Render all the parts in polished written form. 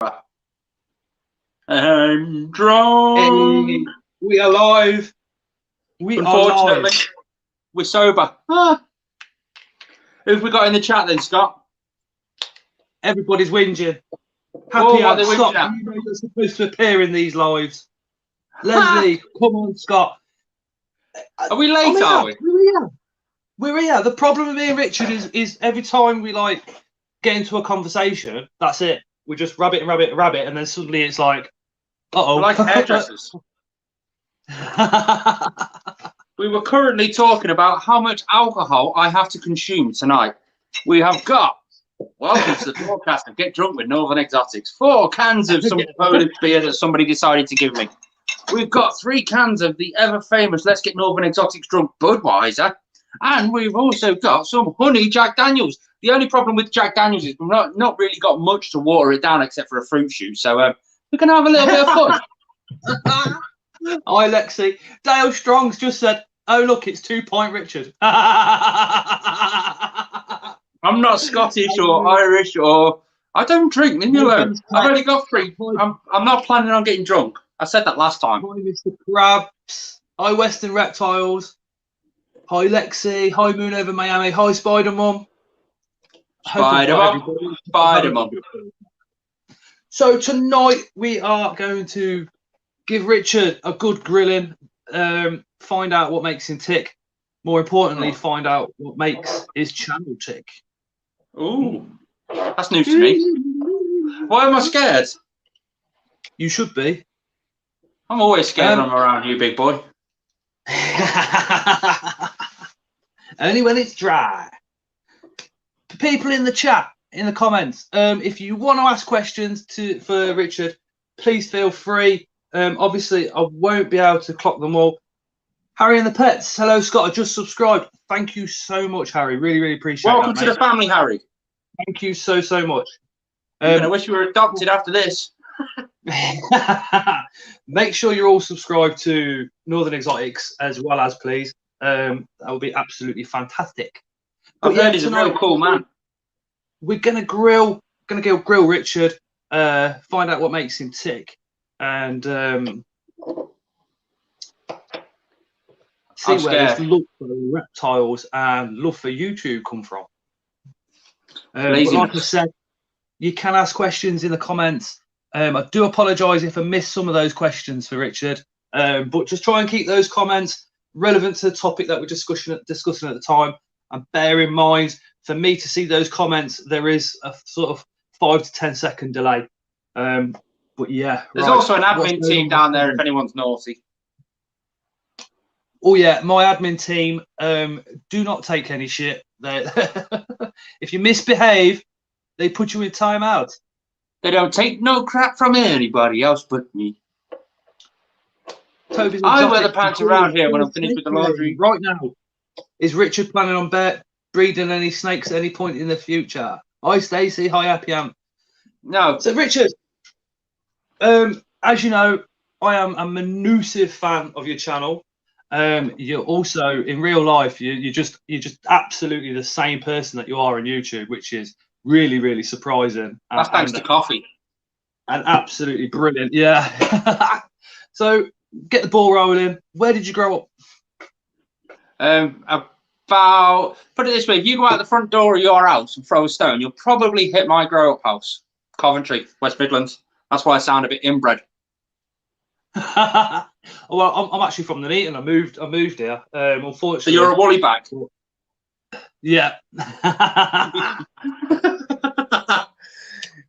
I'm drunk. Hey, we are live. Unfortunately, we're sober. Who've we got in the chat then, Scott? Everybody's whinging. Happy Happy Scott, you know you're supposed to appear in these lives. Leslie, come on, Scott. Are we late, are we? We're here. The problem with me and Richard is every time we get into a conversation, that's it. We just rabbit, and then suddenly it's like, uh-oh. We're like hairdressers. We were currently talking about how much alcohol I have to consume tonight. We have got, welcome to the broadcast of Get Drunk with Northern Exotics. 4 cans of some Polish beer that somebody decided to give me. We've got 3 cans of the ever famous Let's Get Northern Exotics Drunk Budweiser. And we've also got some honey Jack Daniels. The only problem with Jack Daniels is we've not really got much to water it down except for a fruit shoot. So we're going to have a little bit of fun. Hi, Lexi. Dale Strong's just said, oh, look, it's 2 Point Richard. I'm not Scottish or Irish or... I don't drink. Leave me alone. I've only got 3. I'm not planning on getting drunk. I said that last time. Hi, Mr. Krabs. Hi, Western Reptiles. Hi, Lexi. Hi, Moon over Miami. Hi, Spider-Mom. Spider-Mom. So tonight we are going to give Richard a good grilling, find out what makes him tick. More importantly, find out what makes his channel tick. Ooh, that's new to me. Why am I scared? You should be. I'm always scared when I'm around you, big boy. Only when it's dry. People in the chat, in the comments, if you want to ask questions for Richard, please feel free. Obviously, I won't be able to clock them all. Harry and the Pets. Hello, Scott. I just subscribed. Thank you so much, Harry. Really, really appreciate it. Welcome to the family, Harry. Thank you so much. I wish you were adopted after this. Make sure you're all subscribed to Northern Exotics as well as, please. That would be absolutely fantastic. I've heard he's a real cool man. We're gonna grill Richard, find out what makes him tick, and see where his love for reptiles and love for YouTube come from. But like I said, you can ask questions in the comments. I do apologise if I missed some of those questions for Richard, but just try and keep those comments relevant to the topic that we're discussing at the time. And bear in mind, for me to see those comments, there is a sort of 5 to 10 second delay. But yeah, there's also an admin team down there if anyone's naughty. Oh yeah, my admin team do not take any shit. If you misbehave, they put you in timeout. They don't take no crap from anybody else but me. I wear the pants around here when I'm finished with the laundry. Right now, is Richard planning on breeding any snakes at any point in the future? Hi, Stacey. Hi, Happy Amp. No. So, Richard, as you know, I am a massive fan of your channel. You're also in real life. You're just absolutely the same person that you are on YouTube, which is really, really surprising. That's thanks to coffee. And absolutely brilliant. Yeah. So get the ball rolling. Where did you grow up? Put it this way, if you go out the front door of your house and throw a stone, you'll probably hit my grow up house, Coventry, West Midlands. That's why I sound a bit inbred. Well, I'm actually from Nuneaton. I moved here. Unfortunately. So you're a woolly bag. Yeah.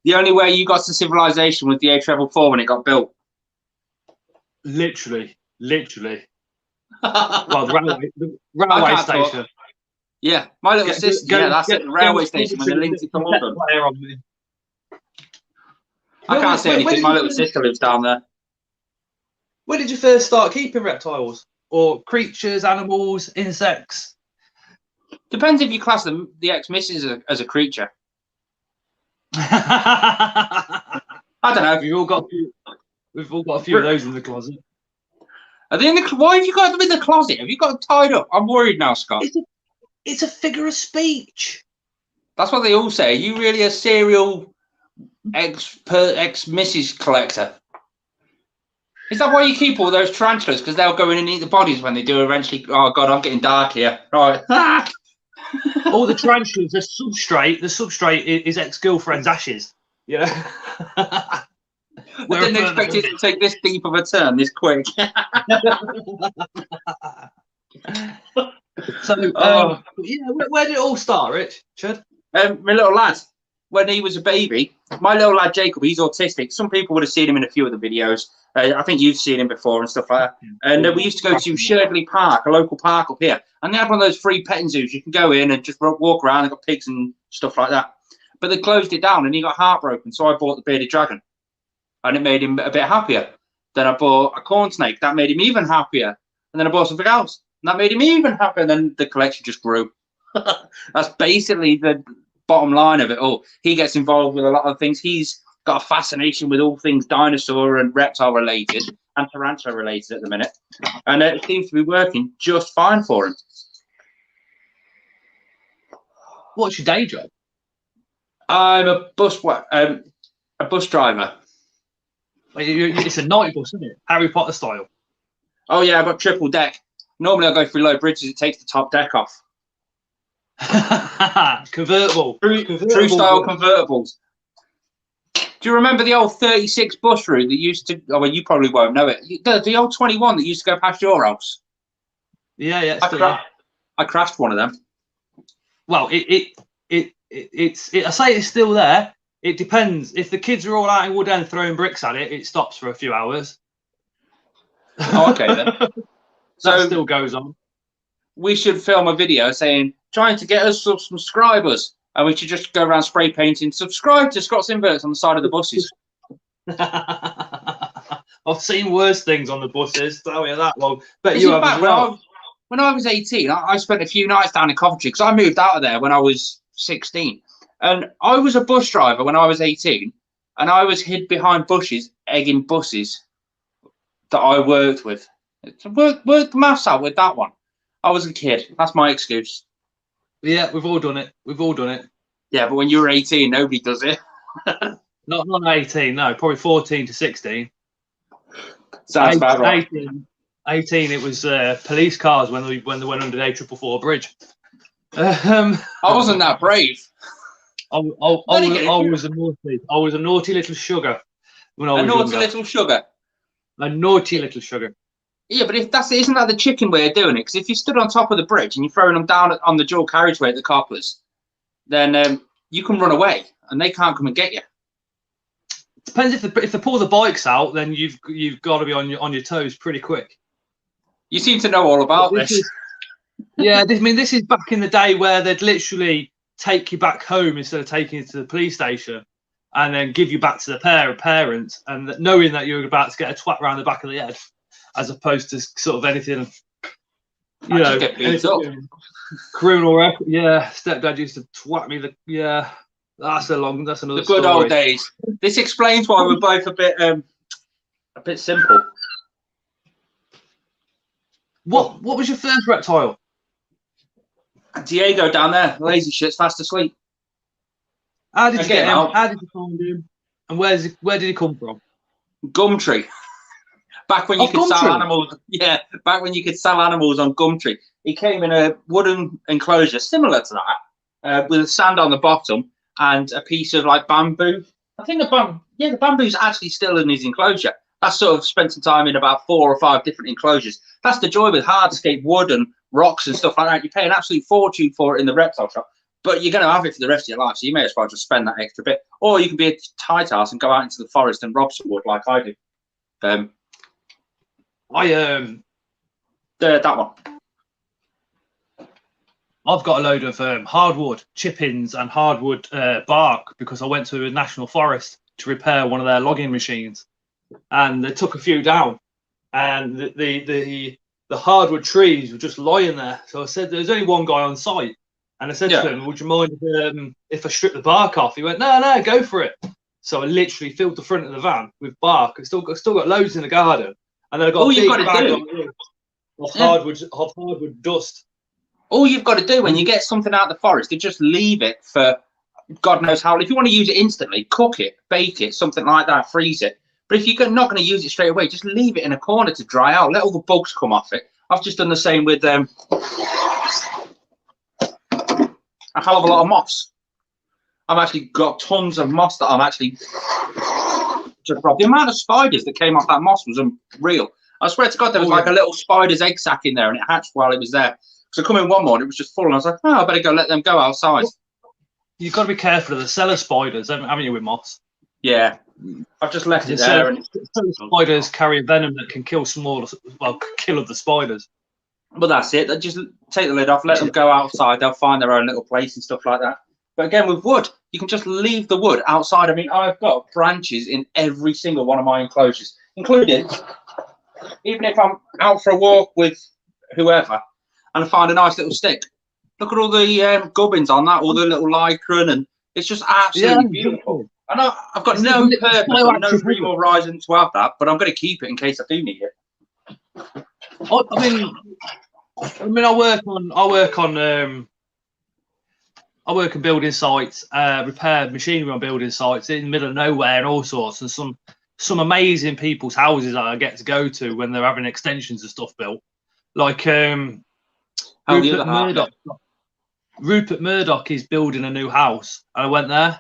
The only way you got to civilization was the A444 when it got built. Literally. Well, the railway station. Talk. Yeah, my little sister. Yeah, that's it. The railway station when they linked it to London. I can't say anything. My little sister lives down there. When did you first start keeping reptiles or creatures, animals, insects? Depends if you class the ex-missus as a creature. I don't know. We've all got a few of those in the closet. Are they in the? Why have you got them in the closet? Have you got them tied up? I'm worried now, Scott. It's a figure of speech. That's what they all say. Are you really a serial ex-Mrs. Collector. Is that why you keep all those tarantulas? Because they'll go in and eat the bodies when they do eventually. Oh God, I'm getting dark here. Right. All the tarantulas, the substrate is ex-girlfriend's ashes. Yeah. I didn't expect it to take this deep of a turn this quick. So, yeah, where did it all start, Richard? My little lad, when he was a baby, my little lad Jacob, he's autistic. Some people would have seen him in a few of the videos. I think you've seen him before and stuff like that. And we used to go to Sherdley Park, a local park up here, and they had one of those free petting zoos. You can go in and just walk around. They've got pigs and stuff like that. But they closed it down, and he got heartbroken. So I bought the bearded dragon, and it made him a bit happier. Then I bought a corn snake. That made him even happier. And then I bought something else, and that made him even happier. And then the collection just grew. That's basically the bottom line of it all. He gets involved with a lot of things. He's got a fascination with all things dinosaur and reptile related and tarantula related at the minute, and it seems to be working just fine for him. What's your day job? I'm a bus driver. It's a night bus, isn't it? Harry Potter style. Oh yeah, I've got triple deck. Normally I go through low bridges. It takes the top deck off. Convertible. True style convertibles. Do you remember the old 36 bus route that used to? Oh, well, you probably won't know it. The old 21 that used to go past your house. Yeah. I crashed one of them. Well, I say it's still there. It depends. If the kids are all out in Wood End throwing bricks at it, it stops for a few hours. Oh, okay then. So that still goes on. We should film a video saying trying to get us some subscribers. And we should just go around spray painting, subscribe to Scott's Inverts on the side of the buses. I've seen worse things on the buses, tell you that. Well, but you have as well. When I was 18, I spent a few nights down in Coventry because I moved out of there when I was 16. And I was a bus driver when I was 18. And I was hid behind bushes, egging buses that I worked with. Work the maths out with that one. I was a kid. That's my excuse. Yeah, we've all done it. Yeah, but when you were 18, nobody does it. not 18, no, probably 14 to 16. Sounds about right. 18, it was police cars when they went under the A444 bridge. I wasn't that brave. I was a naughty little sugar when I was younger. A naughty little sugar. Yeah, but isn't that the chicken way of doing it? Because if you stood on top of the bridge and you're throwing them down on the dual carriageway at the coppers, then you can run away and they can't come and get you. Depends if they pull the bikes out, then you've got to be on your toes pretty quick. You seem to know all about this. This is back in the day where they'd literally take you back home instead of taking you to the police station, and then give you back to the parents, and knowing that you're about to get a twat around the back of the head. As opposed to sort of anything, criminal record. Yeah, stepdad used to twat me. That's another. The good story. Old days. This explains why we're both a bit simple. What was your first reptile? Diego down there, lazy shit's fast asleep. How did you get him? How did you find him? And where did he come from? Gumtree. Back when you could sell animals, back when you could sell animals on Gumtree. He came in a wooden enclosure similar to that, with sand on the bottom and a piece of like bamboo. I think the bamboo's actually still in his enclosure. That's sort of spent some time in about 4 or 5 different enclosures. That's the joy with hardscape wood and rocks and stuff like that. You pay an absolute fortune for it in the reptile shop, but you're going to have it for the rest of your life, so you may as well just spend that extra bit. Or you can be a tight ass and go out into the forest and rob some wood like I do. That one. I've got a load of hardwood chip-ins and hardwood bark because I went to a national forest to repair one of their logging machines, and they took a few down, and the hardwood trees were just lying there. So I said, "There's only one guy on site," and I said to him, "Would you mind if I strip the bark off?" He went, "No, go for it." So I literally filled the front of the van with bark. I still got loads in the garden. And then I got all you've got to do of hardwood dust. All you've got to do when you get something out of the forest is just leave it for God knows how. If you want to use it instantly, cook it, bake it, something like that, freeze it. But if you're not going to use it straight away, just leave it in a corner to dry out. Let all the bugs come off it. I've just done the same with a hell of a lot of moss. I've actually got tons of moss that I'm actually just robbed. The amount of spiders that came off that moss was unreal. I swear to God, there was like a little spider's egg sac in there, and it hatched while it was there. So I come in one morning, it was just full, and I was like, oh, I better go let them go outside. You've got to be careful of the cellar spiders, haven't you, with moss? Yeah. I've just left it there. And spiders carry a venom that can kill kill other spiders. But that's it. They just take the lid off, let them go outside. They'll find their own little place and stuff like that. But again, with wood, you can just leave the wood outside. I mean, I've got branches in every single one of my enclosures, including even if I'm out for a walk with whoever and I find a nice little stick. Look at all the gubbins on that, all the little lycra, and it's just absolutely beautiful. And I've got no purpose, no dream or horizon to have that, but I'm going to keep it in case I do need it. I mean, I work on building sites, repair machinery on building sites in the middle of nowhere and all sorts, and some amazing people's houses that I get to go to when they're having extensions and stuff built. Like Rupert Murdoch is building a new house, and I went there,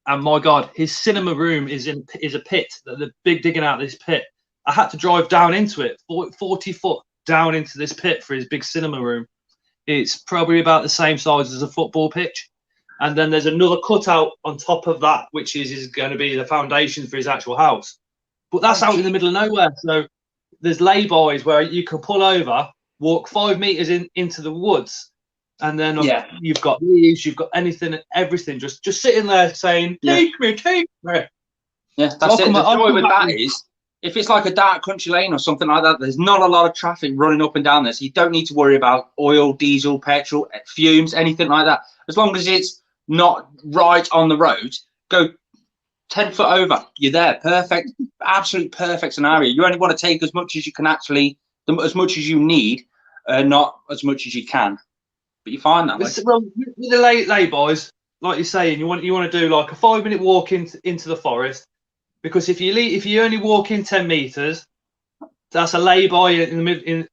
and my God, his cinema room is a pit. The big digging out this pit. I had to drive down into it, 40 foot down into this pit for his big cinema room. It's probably about the same size as a football pitch. And then there's another cutout on top of that, which is going to be the foundation for his actual house. But that's out in the middle of nowhere. So there's lay-bys where you can pull over, walk 5 meters into the woods, and then you've got leaves, you've got anything and everything just sitting there saying, take me. Yeah, that's it. The joy with that is, if it's like a dark country lane or something like that, there's not a lot of traffic running up and down there. So you don't need to worry about oil, diesel, petrol, fumes, anything like that. As long as it's not right on the road, go 10 foot over. You're there. Perfect. Absolute perfect scenario. You only want to take as much as you can as much as you need, not as much as you can. But you find that. Well, with the lay boys, like you're saying, you want to do like a 5-minute walk into the forest. Because if you only walk in 10 meters, that's a lay-by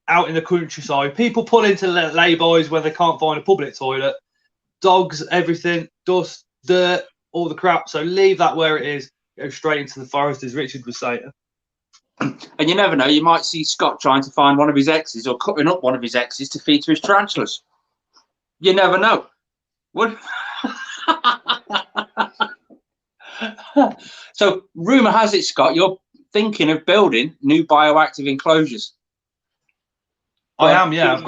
out in the countryside. People pull into lay-bys when they can't find a public toilet. Dogs, everything, dust, dirt, all the crap. So leave that where it is. Go straight into the forest, as Richard was saying. And you never know. You might see Scott trying to find one of his exes or cutting up one of his exes to feed to his tarantulas. You never know. What? So, rumour has it, Scott, you're thinking of building new bioactive enclosures. I am, yeah.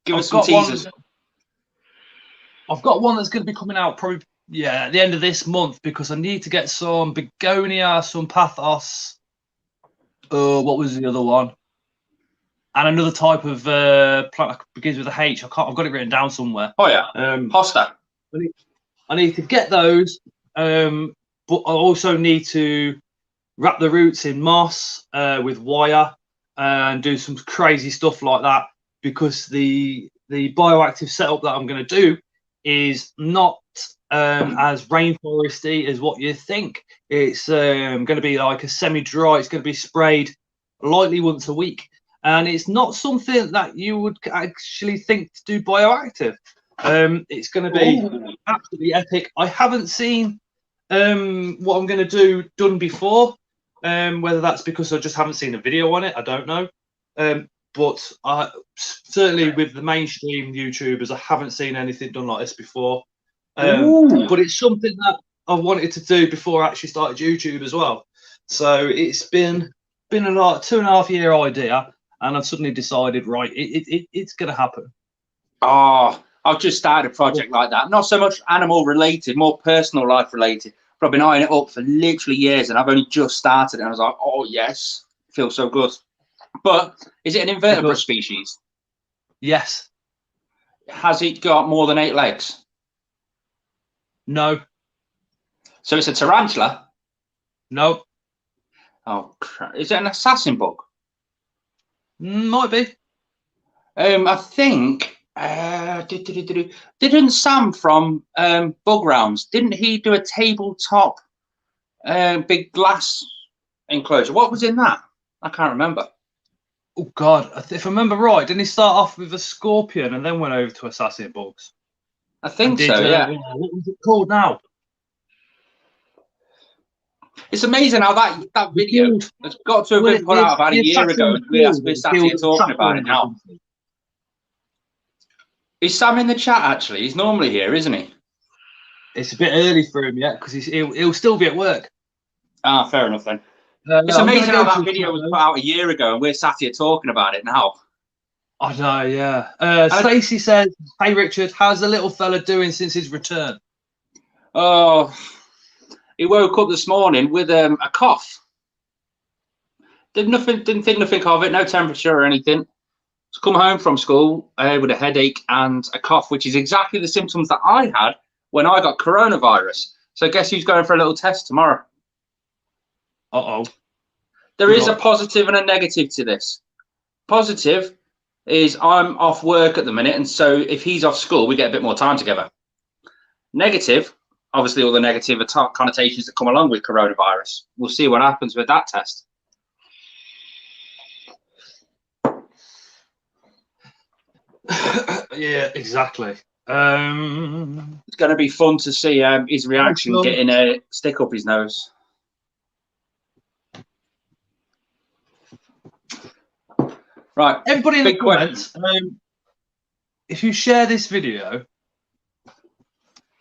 Give us some teasers. I've got one that's going to be coming out probably, at the end of this month, because I need to get some begonia, some pathos. What was the other one? And another type of plant that begins with a H. I've got it written down somewhere. Oh yeah, hosta. I need to get those. But I also need to wrap the roots in moss with wire and do some crazy stuff like that, because the bioactive setup that I'm going to do is not as rainforesty as what you think. It's going to be like a semi-dry. It's going to be sprayed lightly once a week, and it's not something that you would actually think to do bioactive. It's going to be absolutely epic. I haven't seen what I'm going to do done before, whether that's because I just haven't seen a video on it, I don't know, but certainly with the mainstream YouTubers, I haven't seen anything done like this before, but it's something that I've wanted to do before I actually started YouTube as well. So it's been a 2.5 year idea, and I've suddenly decided, right, it's going to happen. I've just started a project like that. Not so much animal related, more personal life related. But I've been eyeing it up for literally years, and I've only just started it. And I was like, oh, yes, feels so good. But is it an invertebrate species? Yes. Has it got more than 8 legs? No. So it's a tarantula? No. Oh, crap. Is it an assassin bug? Might be. I think Didn't Sam from Bug Rounds, didn't he do a tabletop big glass enclosure? What was in that? I can't remember. Oh God, if I remember right, didn't he start off with a scorpion and then went over to assassin bugs? I think so, yeah. What was it called now? It's amazing how that video has got to have been put out about a year ago. We're sat here talking about it now. Is Sam in the chat, actually? He's normally here, isn't he? It's a bit early for him yet, because he'll still be at work. Ah, fair enough then. It's amazing how that video was put out a year ago and we're sat here talking about it now. I know, yeah. Stacey says, "Hey Richard, how's the little fella doing since his return?" Oh, he woke up this morning with a cough. Didn't think nothing of it, no temperature or anything. He's come home from school with a headache and a cough, which is exactly the symptoms that I had when I got coronavirus. So guess who's going for a little test tomorrow? Uh-oh. There is a positive and a negative to this. Positive is I'm off work at the minute, and so if he's off school, we get a bit more time together. Negative, obviously all the negative connotations that come along with coronavirus. We'll see what happens with that test. Yeah, exactly. It's going to be fun to see his reaction getting a stick up his nose. Right, everybody in the comments, if you share this video,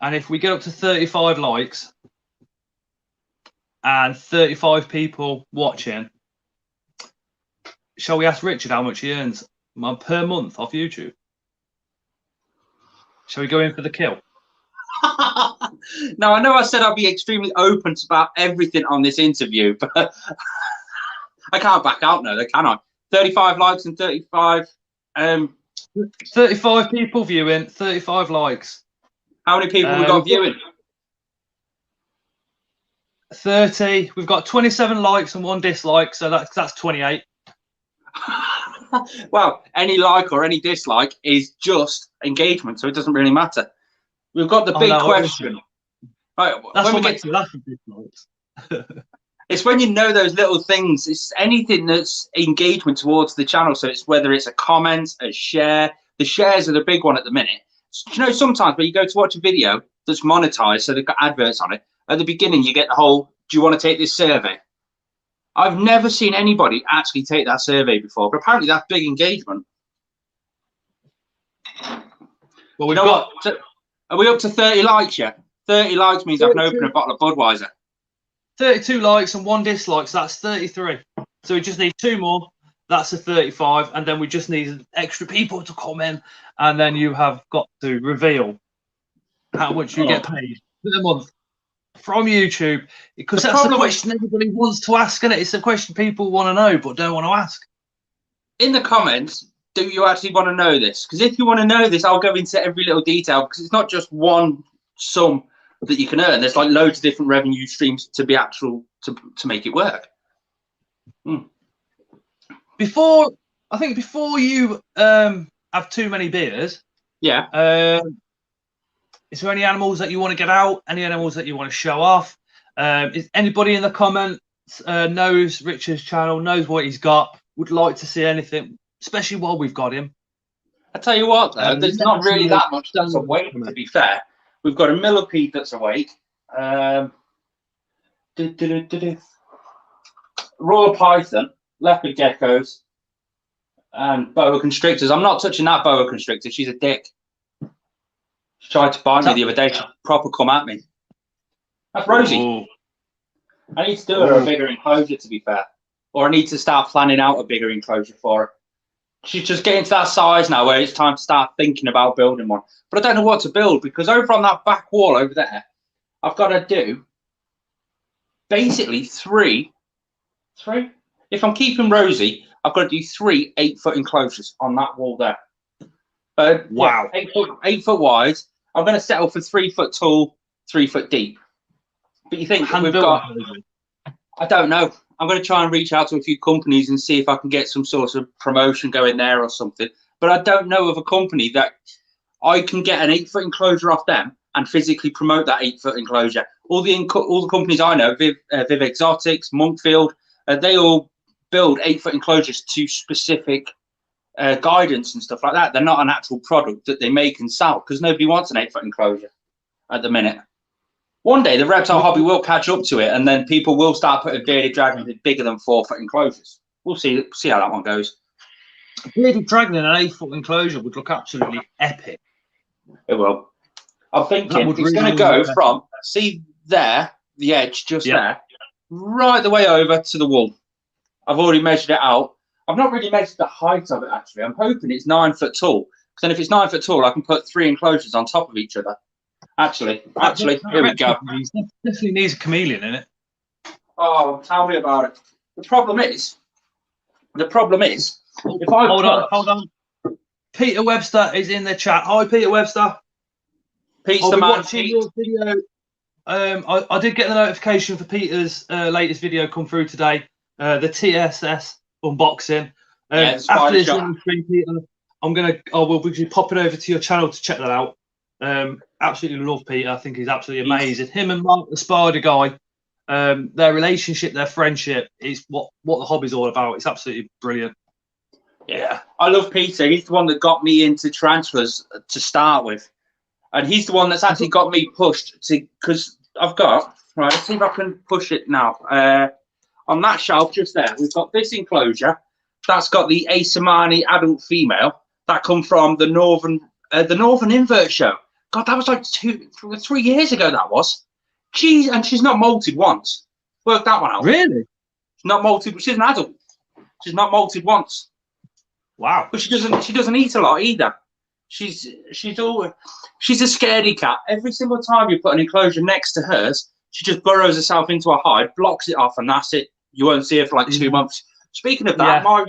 and if we get up to 35 likes and 35 people watching, shall we ask Richard how much he earns per month off YouTube? Shall we go in for the kill? Now, I know I said I'd be extremely open about everything on this interview, but I can't back out now, can I? 35 likes and 35 people viewing, 35 likes. How many people we got viewing? 30. We've got 27 likes and 1 dislike, so that's 28. Well, any like or any dislike is just engagement, so it doesn't really matter. We've got the big question. Right, that's when we get to dislikes. It's when you know those little things. It's anything that's engagement towards the channel. So it's whether it's a comment, a share. The shares are the big one at the minute. So, you know, sometimes when you go to watch a video that's monetized, so they've got adverts on it, at the beginning you get the whole, do you want to take this survey? I've never seen anybody actually take that survey before, but apparently that's big engagement. Well, we've got... Are we up to 30 likes yet? 30 likes means I can open a bottle of Budweiser. 32 likes and 1 dislike, so that's 33. So we just need 2 more. That's a 35, and then we just need extra people to come in, and then you have got to reveal how much you get paid per month from YouTube, because that's the question everybody wants to ask, and it's a question people want to know but don't want to ask. In the comments, do you actually want to know this? Because if you want to know this, I'll go into every little detail, because it's not just one sum that you can earn. There's like loads of different revenue streams to be actual to make it work. Before you have too many beers, is there any animals that you want to get out? Any animals that you want to show off? Is anybody in the comments knows Richard's channel, knows what he's got, would like to see anything, especially while we've got him? I tell you what, though, there's not really that much that's awake, to be fair. We've got a millipede that's awake. Royal python, leopard geckos, and boa constrictors. I'm not touching that boa constrictor. She's a dick. She tried to bite me the other day. She proper come at me. That's Rosie. Ooh. I need to do her a bigger enclosure, to be fair. Or I need to start planning out a bigger enclosure for her. She's just getting to that size now where it's time to start thinking about building one. But I don't know what to build, because over on that back wall over there, I've got to do basically three. If I'm keeping Rosie, I've got to do 3 8-foot enclosures on that wall there. Wow. Yeah, 8 foot wide. I'm going to settle for 3 foot tall, 3 foot deep. But you think we've got... I don't know. I'm going to try and reach out to a few companies and see if I can get some sort of promotion going there or something. but I don't know of a company that I can get an 8-foot enclosure off them and physically promote that 8-foot enclosure. All the companies I know, Viv Exotics, Monkfield, they all build 8-foot enclosures to specific guidance and stuff like that. They're not an actual product that they make and sell because nobody wants an 8-foot enclosure at the minute. One day the reptile hobby will catch up to it, and then people will start putting bearded dragons in bigger than 4-foot enclosures. We'll see how that one goes. A bearded dragon in an 8-foot enclosure would look absolutely epic. It will. I'm thinking it's going to go from, see there, the edge just there, right the way over to the wall. I've already measured it out. I've not really measured the height of it, actually. I'm hoping it's 9 foot tall. Because then if it's 9 foot tall, I can put 3 enclosures on top of each other. Actually, here we go. Definitely needs a chameleon in it. Oh, tell me about it. The problem is, if I hold on. Peter Webster is in the chat. Hi, Peter Webster. Pete's the man. Watching your video. I did get the notification for Peter's latest video come through today. The TSS unboxing. After this stream, Peter, I will be popping over to your channel to check that out. Absolutely love Peter. I think he's absolutely amazing. Him and Mark, the Spider guy, their relationship, their friendship is what the hobby's all about. It's absolutely brilliant. Yeah, I love Peter. He's the one that got me into tarantulas to start with, and he's the one that's actually got me pushed to, because I've got, right, let's see if I can push it now. On that shelf just there, we've got this enclosure that's got the Asimani adult female that come from the Northern Invert show. God, that was like 3 years ago. That was. Jeez, and she's not molted once. Work that one out. Really? She's not molted. She's an adult. She's not molted once. Wow. But she doesn't eat a lot either. She's a scaredy cat. Every single time you put an enclosure next to hers, she just burrows herself into a hide, blocks it off, and that's it. You won't see her for like 2 months. Speaking of that, my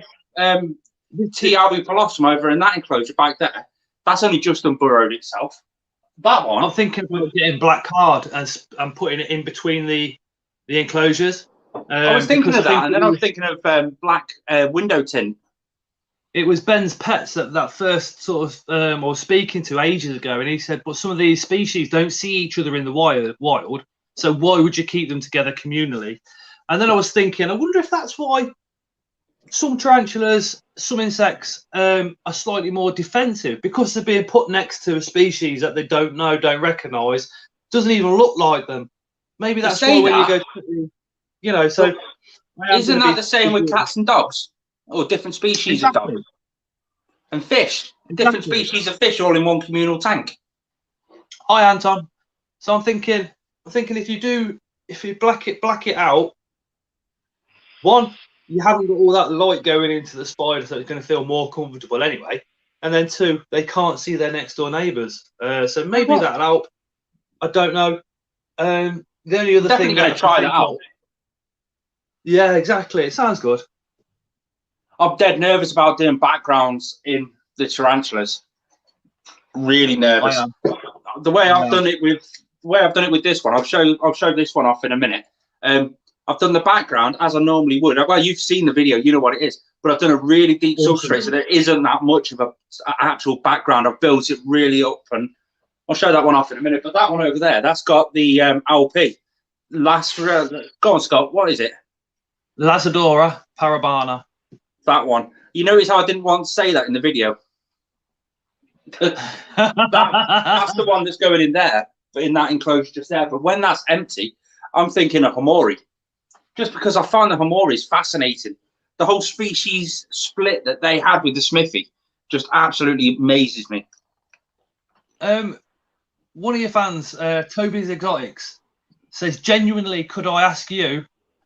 T. Albie Pelossum over in that enclosure back there, that's only just unburrowed itself. That one. I'm thinking about getting black card and putting it in between the enclosures. I was thinking of that, and then I was thinking of black window tint. It was Ben's Pets that first sort of I was speaking to ages ago, and he said, but some of these species don't see each other in the wild, so why would you keep them together communally? And then I was thinking, I wonder if that's why some tarantulas, some insects are slightly more defensive, because they're being put next to a species that they don't know, don't recognise, doesn't even look like them. Maybe that's why when you go, so... Isn't that the same with cats and dogs? Or different species of dogs? And fish. Different species of fish all in one communal tank. Hi, Anton. So I'm thinking if you black it out, one, you haven't got all that light going into the spider, so it's going to feel more comfortable anyway. And then two, they can't see their next door neighbours. So maybe that'll help. I don't know. The only other thing, going to try that out. Yeah, exactly. It sounds good. I'm dead nervous about doing backgrounds in the tarantulas. Really nervous. The way I've done it with this one, I'll show this one off in a minute. I've done the background as I normally would. Well, you've seen the video, you know what it is. But I've done a really deep substrate, so there isn't that much of an actual background. I've built it really up, and I'll show that one off in a minute. But that one over there, that's got the LP. Go on, Scott. What is it? Lasadora parabana. That one. You notice how I didn't want to say that in the video? That's the one that's going in there, but in that enclosure just there. But when that's empty, I'm thinking of Hamori. Just because I find the Hamoris fascinating. The whole species split that they had with the Smithy just absolutely amazes me. One of your fans, Toby's Exotics, says, genuinely, could I ask you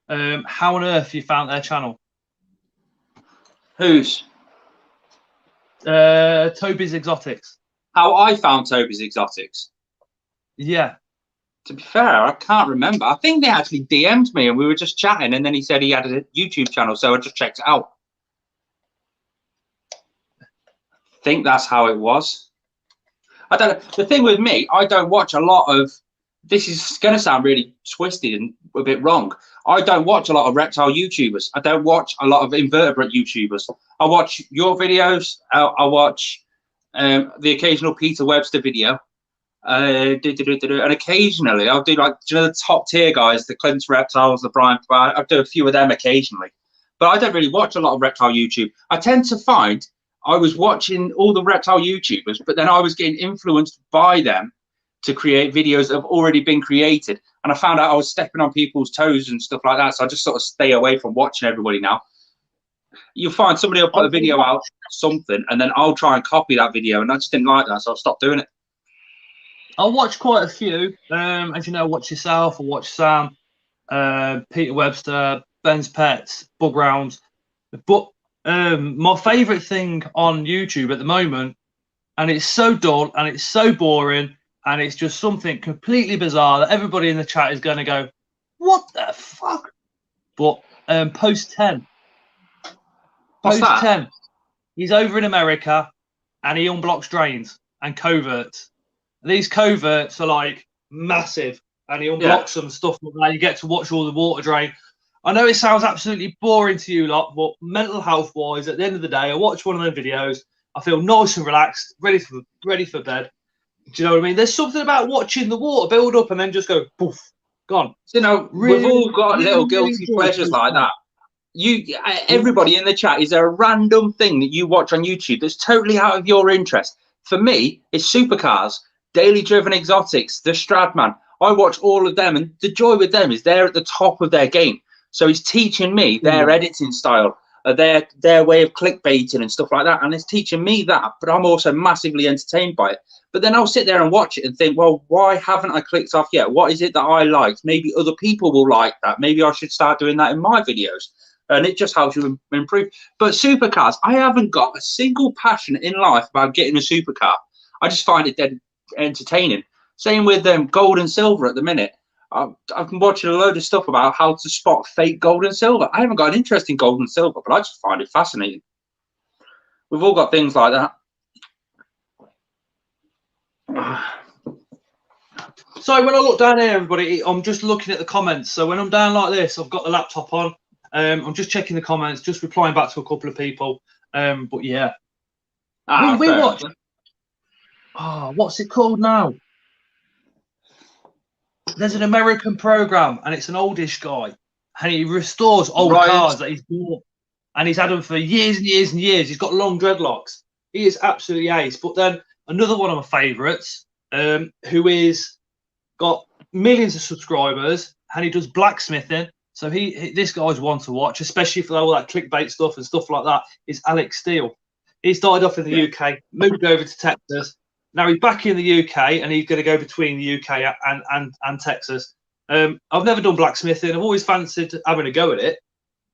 how on earth you found their channel? Whose? Toby's Exotics. How I found Toby's Exotics? Yeah. To be fair, I can't remember. I think they actually DM'd me and we were just chatting, and then he said he had a YouTube channel, so I just checked it out. I think that's how it was. I don't know. The thing with me, I don't watch a lot of... This is going to sound really twisted and a bit wrong. I don't watch a lot of reptile YouTubers. I don't watch a lot of invertebrate YouTubers. I watch your videos. I watch the occasional Peter Webster video. And occasionally I'll do like, you know, the top tier guys, the Clint Reptiles, the Brian. I'll do a few of them occasionally, but I don't really watch a lot of reptile YouTube. I tend to find I was watching all the reptile YouTubers, but then I was getting influenced by them to create videos that have already been created, and I found out I was stepping on people's toes and stuff like that. So I just sort of stay away from watching everybody now. You'll find somebody will put a video out, something, and then I'll try and copy that video, and I just didn't like that, so I stopped doing it. I watch quite a few. As you know, watch yourself, or watch Sam, Peter Webster, Ben's Pets, Bug Rounds. But my favourite thing on YouTube at the moment, and it's so dull and it's so boring, and it's just something completely bizarre that everybody in the chat is going to go, "What the fuck?" But Post 10. What's that? 10. He's over in America, and he unblocks drains and coverts. These coverts are like massive, and he unblocks some stuff like that. You get to watch all the water drain. I know it sounds absolutely boring to you lot, but mental health wise, at the end of the day, I watch one of them videos, I feel nice and relaxed, ready for bed. Do you know what I mean? There's something about watching the water build up and then just go poof, gone. So, you know, we've all got little guilty pleasures like that. Everybody in the chat, is there a random thing that you watch on YouTube that's totally out of your interest? For me, it's supercars, daily driven exotics, the Stradman. I watch all of them, and the joy with them is they're at the top of their game. So he's teaching me their editing style, their way of clickbaiting and stuff like that, and it's teaching me that. But I'm also massively entertained by it. But then I'll sit there and watch it and think, well, why haven't I clicked off yet? What is it that I liked? Maybe other people will like that. Maybe I should start doing that in my videos. And it just helps you improve. But supercars, I haven't got a single passion in life about getting a supercar. I just find it dead entertaining. Same with gold and silver at the minute. I've been watching a load of stuff about how to spot fake gold and silver. I haven't got an interest in gold and silver, but I just find it fascinating. We've all got things like that. So when I look down here, everybody, I'm just looking at the comments. So when I'm down like this, I've got the laptop on. I'm just checking the comments, just replying back to a couple of people. But yeah, we watch. Oh, what's it called now? There's an American program, and it's an oldish guy, and he restores old cars that he's bought, and he's had them for years and years and years. He's got long dreadlocks. He is absolutely ace. But then another one of my favourites, who is got millions of subscribers, and he does blacksmithing. So this guy's one to watch, especially for all that clickbait stuff and stuff like that. Is Alex Steele. He started off in the UK, moved over to Texas. Now he's back in the UK, and he's going to go between the UK and Texas. I've never done blacksmithing. I've always fancied having a go at it,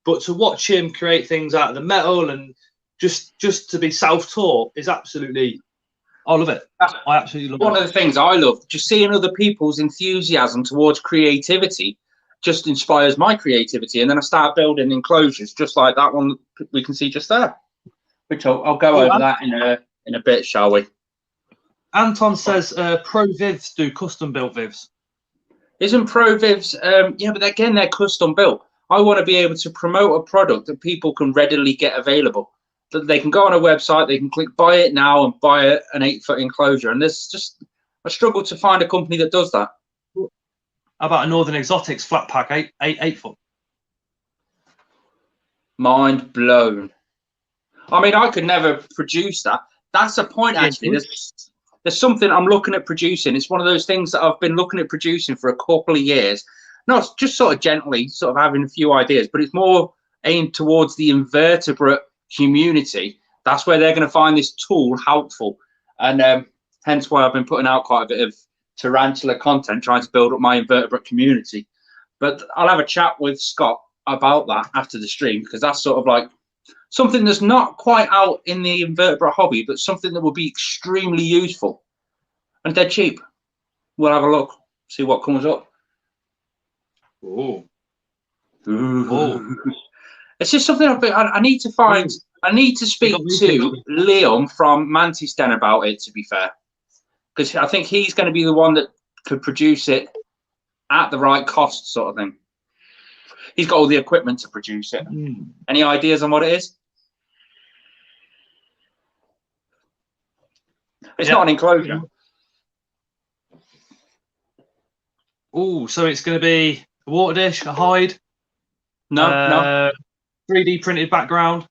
but to watch him create things out of the metal and just to be self-taught is absolutely, I love it. I absolutely love it. One of the things I love, just seeing other people's enthusiasm towards creativity just inspires my creativity, and then I start building enclosures just like that one we can see just there, which I'll go over that in a bit, shall we? Anton says Pro Vivs do custom built Vivs. Isn't Pro Vivs, yeah, but again, they're custom built. I want to be able to promote a product that people can readily get available. That they can go on a website, they can click buy it now and buy an 8-foot enclosure. And there's just, I struggle to find a company that does that. How about a Northern Exotics flat pack, 8 foot? Mind blown. I mean, I could never produce that. That's the point, actually. There's something I'm looking at producing. It's one of those things that I've been looking at producing for a couple of years. Not just sort of gently, sort of having a few ideas, but it's more aimed towards the invertebrate community. That's where they're going to find this tool helpful. And hence why I've been putting out quite a bit of tarantula content, trying to build up my invertebrate community. But I'll have a chat with Scott about that after the stream, because that's sort of like something that's not quite out in the invertebrate hobby, but something that will be extremely useful. And they're cheap. We'll have a look, see what comes up. Oh. It's just something I need to find. I need to speak to Liam from Mantis Den about it, to be fair, because I think he's going to be the one that could produce it at the right cost, sort of thing. He's got all the equipment to produce it. Any ideas on what it is? It's not an enclosure. Oh, so it's going to be a water dish, a hide. No. 3D printed background.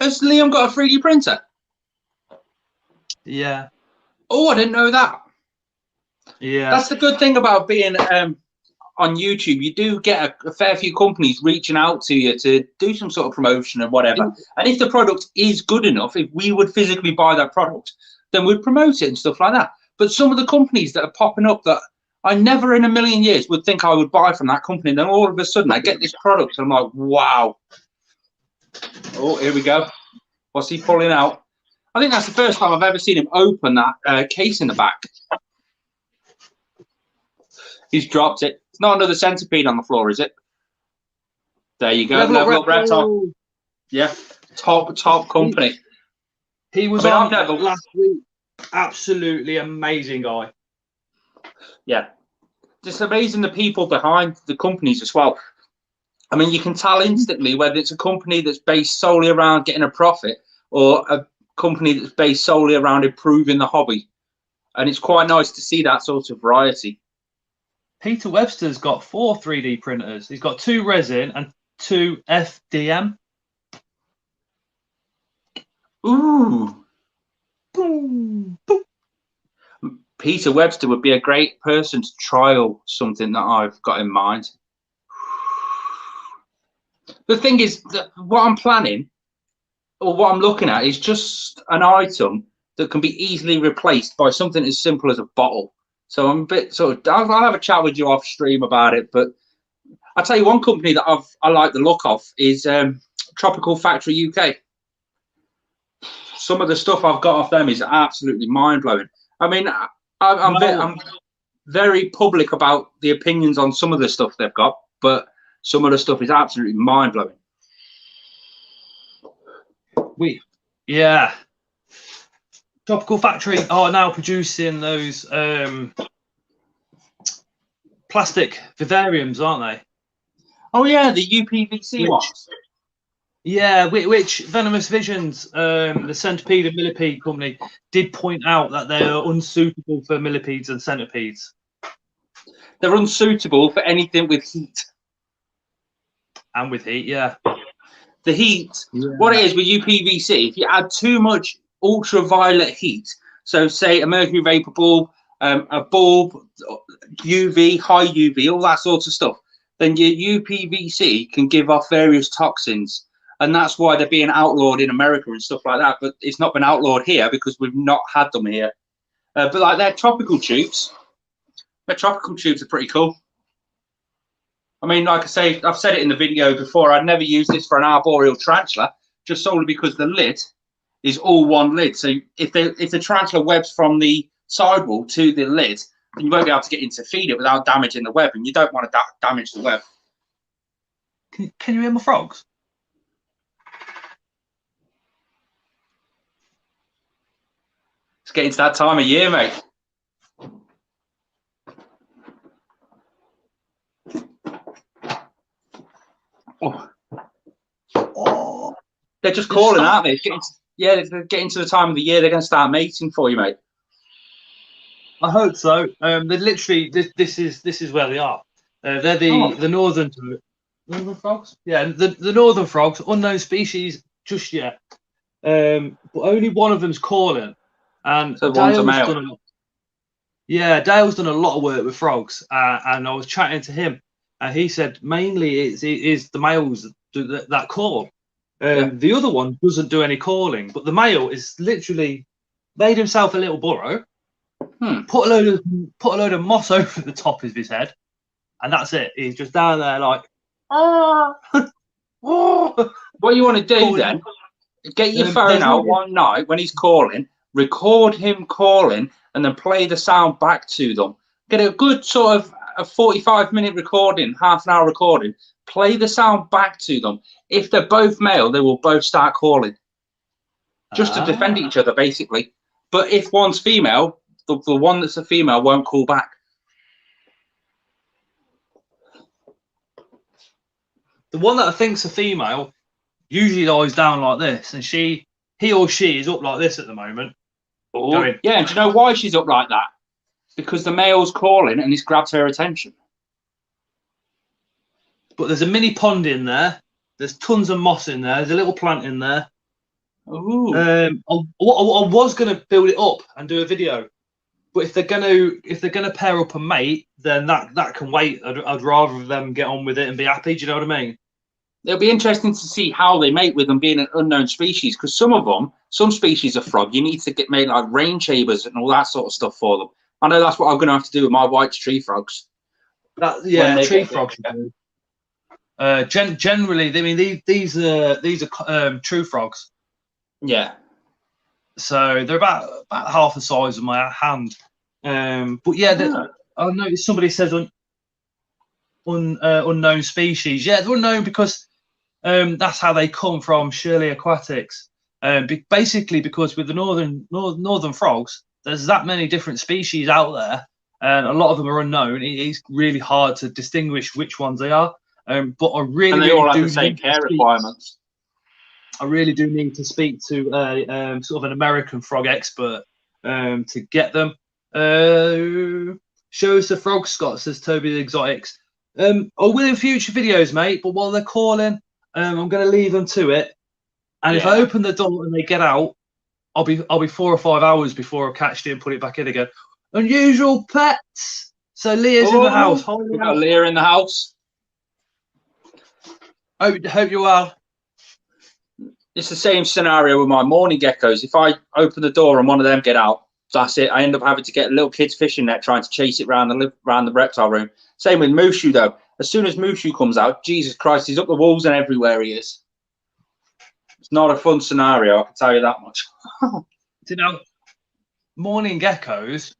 Has Liam got a 3D printer? Yeah. Oh, I didn't know that. Yeah. That's the good thing about being on YouTube. You do get a fair few companies reaching out to you to do some sort of promotion and whatever. And if the product is good enough, if we would physically buy that product, then we'd promote it and stuff like that. But some of the companies that are popping up that I never in a million years would think I would buy from that company, and then all of a sudden I get this product and I'm like, wow. Oh, here we go. What's he pulling out? I think that's the first time I've ever seen him open that case in the back. He's dropped it. It's not another centipede on the floor, is it? There you go. Level Up Reptile. Yeah, top company. He was on last week. Absolutely amazing guy. Yeah, just amazing the people behind the companies as well. I mean, you can tell instantly whether it's a company that's based solely around getting a profit or a company that's based solely around improving the hobby. And it's quite nice to see that sort of variety. Peter Webster's got 4 3D printers. He's got 2 resin and 2 FDM. Ooh. Boom, boom. Peter Webster would be a great person to trial something that I've got in mind. The thing is, that what I'm planning or what I'm looking at is just an item that can be easily replaced by something as simple as a bottle. So I'm a bit sort of, I'll have a chat with you off stream about it. But I'll tell you one company that I like the look of is Tropical Factory UK. Some of the stuff I've got off them is absolutely mind-blowing. I mean, I'm very public about the opinions on some of the stuff they've got, but some of the stuff is absolutely mind-blowing. Yeah. Tropical Factory are now producing those plastic vivariums, aren't they? Oh, yeah, the UPVC ones. Yeah, which Venomous Visions, the centipede and millipede company, did point out that they are unsuitable for millipedes and centipedes. They're unsuitable for anything with heat. And with heat, yeah. The heat, what it is with UPVC, if you add too much ultraviolet heat, so say a mercury vapor bulb, a bulb, UV, high UV, all that sort of stuff, then your UPVC can give off various toxins. And that's why they're being outlawed in America and stuff like that. But it's not been outlawed here because we've not had them here. But like their tropical tubes are pretty cool. I mean, like I say, I've said it in the video before, I'd never use this for an arboreal tarantula, just solely because the lid is all one lid. So if the tarantula webs from the sidewall to the lid, then you won't be able to get in to feed it without damaging the web, and you don't want to damage the web. Can you hear my frogs? It's getting to that time of year, mate. Oh. They're just calling, aren't they? They're getting to the time of the year they're going to start mating for you, mate. I hope so. They're literally this is where they are. They're the northern frogs. Yeah, the northern frogs, unknown species just yet. But only one of them's calling. And so one's a male. Dale's done a lot of work with frogs, and I was chatting to him, and he said mainly it is the males that call. The other one doesn't do any calling, but the male is literally made himself a little burrow, put a load of moss over the top of his head, and that's it. He's just down there like, What you want to do then? Get your phone out one night when he's calling, record him calling, and then play the sound back to them. Get a good sort of a 45-minute recording, half an hour recording. Play the sound back to them. If they're both male, they will both start calling. Just to defend each other, basically. But if one's female, the one that's a female won't call back. the one that I think's a female usually lies down like this, and he or she is up like this at the moment. Oh, yeah, and do you know why she's up like that? Because the male's calling and he's grabbed her attention. But there's a mini pond in there. There's tons of moss in there. There's a little plant in there. Ooh. I was gonna build it up and do a video, but if they're gonna pair up a mate, then that can wait. I'd rather them get on with it and be happy. Do you know what I mean? It'll be interesting to see how they mate with them being an unknown species, because some species of frog, you need to get made like rain chambers and all that sort of stuff for them. I know that's what I'm going to have to do with my white tree frogs. Tree frogs. Generally, I mean these are true frogs. Yeah. So they're about half the size of my hand. But yeah, I noticed somebody says unknown species. Yeah, they're unknown because that's how they come from Shirley Aquatics. Basically, because with the northern frogs, there's that many different species out there, and a lot of them are unknown. It's really hard to distinguish which ones they are. But I really, and they all have the same care requirements. I really do need to speak to a sort of an American frog expert to get them. Show us the frog, Scott, says Toby the Exotics. I will in future videos, mate, but while they're calling, I'm going to leave them to it. And if I open the door and they get out, I'll be 4 or 5 hours before I've catched it and put it back in again. Unusual pets. So Leah's in the house. We've got Leah in the house. Hope you're well. It's the same scenario with my morning geckos. If I open the door and one of them get out, that's it. I end up having to get a little kid's fishing net trying to chase it around the reptile room. Same with Mushu, though. As soon as Mushu comes out, Jesus Christ, he's up the walls and everywhere he is. It's not a fun scenario, I can tell you that much. You know, morning geckos,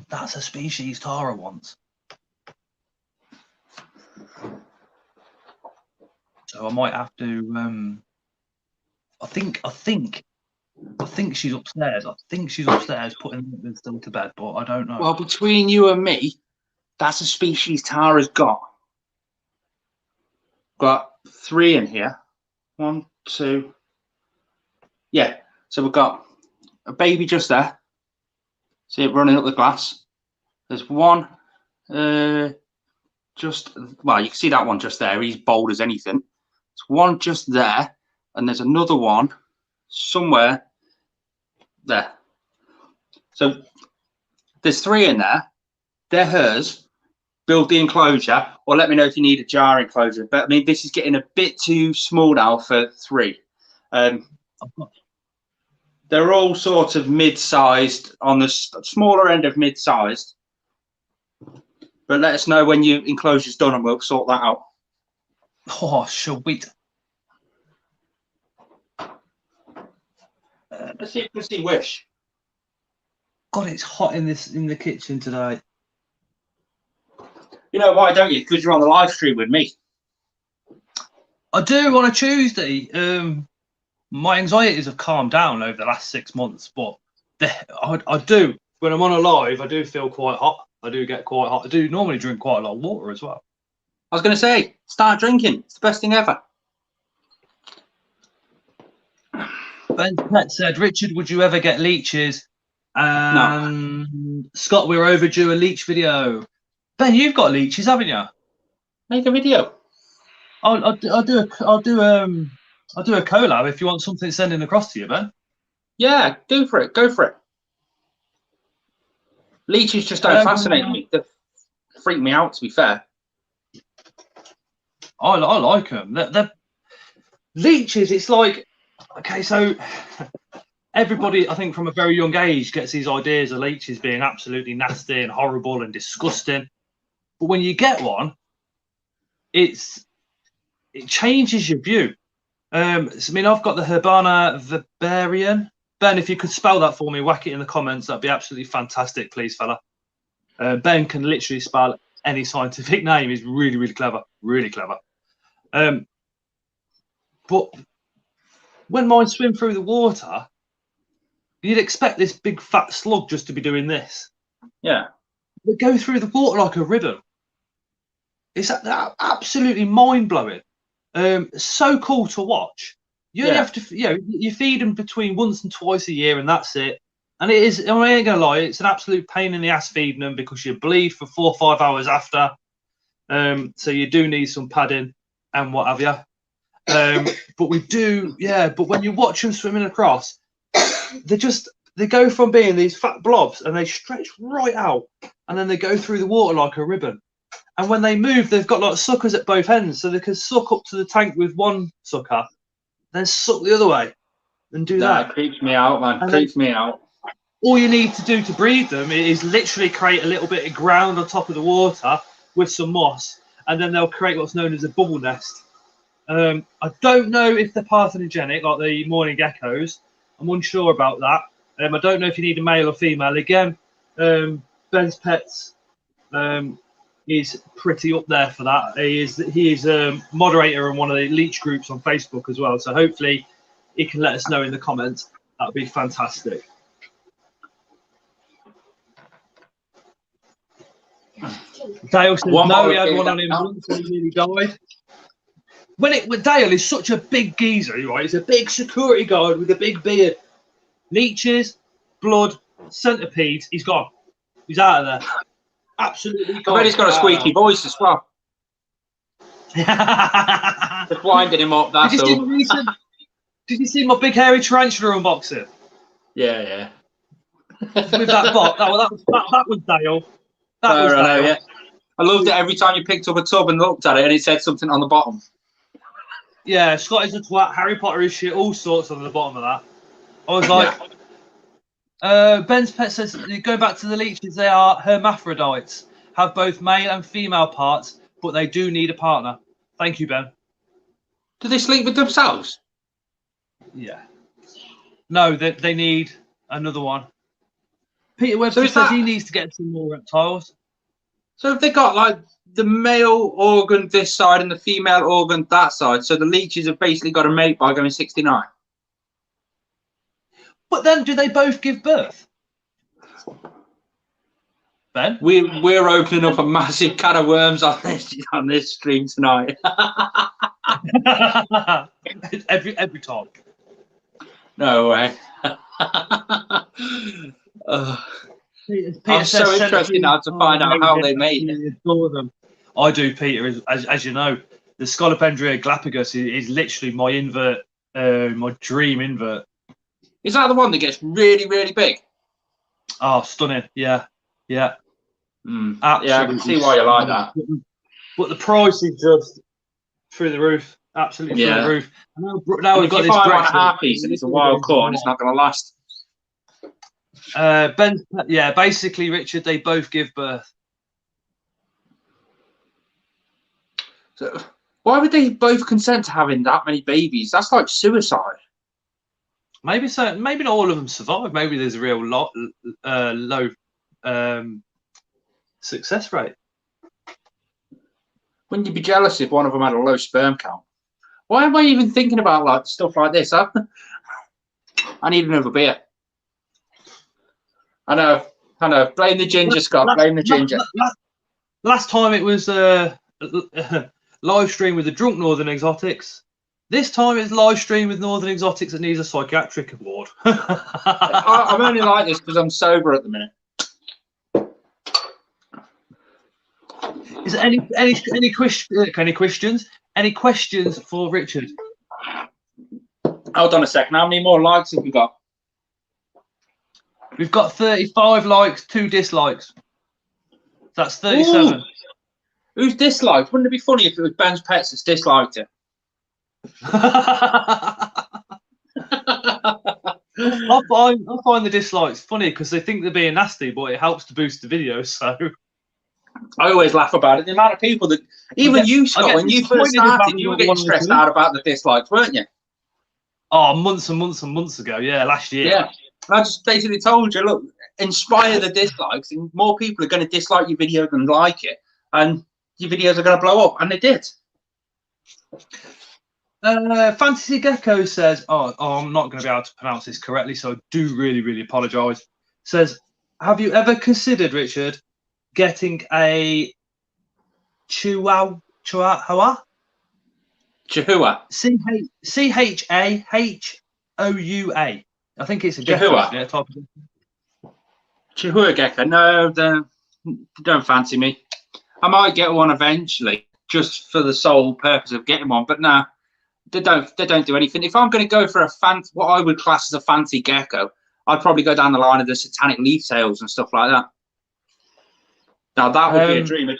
that's a species Tara wants. So I might have to. I think she's upstairs. I think she's upstairs putting them still to bed, but I don't know. Well, between you and me, that's a species Tara's got. Got 3 in here. 1, 2. Yeah. So we've got a baby just there. See it running up the glass. There's one. Well, you can see that one just there. He's bold as anything. There's one just there, and there's another one somewhere there. So there's 3 in there. They're hers. Build the enclosure, or let me know if you need a jar enclosure. But I mean, this is getting a bit too small now for 3. They're all sort of mid-sized, on the smaller end of mid-sized. But let us know when your enclosure's done and we'll sort that out. Oh, sweet. Let's see if we can see Wish. God, it's hot in the kitchen today. You know why, don't you? Because you're on the live stream with me. I do on a Tuesday. My anxieties have calmed down over the last 6 months, but I do, when I'm on a live, I do feel quite hot. I do get quite hot. I do normally drink quite a lot of water as well. I was going to say, start drinking. It's the best thing ever. Ben Pet said, Richard, would you ever get leeches? No. Scott, we're overdue a leech video. Ben, you've got leeches, haven't you? Make a video. I'll do a collab if you want something sending across to you, Ben. Yeah, go for it. Go for it. Leeches just don't fascinate me. They freak me out, to be fair. I like them. They're leeches. It's like, okay, so everybody, I think, from a very young age gets these ideas of leeches being absolutely nasty and horrible and disgusting. But when you get one, it changes your view. I mean, I've got the Herbana vibarium. Ben, if you could spell that for me, whack it in the comments. That'd be absolutely fantastic, please, fella. Ben can literally spell any scientific name. He's really, really clever. Really clever. But when mine swim through the water, you'd expect this big fat slug just to be doing this. Yeah. They go through the water like a ribbon. It's absolutely mind blowing. So cool to watch. You only have to, you feed them between once and twice a year, and that's it. And it is, I ain't gonna lie, it's an absolute pain in the ass feeding them because you bleed for 4 or 5 hours after. So you do need some padding and what have you. But we do, but when you watch them swimming across, they go from being these fat blobs and they stretch right out, and then they go through the water like a ribbon. And when they move, they've got like suckers at both ends, so they can suck up to the tank with one sucker, then suck the other way, and do that. That creeps me out, man. Creeps me out. All you need to do to breed them is literally create a little bit of ground on top of the water with some moss, and then they'll create what's known as a bubble nest. I don't know if they're parthenogenic, like the morning geckos. I'm unsure about that. I don't know if you need a male or female. Again, Ben's Pets is pretty up there for that. He is a moderator in one of the leech groups on Facebook as well. So hopefully he can let us know in the comments. That would be fantastic. Dale says no, he had one on him once and he nearly died. Dale is such a big geezer, right? He's a big security guard with a big beard. Leeches, blood, centipedes. He's gone. He's out of there. Absolutely gone. I bet he's got a squeaky voice as well. Just winding him up. That's all. Did you see my big hairy tarantula unboxing? Yeah. With that bot. That was Dale. That was Dale. Yeah. I loved it every time you picked up a tub and looked at it and it said something on the bottom. Yeah, Scott is a twat, Harry Potter is shit, all sorts on the bottom of that. I was like, Ben's Pet says, going back to the leeches, they are hermaphrodites, have both male and female parts, but they do need a partner. Thank you, Ben. Do they sleep with themselves? Yeah. No, they need another one. Peter Webster says he needs to get some more reptiles. So if they got like the male organ this side and the female organ that side, so the leeches have basically got a mate by going 69. But then, do they both give birth? Ben, we're opening up a massive can of worms on this stream tonight. every time. No way. I'm so interested now to find out how they made it. I do, Peter. As you know, the Scolopendria Galapagos is literally my invert, my dream invert. Is that the one that gets really, really big? Oh, stunning! Yeah. Yeah, I can see why you like that. But the price is just through the roof. Absolutely through the roof. Now we've got this. If you buy one a half piece and it's a wild caught, it's not going to last. Basically, Richard, they both give birth. So why would they both consent to having that many babies? That's like suicide. Maybe so. Maybe not all of them survive. Maybe there's a real low success rate. Wouldn't you be jealous if one of them had a low sperm count? Why am I even thinking about like stuff like this? Huh? I need another beer. I know. Blame the ginger, Scott. Blame the ginger. Last time it was live stream with the drunk Northern Exotics. This time it's live stream with Northern Exotics that needs a psychiatric award. I'm only like this because I'm sober at the minute. Is there any questions? Any questions for Richard? Hold on a second. How many more likes have we got? We've got 35 likes, 2 dislikes. That's 37. Ooh. Who's disliked? Wouldn't it be funny if it was Ben's Pets that's disliked it? I find the dislikes funny because they think they're being nasty, but it helps to boost the video. So I always laugh about it. The amount of people that, even you, Scott, when you first started, you were getting stressed out about the dislikes, weren't you? Oh, months and months and months ago. Yeah, last year. Yeah. I just basically told you, look, inspire the dislikes, and more people are going to dislike your video than like it, and your videos are going to blow up, and they did. Fantasy Gecko says, I'm not going to be able to pronounce this correctly, so I do really, really apologise. Says, have you ever considered, Richard, getting a Chihuahua. Chihuahua. Chahoua. I think it's a Chihuahua. Chihuahua gecko. No, they don't fancy me. I might get one eventually, just for the sole purpose of getting one. But nah, they don't do anything. If I'm going to go for what I would class as a fancy gecko, I'd probably go down the line of the satanic leaf tails and stuff like that. Now that would be a dream.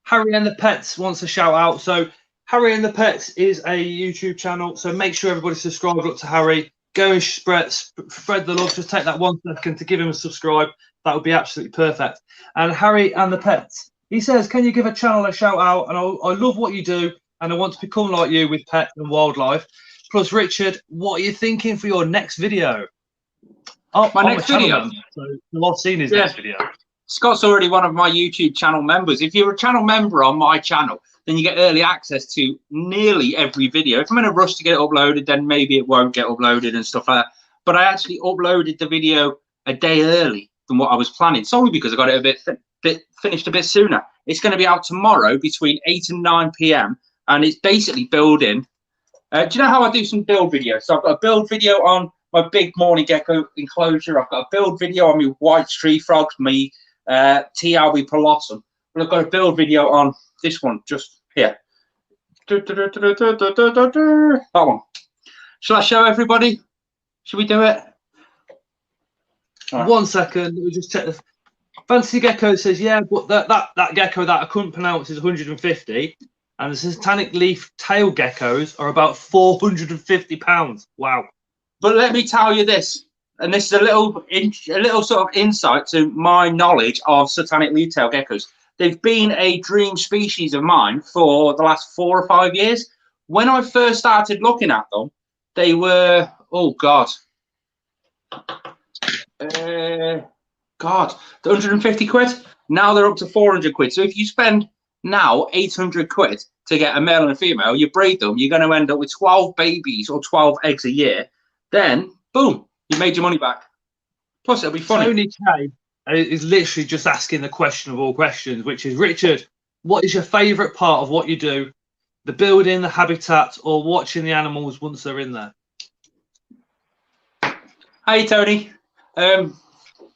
Harry and the Pets wants a shout out. So Harry and the Pets is a YouTube channel. So make sure everybody subscribes up to Harry. Go and spread the love. Just take that 1 second to give him a subscribe. That would be absolutely perfect. And Harry and the Pets, he says, can you give a channel a shout out? And I love what you do, and I want to become like you with pets and wildlife. Plus, Richard, what are you thinking for your next video? Oh, my next video. So I've seen his next video. Scott's already one of my YouTube channel members. If you're a channel member on my channel, then you get early access to nearly every video. If I'm in a rush to get it uploaded, then maybe it won't get uploaded and stuff like that. But I actually uploaded the video a day early than what I was planning, solely because I got it finished a bit sooner. It's going to be out tomorrow between 8 and 9 p.m. and it's basically building. Do you know how I do some build videos? So I've got a build video on my big morning gecko enclosure. I've got a build video on my white tree frogs, my T-Albi Polossum. But I've got a build video on this one just here. That one. Shall I show everybody? Should we do it? Right. 1 second. Let me just check this. Fancy Gecko says, yeah, but that gecko that I couldn't pronounce is 150, and the satanic leaf tail geckos are about 450 pounds. Wow. But let me tell you this, and this is a little sort of insight to my knowledge of satanic leaf tail geckos. They've been a dream species of mine for the last 4 or 5 years. When I first started looking at them, they were, oh God, 150 quid. Now they're up to 400 quid. So if you spend now 800 quid to get a male and a female, you breed them, you're going to end up with 12 babies or 12 eggs a year. Then, boom, you made your money back. Plus, it'll be funny. Tony K is literally just asking the question of all questions, which is, Richard, what is your favourite part of what you do? The building, the habitat, or watching the animals once they're in there? Hey, Tony.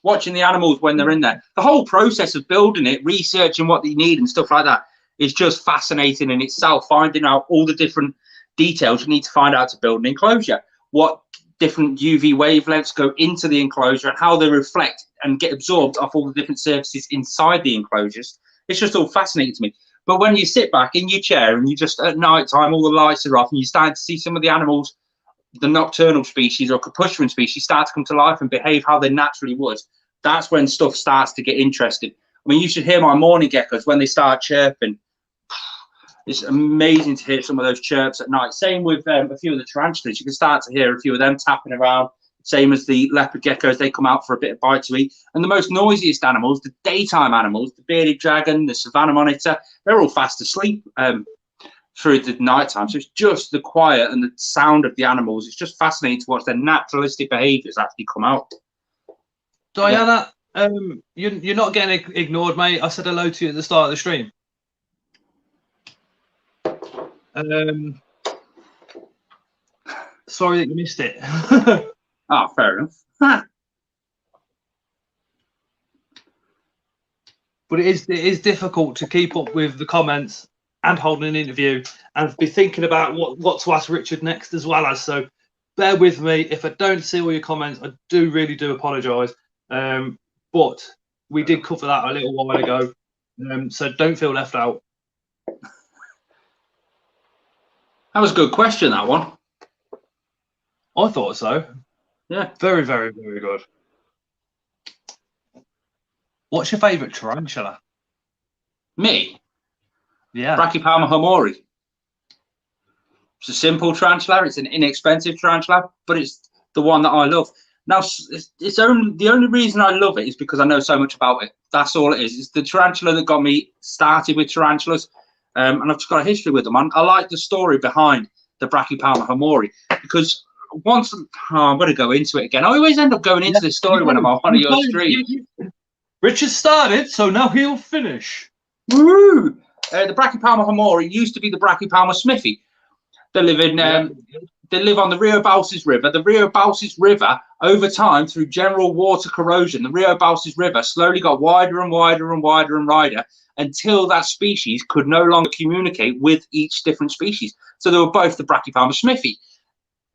Watching the animals when they're in there. The whole process of building it, researching what they need and stuff like that is just fascinating in itself. Finding out all the different details you need to find out to build an enclosure. What different UV wavelengths go into the enclosure and how they reflect and get absorbed off all the different surfaces inside the enclosures. It's just all fascinating to me. But when you sit back in your chair and you just at night time, all the lights are off and you start to see some of the animals, the nocturnal species or capuchin species, start to come to life and behave how they naturally would, that's when stuff starts to get interesting. I mean, you should hear my morning geckos when they start chirping. It's amazing to hear some of those chirps at night. Same with a few of the tarantulas. You can start to hear a few of them tapping around. Same as the leopard geckos, they come out for a bit of bite to eat. And the most noisiest animals, the daytime animals, the bearded dragon, the savannah monitor, they're all fast asleep through the nighttime. So it's just the quiet and the sound of the animals. It's just fascinating to watch their naturalistic behaviours actually come out. Diana, you're not getting ignored, mate. I said hello to you at the start of the stream. Sorry that you missed it. Oh, fair enough. But it is difficult to keep up with the comments and holding an interview and be thinking about what to ask Richard next as well as. So bear with me if I don't see all your comments. I really do apologise. But we did cover that a little while ago, so don't feel left out. That was a good question, that one. I thought so. Yeah. Very, very, very good. What's your favourite tarantula? Me? Yeah. Brachypalma hamori. It's a simple tarantula. It's an inexpensive tarantula, but it's the one that I love. Now, the only reason I love it is because I know so much about it. That's all it is. It's the tarantula that got me started with tarantulas, and I've just got a history with them. I like the story behind the Brachypalma hamori because once I'm going to go into it again. I always end up going into the story when I'm on one of your streams. Richard started, so now he'll finish. Woo! The Brachypelma homori used to be the Brachypelma smithy. They live in. They live on the Rio Balsas River. The Rio Balsas River, over time, through general water corrosion, the Rio Balsas River slowly got wider and wider and wider and wider until that species could no longer communicate with each different species. So they were both the Brachypelma smithy.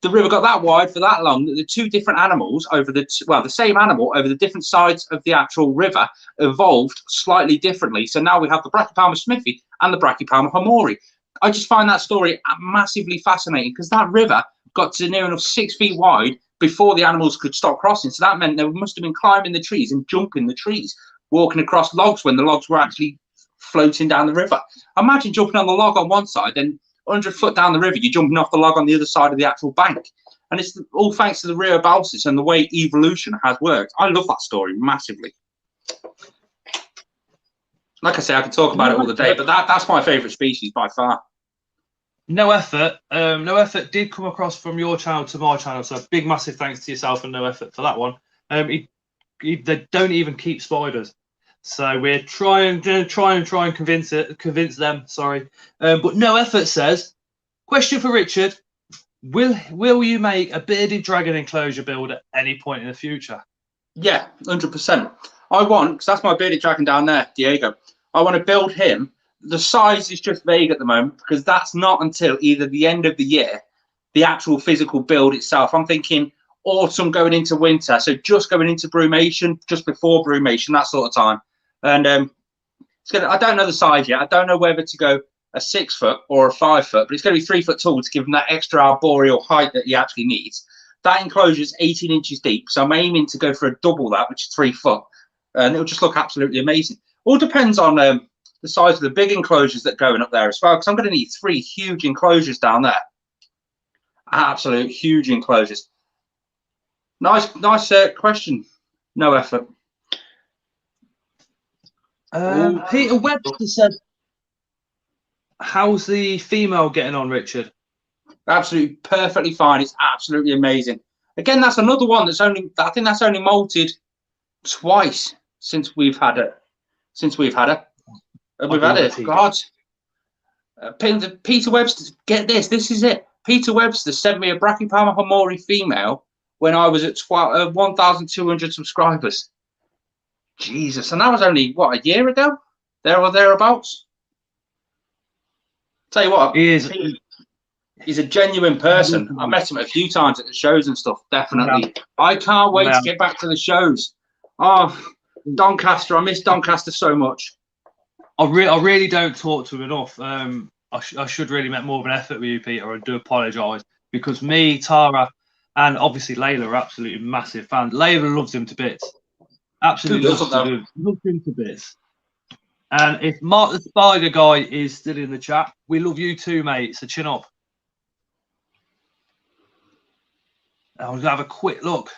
The river got that wide for that long that the two different animals over the same animal over the different sides of the actual river evolved slightly differently. So now we have the Brachypelma smithy and the Brachypelma homori. I just find that story massively fascinating because that river got to near enough 6 feet wide before the animals could stop crossing. So that meant they must have been climbing the trees and jumping the trees, walking across logs when the logs were actually floating down the river. Imagine jumping on the log on one side, then 100 foot down the river, you're jumping off the log on the other side of the actual bank. And it's all thanks to the Rio Balsas and the way evolution has worked. I love that story massively. Like I say, I could talk about it all the day, but that's my favourite species by far. No effort. No effort did come across from your channel to my channel, so big massive thanks to yourself and No Effort for that one. They don't even keep spiders, so we're trying and convince them. Sorry, but No Effort says, question for Richard: Will you make a bearded dragon enclosure build at any point in the future? Yeah, 100%. I want, because that's my bearded dragon down there, Diego. I want to build him. The size is just vague at the moment because that's not until either the end of the year, the actual physical build itself. I'm thinking autumn going into winter, so just going into brumation, just before brumation, that sort of time. And I don't know the size yet. I don't know whether to go a 6 foot or a 5 foot, but it's going to be 3 foot tall to give him that extra arboreal height that he actually needs. That enclosure is 18 inches deep, so I'm aiming to go for a double that, which is 3 foot, and it'll just look absolutely amazing. All depends on the size of the big enclosures that are going up there as well, because I'm going to need 3 huge enclosures down there. Absolute huge enclosures. Nice question. No effort. Peter Webster said, how's the female getting on, Richard? Absolutely perfectly fine. It's absolutely amazing. Again, that's another one that's only, I think that's only molted twice since we've had it. We've had it. God. Peter Webster, get this. This is it. Peter Webster sent me a Brachypelma homori female when I was at 1,200 subscribers. Jesus. And that was only, what, a year ago? There or thereabouts? Tell you what, he's a genuine person. I met him a few times at the shows and stuff, definitely. Yeah. I can't wait to get back to the shows. Oh, Doncaster. I miss Doncaster so much. I really don't talk to him enough. I should really make more of an effort with you, Peter. I do apologise because me, Tara, and obviously Layla are absolutely massive fans. Layla loves him to bits. Absolutely loves him to bits. And if Mark the Spider guy is still in the chat, we love you too, mate. So chin up. I was gonna have a quick look.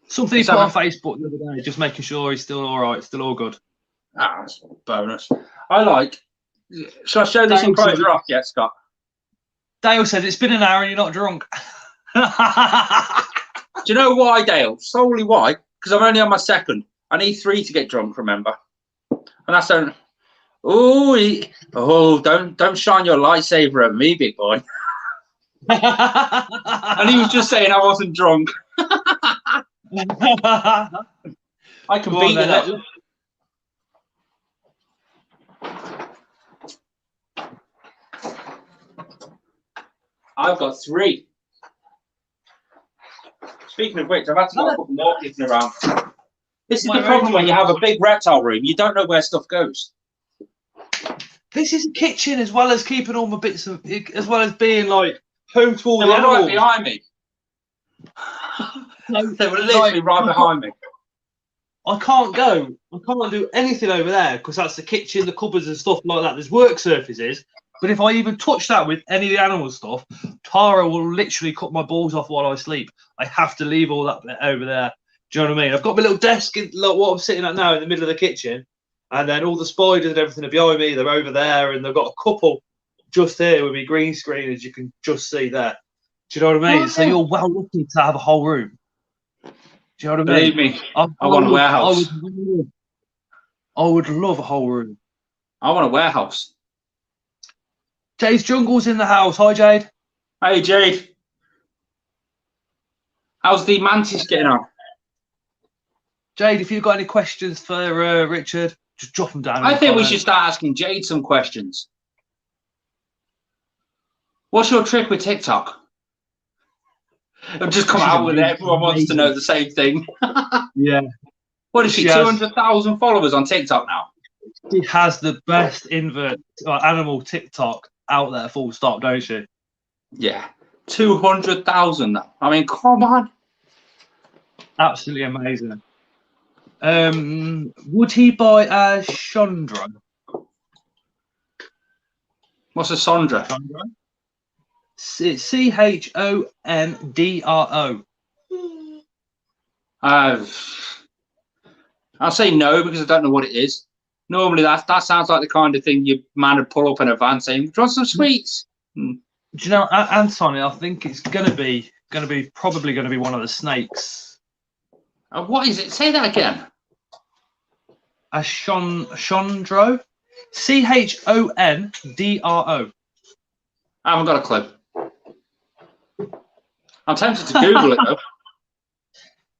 Something he put on Facebook the other day, just making sure he's still all right, still all good. Ah, that's a bonus. I like. Shall I show this enclosure off yet, Scott? Dale said it's been an hour and you're not drunk. Do you know why, Dale? Solely why? Because I'm only on my second. I need 3 to get drunk, remember? And that's only. Don't shine your lightsaber at me, big boy. And he was just saying I wasn't drunk. I can beat it up. I've got 3. Speaking of which, I've had to got a couple more kicking around. This is the problem when you have a big reptile room. You don't know where stuff goes. This is a kitchen as well as keeping all my bits of, as well as being like home to all the animals. Right behind me. They were literally right behind me. I can't do anything over there because that's the kitchen, the cupboards and stuff like that. There's work surfaces. But if I even touch that with any of the animal stuff, Tara will literally cut my balls off while I sleep. I have to leave all that over there. Do you know what I mean? I've got my little desk, like what I'm sitting at now, in the middle of the kitchen. And then all the spiders and everything are behind me. They're over there. And they've got a couple just here with me green screen, as you can just see there. Do you know what I mean? Oh, so you're well lucky to have a whole room. Do you know what I mean? Believe me, I want a warehouse. I would love a whole room. I want a warehouse. Jade's Jungle's in the house. Hi, Jade. Hey, Jade. How's the mantis getting on? Jade, if you've got any questions for Richard, just drop them down. I think we should start asking Jade some questions. What's your trick with TikTok? I've just come out with it. Everyone wants to know the same thing. Yeah. What is she? 200,000 followers on TikTok now. She has the best animal TikTok out there, full stop, don't she? Yeah. 200,000. I mean, come on. Absolutely amazing. Would he buy a Chondro? What's a Sondra? It's CHONDRO. I'll say no because I don't know what it is. Normally, that sounds like the kind of thing your man would pull up in a van saying, "Do you want some sweets?" Do you know, Anthony? I think it's probably going to be one of the snakes. What is it? Say that again. A Chondro, CHONDRO. I haven't got a clue. I'm tempted to Google it though.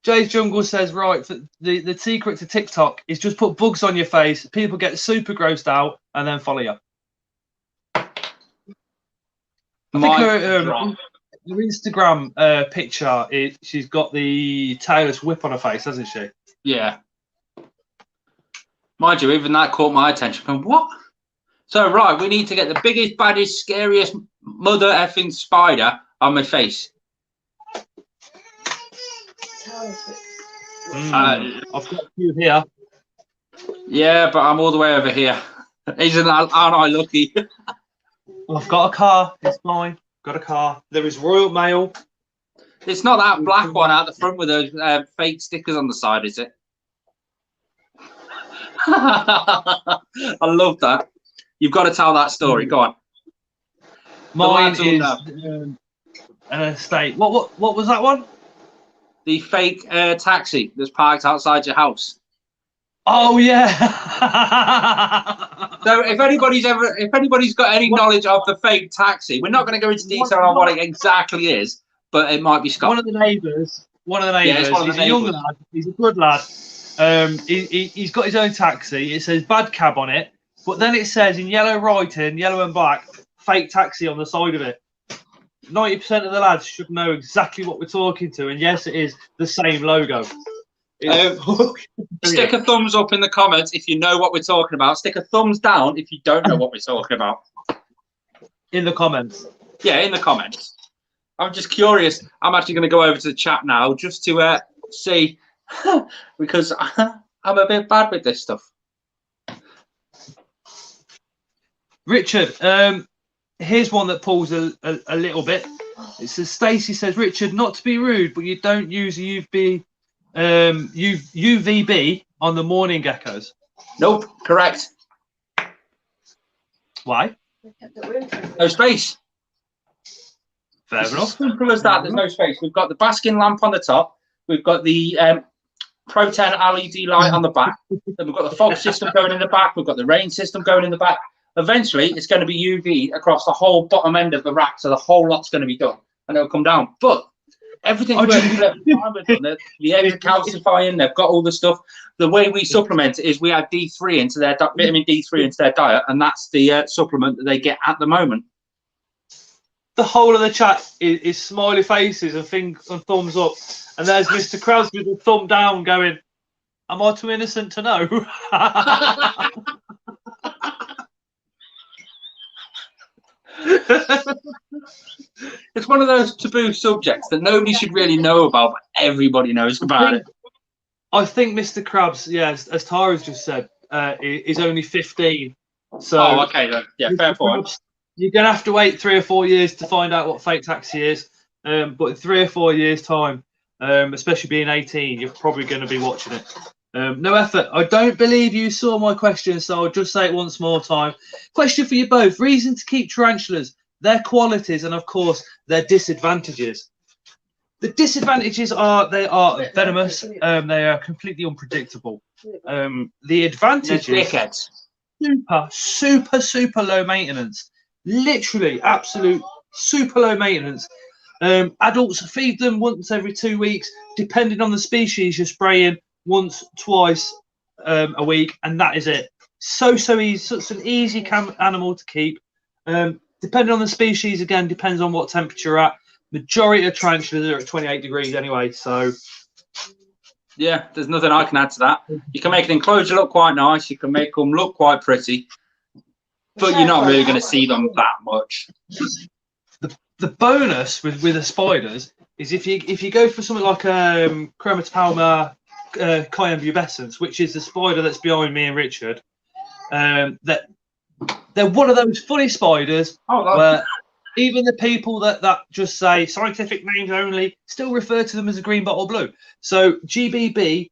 Jay's Jungle says, right, the secret to TikTok is just put bugs on your face. People get super grossed out and then follow you. I think her Instagram picture, she's got the tailless whip on her face, hasn't she? Yeah. Mind you, even that caught my attention. From what? So, right, we need to get the biggest, baddest, scariest mother effing spider on my face. I've got a few here. Yeah, but I'm all the way over here. Aren't I lucky? I've got a car. It's mine. Got a car. There is Royal Mail. It's not that black one out the front with those fake stickers on the side, is it? I love that. You've got to tell that story. Go on. Mine is an estate. What was that one? The fake taxi that's parked outside your house. Oh yeah. So if anybody's got any knowledge of the fake taxi, we're not going to go into detail on what it exactly is, but it might be Scott. One of the neighbours. He's a young lad. He's a good lad. He's got his own taxi. It says bad cab on it, but then it says in yellow writing, yellow and black, fake taxi on the side of it. 90% of the lads should know exactly what we're talking to, and yes, it is the same logo. Stick a thumbs up in the comments if you know what we're talking about. Stick a thumbs down if you don't know what we're talking about. In the comments. Yeah, in the comments. I'm just curious. I'm actually going to go over to the chat now just to see, because I'm a bit bad with this stuff. Richard, here's one that pulls a little bit. It says, Stacey says, Richard, not to be rude, but you don't use UVB on the morning geckos. Nope, correct. Why? No space. Fair enough. Simple as that. There's no space. We've got the basking lamp on the top. We've got the Pro 10 LED light on the back. Then we've got the fog system going in the back. We've got the rain system going in the back. Eventually, it's going to be UV across the whole bottom end of the rack, so the whole lot's going to be done, and it'll come down. But everything's working. The eggs are calcifying. They've got all the stuff. The way we supplement it is we add D3 into their vitamin D3 into their diet, and that's the supplement that they get at the moment. The whole of the chat is smiley faces and thumbs up, and there's Mr. Krabs with a thumb down, going, "Am I too innocent to know?" It's one of those taboo subjects that nobody should really know about, but everybody knows about it. I think Mr. Krabs, yes, as Tara's just said, is only 15. So, okay then. Yeah, fair point. You're going to have to wait 3 or 4 years to find out what fake taxi is. But in 3 or 4 years' time, especially being 18, you're probably going to be watching it. No effort. I don't believe you saw my question, so I'll just say it once more time. Question for you both. Reason to keep tarantulas, their qualities, and of course, their disadvantages. The disadvantages are they are venomous. They are completely unpredictable. The advantages... Dickheads. super low maintenance. Literally, absolute super low maintenance. Adults, feed them once every 2 weeks, depending on the species. You're spraying once, twice a week, and that is it. So easy, such an easy animal to keep. Depending on the species, again, depends on what temperature you're at. Majority of tarantulas are at 28 degrees anyway, so yeah, there's nothing I can add to that. You can make an enclosure look quite nice. You can make them look quite pretty, but you're not really going to see them that much. The bonus with the spiders is if you go for something like Chromatopelma cayenne pubescens, which is the spider that's behind me and Richard, that they're one of those funny spiders where even the people that just say scientific names only still refer to them as a green bottle blue. So GBB,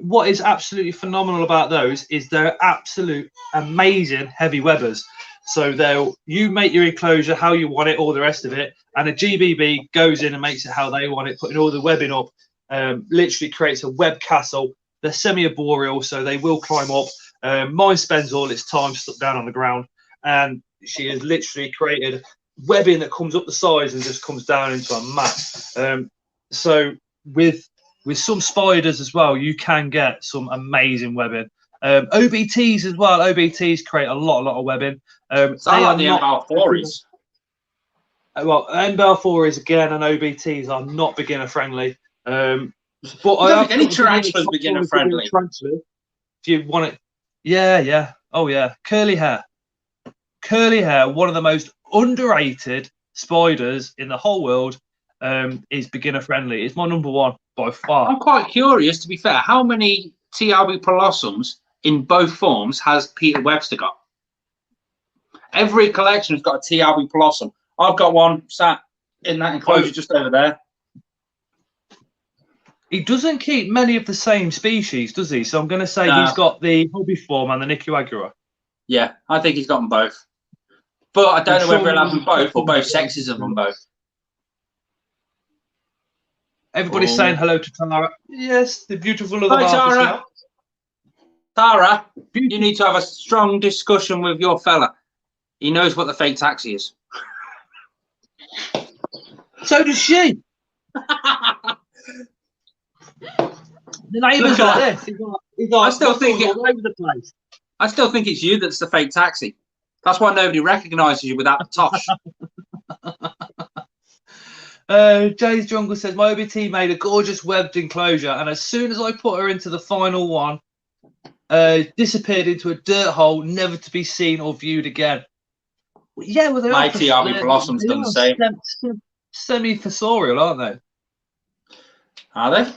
what is absolutely phenomenal about those is they're absolute amazing heavy webbers. So you make your enclosure how you want it, all the rest of it, and a GBB goes in and makes it how they want it, putting all the webbing up, literally creates a web castle. They're semi-arboreal, so they will climb up. Mine spends all its time stuck down on the ground, and she has literally created webbing that comes up the sides and just comes down into a mat. So with some spiders as well, you can get some amazing webbing. OBTs as well. OBTs create a lot of webbing. So I like the M-Balfours. Well, M-Balfours again and OBTs are not beginner friendly. But I don't think any tarantulas beginner friendly. If you want it, yeah. Oh yeah, curly hair, one of the most underrated spiders in the whole world, is beginner friendly. It's my number one by far. I'm quite curious, to be fair, how many TRB Pelossums in both forms has Peter Webster got? Every collection has got a TRB Pelossum. I've got one sat in that enclosure just over there. He doesn't keep many of the same species, does he? So I'm going to say he's got the hobby form and the Nicaragua. Yeah, I think he's got them both. But I don't know whether he'll have them both or both sexes of them both. Everybody's saying hello to Tara. Yes, the beautiful little Tara. Tara, you need to have a strong discussion with your fella. He knows what the fake taxi is. So does she. The neighbours like this. I still think all over the place. I still think it's you that's the fake taxi. That's why nobody recognises you with that tosh. Jay's Jungle says, my OBT made a gorgeous webbed enclosure, and as soon as I put her into the final one, disappeared into a dirt hole, never to be seen or viewed again. Yeah, well, my TRB Blossom's done the same. Semi-fossorial, aren't they? Are they?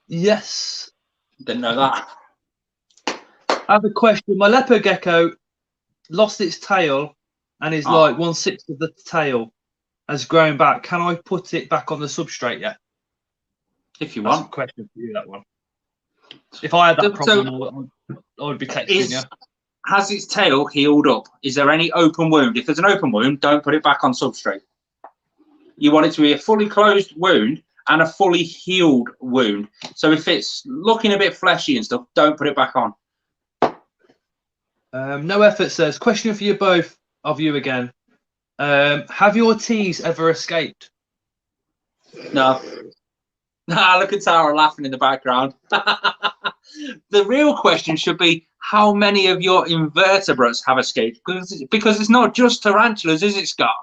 Yes. Didn't know that. I have a question. My leopard gecko lost its tail and is like 1/6 of the tail has grown back. Can I put it back on the substrate yet? If you want. That's a question for you, that one. If I had that problem, I would be texting you. Has its tail healed up? Is there any open wound? If there's an open wound, don't put it back on substrate. You want it to be a fully closed wound and a fully healed wound. So if it's looking a bit fleshy and stuff, don't put it back on. No Effort says, question for you both of you again. Have your teas ever escaped? No. Look at Tara laughing in the background. The real question should be, how many of your invertebrates have escaped? Because it's not just tarantulas, is it, Scott?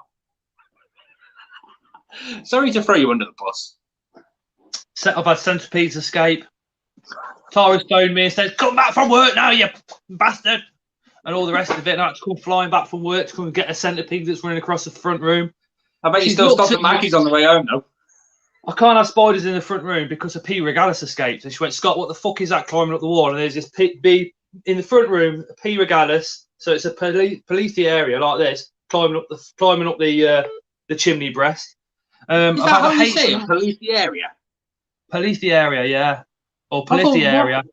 Sorry to throw you under the bus. I've had centipedes escape. Tara's phoned me and said, come back from work now, you bastard. And all the rest of it. And I had to come flying back from work to come and get a centipede that's running across the front room. I bet you still stopped at Mackey's on the way home, though. I can't have spiders in the front room because a P. regalis escaped. And she went, Scott, what the fuck is that climbing up the wall? And there's this bee in the front room, a P. regalis. So it's a polythia area like this, climbing up the chimney breast. Is that how you say it? Polythia area? Polythia area, yeah. Or polythia area.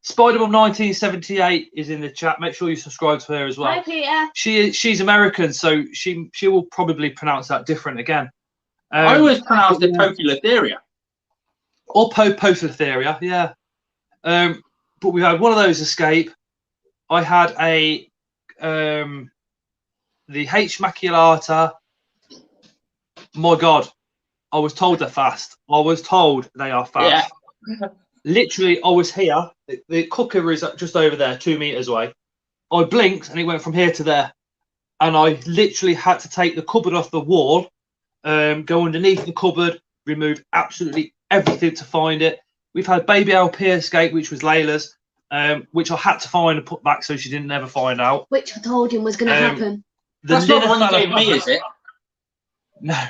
Spider-Mom 1978 is in the chat. Make sure you subscribe to her as well. Hi, Peter. She's American, so she will probably pronounce that different again. I always pronounce it Poecilotheria. Or Poecilotheria, yeah. but we had one of those escape. I had a the H. maculata. My God, I was told they're fast. I was told they are fast. Yeah. Literally, I was here. The cooker is just over there, 2 meters away. I blinked and it went from here to there. And I literally had to take the cupboard off the wall, go underneath the cupboard, remove absolutely everything to find it. We've had baby LP escape, which was Layla's, which I had to find and put back so she didn't ever find out. Which I told him was going to happen. That's not the one you gave me, is it? No.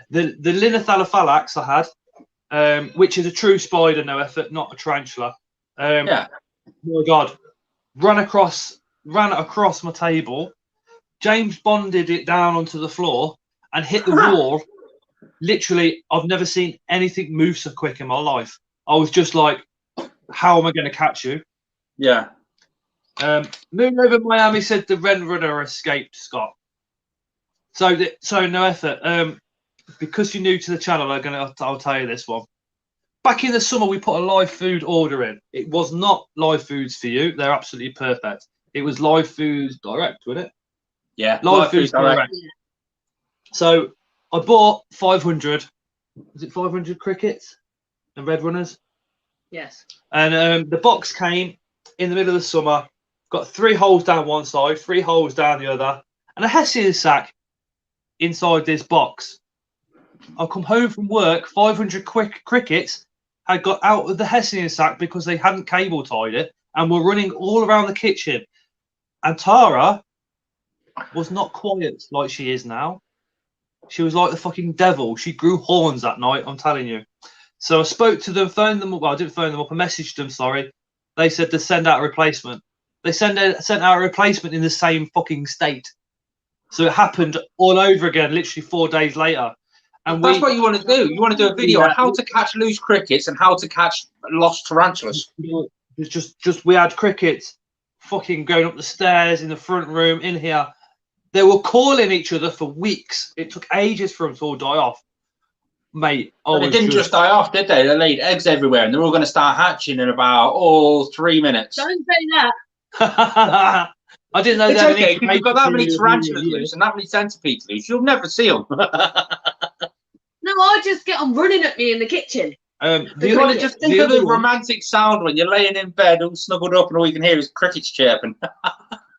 The Linothallophalax I had, which is a true spider, no effort, not a tarantula. Yeah. Oh my God. Ran across my table. James Bonded it down onto the floor and hit the wall. Literally, I've never seen anything move so quick in my life. I was just like, how am I going to catch you? Yeah. Moon over Miami said the Ren Runner escaped, Scott. So no effort. Because you're new to the channel, I'll tell you this one. Back in the summer, we put a live food order in. It was not Live Foods for you. They're absolutely perfect. It was Live Foods Direct, wasn't it? Yeah. Live Foods Direct. So I bought 500. Was it 500 crickets and red runners? Yes. And the box came in the middle of the summer. Got 3 holes down one side, 3 holes down the other, and a Hessian sack inside this box. I come home from work, 500 crickets had got out of the Hessian sack because they hadn't cable tied it and were running all around the kitchen. And Tara was not quiet like she is now. She was like the fucking devil. She grew horns that night, I'm telling you. So I spoke to them, phoned them up. Well, I didn't phone them up. I messaged them, sorry. They said to send out a replacement. They sent out a replacement in the same fucking state. So it happened all over again, literally 4 days later. And that's what you want to do. You want to do a video on how to catch loose crickets and how to catch lost tarantulas. It's just we had crickets fucking going up the stairs in the front room in here. They were calling each other for weeks. It took ages for them to all die off. Mate, they didn't just die off, did they? They laid eggs everywhere and they're all going to start hatching in about 3 minutes. Don't say that. I didn't know it's that. Okay, because you've got that many tarantulas loose and that many centipedes loose, you'll never see them. No, I just get them running at me in the kitchen. Just think of the romantic sound when you're laying in bed all snuggled up and all you can hear is crickets chirping.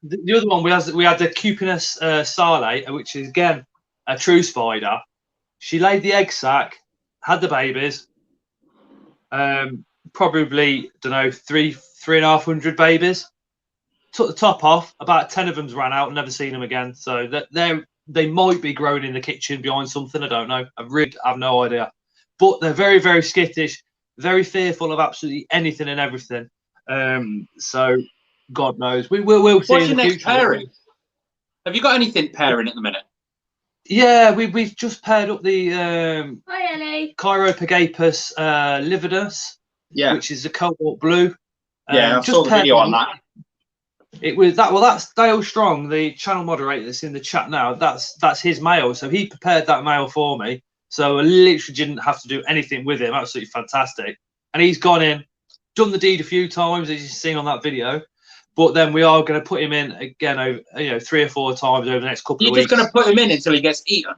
The other one, we had the Cupinus sale, which is, again, a true spider. She laid the egg sac, had the babies, probably, don't know, 3,500 babies. Took the top off, about 10 of them ran out, never seen them again. So they might be growing in the kitchen behind something, I don't know. I really have no idea. But they're very, very skittish, very fearful of absolutely anything and everything. So God knows. We'll see. What's your next pairing? Have you got anything pairing at the minute? Yeah, we've just paired up the Hi, Ellie. Chiropagapus lividus, which is the cobalt blue. Yeah, I saw the video on that. It was that. Well, that's Dale Strong, the channel moderator that's in the chat now. That's his male. So he prepared that male for me. So I literally didn't have to do anything with him. Absolutely fantastic. And he's gone in, done the deed a few times, as you've seen on that video. But then we are going to put him in again over 3 or 4 times over the next couple of weeks. You're just going to put him in until he gets eaten?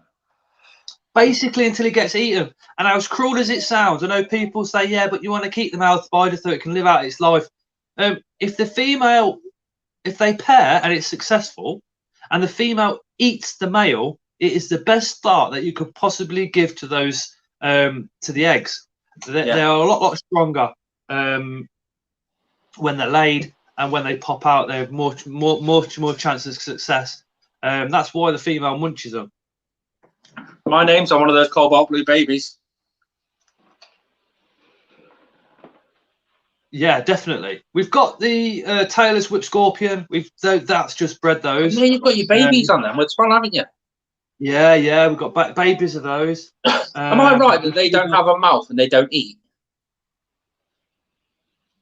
Basically, until he gets eaten. And as cruel as it sounds, I know people say, yeah, but you want to keep the male spider so it can live out its life. If the female, if they pair and it's successful, and the female eats the male, it is the best start that you could possibly give to those to the eggs. They are a lot stronger when they're laid, and when they pop out, they have much more chances of success. That's why the female munches them. My name's on one of those cobalt blue babies. Yeah, definitely. We've got the Taylor's Whip Scorpion. That's just bred those. Yeah, you've got your babies on them as well, haven't you? Yeah, we've got babies of those. Am I right that they don't have a mouth and they don't eat?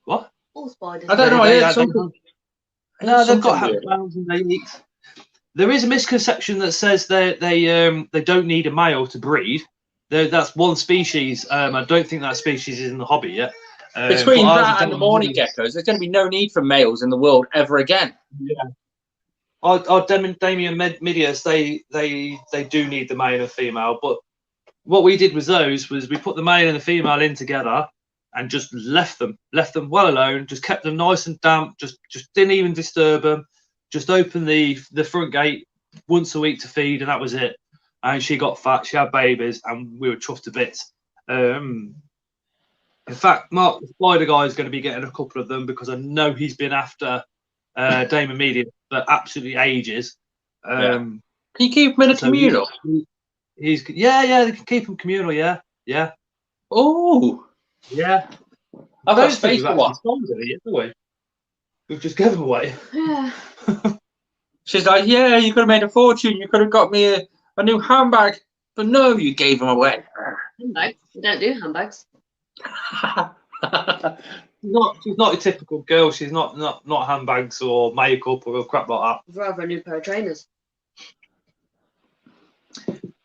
What? All spiders. I don't know. No, they've got mouths and they eat. There is a misconception that says they don't need a male to breed. That's one species. I don't think that species is in the hobby yet. Between but that and the morning geckos, there's going to be no need for males in the world ever again. Yeah. Our Damien Midias, they do need the male and female, but what we did with those was we put the male and the female in together and just left them well alone, just kept them nice and damp, just didn't even disturb them, just opened the front gate once a week to feed, and that was it. And she got fat, she had babies, and we were chuffed to bits. In fact, Mark, the spider guy, is going to be getting a couple of them because I know he's been after Damon Media for absolutely ages. Can you keep them in a communal? They can keep them communal. Yeah. Oh, yeah. I've got space for one. We've just given them away. Yeah. She's like, yeah, you could have made a fortune. You could have got me a new handbag, but no, you gave them away. Handbags? We don't do handbags. She's not a typical girl. She's not handbags or makeup or crap like that. I'd rather a new pair of trainers.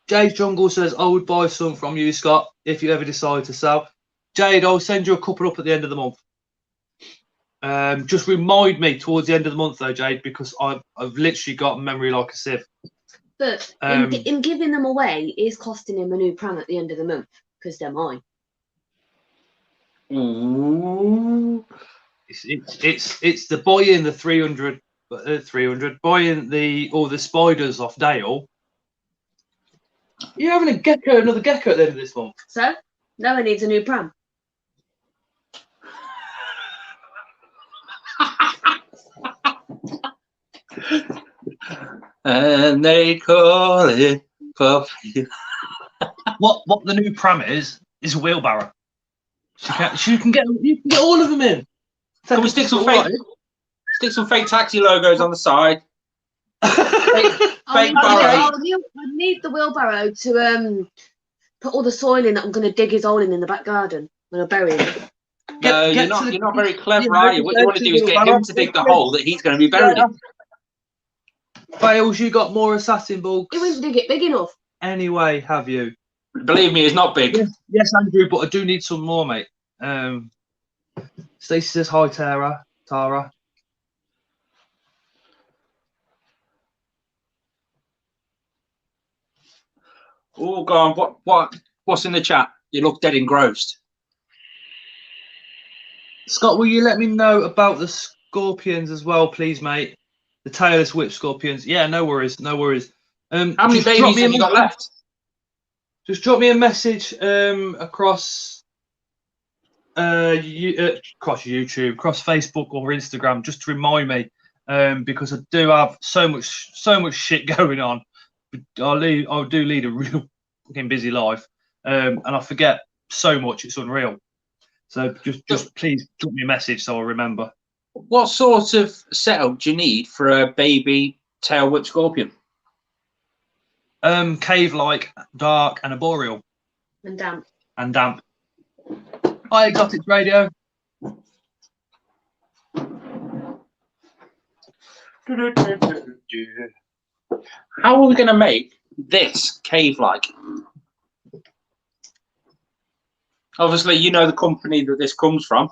Jade Jungle says, I would buy some from you, Scott, if you ever decide to sell. Jade, I'll send you a couple up at the end of the month. Just remind me towards the end of the month, though, Jade, because I've literally got a memory like a sieve. But in giving them away is costing him a new pram at the end of the month because they're mine. Ooh. It's the buying the 300 buying all the spiders off Dale. You're having another gecko at the end of this month. So now he needs a new pram. And they call it puppy. What the new pram is a wheelbarrow. You can get all of them in. Can we stick some fake taxi logos on the side? Fake barrow. I need the wheelbarrow to put all the soil in that I'm going to dig his hole in the back garden when I bury him. No, you're not very clever, are you? What you want to do is get him to dig the hole that he's going to be buried in. Fails, you got more assassin bugs. He wouldn't dig it big enough. Anyway, have you? Believe me, it's not big. Yes, Andrew, but I do need some more, mate. Stacey says hi, Tara. Oh, go on. What's in the chat? You look dead engrossed. Scott, will you let me know about the scorpions as well, please, mate? The tailless whip scorpions. Yeah, no worries. How many babies have you got left? Just drop me a message across YouTube, across Facebook or Instagram, just to remind me, because I do have so much shit going on. I do lead a real fucking busy life, and I forget so much. It's unreal. So just please drop me a message so I remember. What sort of setup do you need for a baby tail whip scorpion? Cave-like, dark, and arboreal. And damp. Hi, Exotics Radio. How are we going to make this cave-like? Obviously, you know the company that this comes from.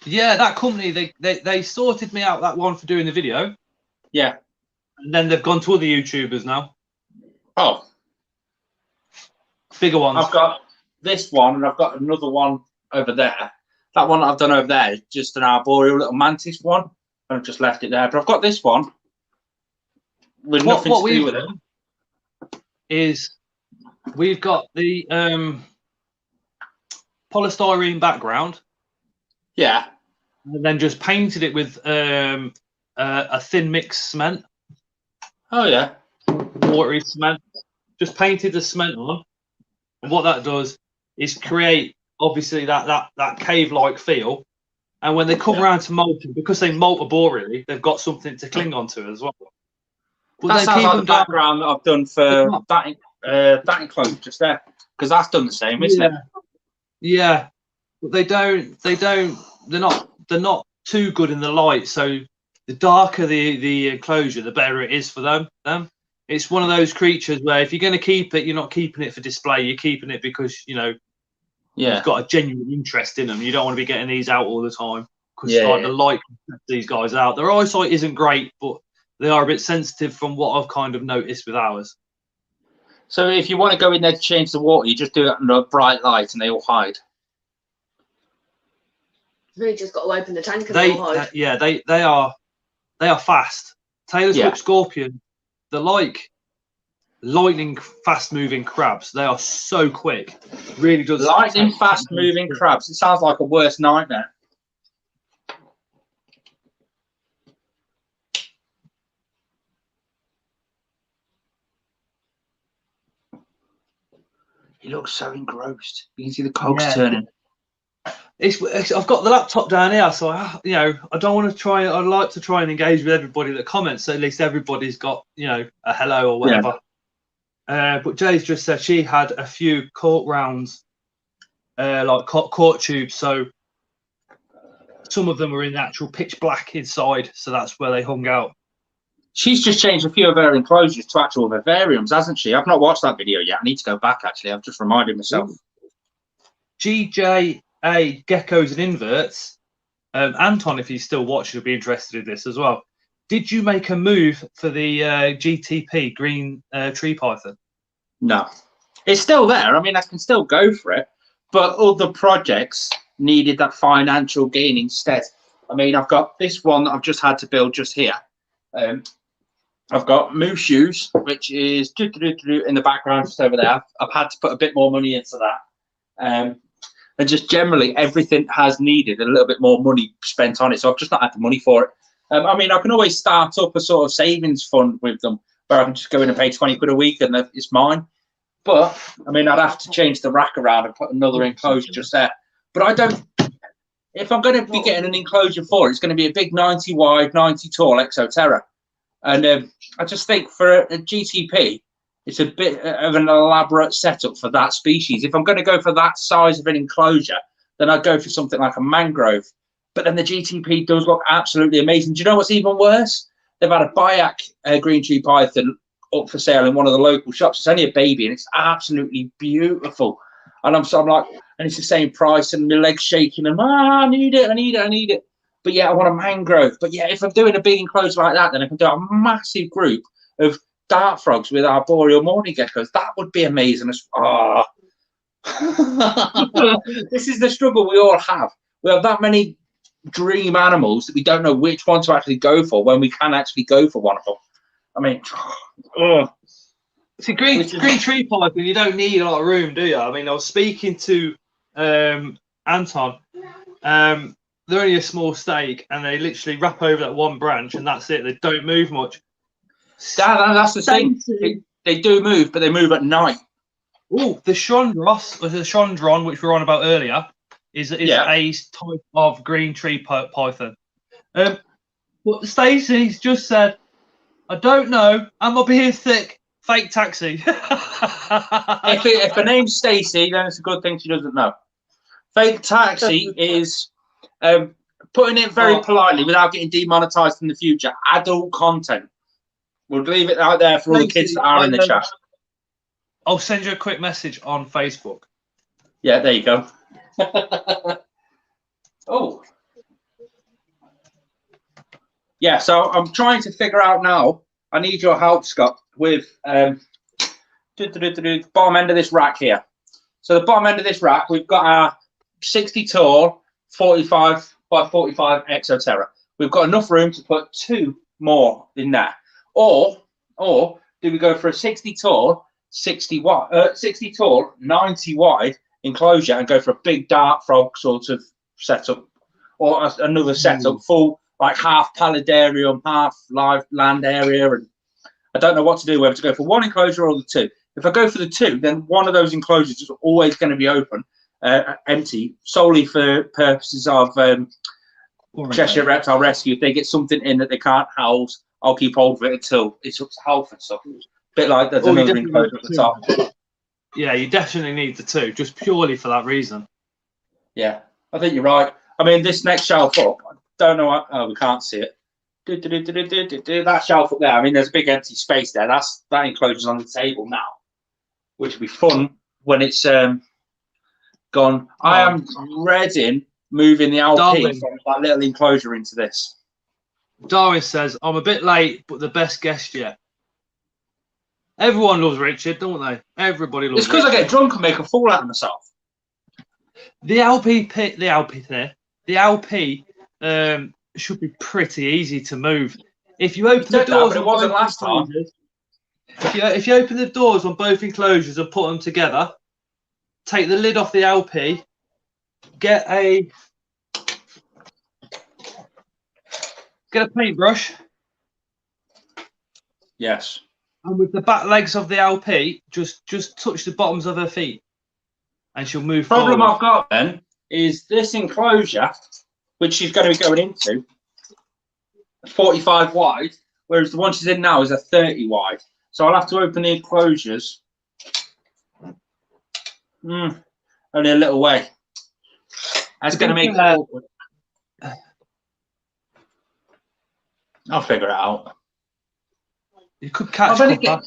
Yeah, that company, they sorted me out that one for doing the video. Yeah. And then they've gone to other YouTubers now. Oh. Bigger ones. I've got this one and I've got another one over there. That one that I've done over there is just an arboreal little mantis one. I've just left it there. But I've got this one with nothing to do with it. Is we've got the polystyrene background. Yeah. And then just painted it with a thin mix cement. Oh, yeah. Watery cement. Just painted the cement on. And what that does is create, obviously, that cave-like feel. And when they come around to molting, because they molt arboreally, they've got something to cling onto as well. But that sounds like the background that I've done for that enclosure just there. Because that's done the same, isn't it? Yeah. But they're not too good in the light. So the darker the enclosure, the better it is for them. It's one of those creatures where if you're going to keep it, you're not keeping it for display. You're keeping it because, you know, Yeah. You've got a genuine interest in them. You don't want to be getting these out all the time because the light can stress these guys out. Their eyesight isn't great, but they are a bit sensitive from what I've kind of noticed with ours. So if you want to go in there to change the water, you just do it under a bright light and they all hide. You just got to open the tank and they'll hide. They are fast. Taylor Swift Scorpion, they're like lightning fast moving crabs. They are so quick. Really does. Lightning fast moving crabs. It sounds like a worst nightmare. He looks so engrossed. You can see the cogs turning. I've got the laptop down here, so I don't want to try. I'd like to try and engage with everybody that comments, so at least everybody's got a hello or whatever. But Jay's just said she had a few court rounds, like court tubes. So some of them were in actual pitch black inside, so that's where they hung out. She's just changed a few of her enclosures to actual vivariums, hasn't she? I've not watched that video yet. I need to go back, actually. I've just reminded myself. GJA Geckos and Inverts. Anton, if he's still watching, will be interested in this as well. Did you make a move for the GTP, Green Tree Python? No. It's still there. I mean, I can still go for it. But other projects needed that financial gain instead. I mean, I've got this one that I've just had to build just here. I've got Moose Shoes, which is in the background just over there. I've had to put a bit more money into that. And just generally, everything has needed a little bit more money spent on it. So I've just not had the money for it. I mean, I can always start up a sort of savings fund with them where I can just go in and pay 20 quid a week and it's mine. But, I mean, I'd have to change the rack around and put another enclosure just there. But I don't... If I'm going to be getting an enclosure for it, it's going to be a big 90 wide, 90 tall Exoterra. And I just think for a GTP, it's a bit of an elaborate setup for that species. If I'm going to go for that size of an enclosure, then I'd go for something like a mangrove. But then the GTP does look absolutely amazing. Do you know what's even worse? They've had a Bayak Green Tree Python up for sale in one of the local shops. It's only a baby and it's absolutely beautiful. And I'm like, and it's the same price and my legs shaking and I need it. But yeah, I want a mangrove. But yeah, if I'm doing a big enclosure like that, then I can do a massive group of dart frogs with our boreal morning geckos. That would be amazing. This is the struggle we all have. We have that many dream animals that we don't know which one to actually go for when we can actually go for one of them. I mean, see, green tree python, you don't need a lot of room, do you? I mean, I was speaking to Anton. They're only a small stake, and they literally wrap over that one branch, and that's it. They don't move much. That's the thing. They do move, but they move at night. Oh, the Chondron, which we were on about earlier, is a type of green tree python. But Stacey's just said, I don't know. I'm up here thick. Fake taxi. If her name's Stacey, then it's a good thing she doesn't know. Fake taxi is, putting it very politely without getting demonetized in the future, adult content. We'll leave it out there for all the kids that are in the chat. I'll send you a quick message on Facebook. Yeah, there you go. Oh. Yeah, so I'm trying to figure out now. I need your help, Scott, with the bottom end of this rack here. So the bottom end of this rack, we've got our 60 tall, 45 by 45 Exoterra. We've got enough room to put 2 more in there. Or do we go for a 60 tall, 60 tall, 90 wide enclosure and go for a big dart frog sort of setup, or another setup full, like half paludarium, half live land area? And I don't know what to do, whether to go for one enclosure or the 2. If I go for the 2, then one of those enclosures is always going to be open, empty, solely for purposes of Cheshire Reptile Rescue. If they get something in that they can't house, I'll keep hold of it until it's up to health and stuff. A bit like there's another enclosure at the top. Yeah, you definitely need the 2, just purely for that reason. Yeah, I think you're right. I mean, this next shelf up, I don't know. Oh, we can't see it. That shelf up there. I mean, there's a big empty space there. That enclosure's on the table now, which will be fun when it's gone, I am dreading moving the LP Darwin. from that little enclosure into this. Darwin says, I'm a bit late, but the best guest yet. Everyone loves Richard, don't they? Everybody loves It's because I Richard. get drunk and make a fool out of myself. The LP should be pretty easy to move. If you open the doors, but it wasn't last time. If you open the doors on both enclosures and put them together, take the lid off the LP, get a paintbrush. Yes. And with the back legs of the LP, just touch the bottoms of her feet, and she'll move. Problem forward. I've got then is this enclosure, which she's going to be going into, 45 wide, whereas the one she's in now is a 30 wide. So I'll have to open the enclosures only a little way. That's going to make it awkward. I'll figure it out. You could catch Cuppa.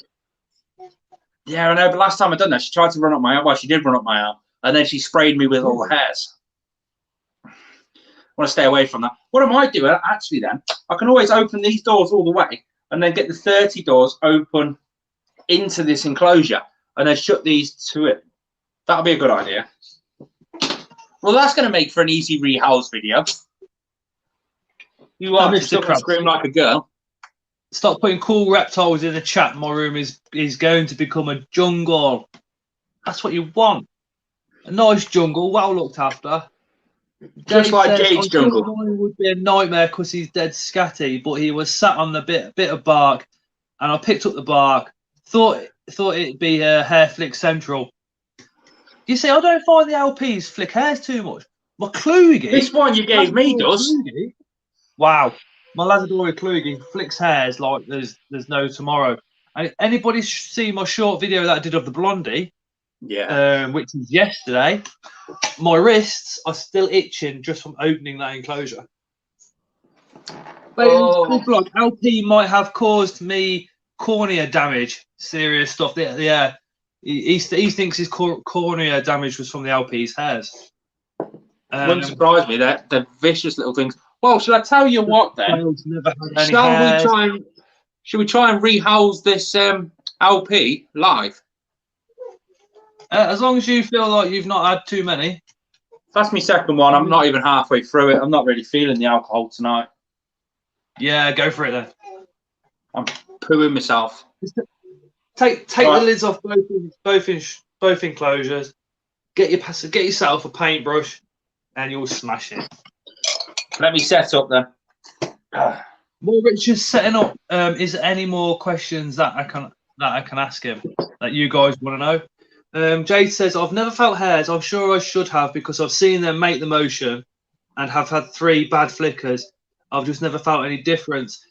Yeah, I know, but last time I done that, she tried to run up my arm. Well, she did run up my arm, and then she sprayed me with all the hairs. I want to stay away from that. What I might do, actually, then, I can always open these doors all the way, and then get the 30 doors open into this enclosure, and then shut these to it. That'll be a good idea. Well, that's going to make for an easy rehouse video. You are still going to scream like a girl. Stop putting cool reptiles in the chat. My room is going to become a jungle. That's what you want. A nice jungle, well looked after. Just like Jade's jungle. Mine would be a nightmare because he's dead scatty, but he was sat on the bit of bark, and I picked up the bark. Thought it'd be a hair flick central. You see, I don't find the LPs flick hairs too much. My Kluge. This one you gave me does. Kluge, wow. My Lazador Kluge flicks hairs like there's no tomorrow. And anybody see my short video that I did of the Blondie? Yeah. Which was yesterday. My wrists are still itching just from opening that enclosure. But like LP might have caused me cornea damage. Serious stuff. Yeah. He thinks his cornea damage was from the LP's hairs. Wouldn't surprise me. They're vicious little things. Well, should I tell you what then? Should we try and rehouse this LP live? As long as you feel like you've not had too many. That's my second one. I'm not even halfway through it. I'm not really feeling the alcohol tonight. Yeah, go for it then. I'm pooing myself. Take the lids off both enclosures. Get yourself a paintbrush, and you'll smash it. Let me set up then. While Richard's setting up, is there any more questions that I can ask him that you guys want to know? Jade says, I've never felt hairs. I'm sure I should have because I've seen them make the motion and have had 3 bad flickers. I've just never felt any difference.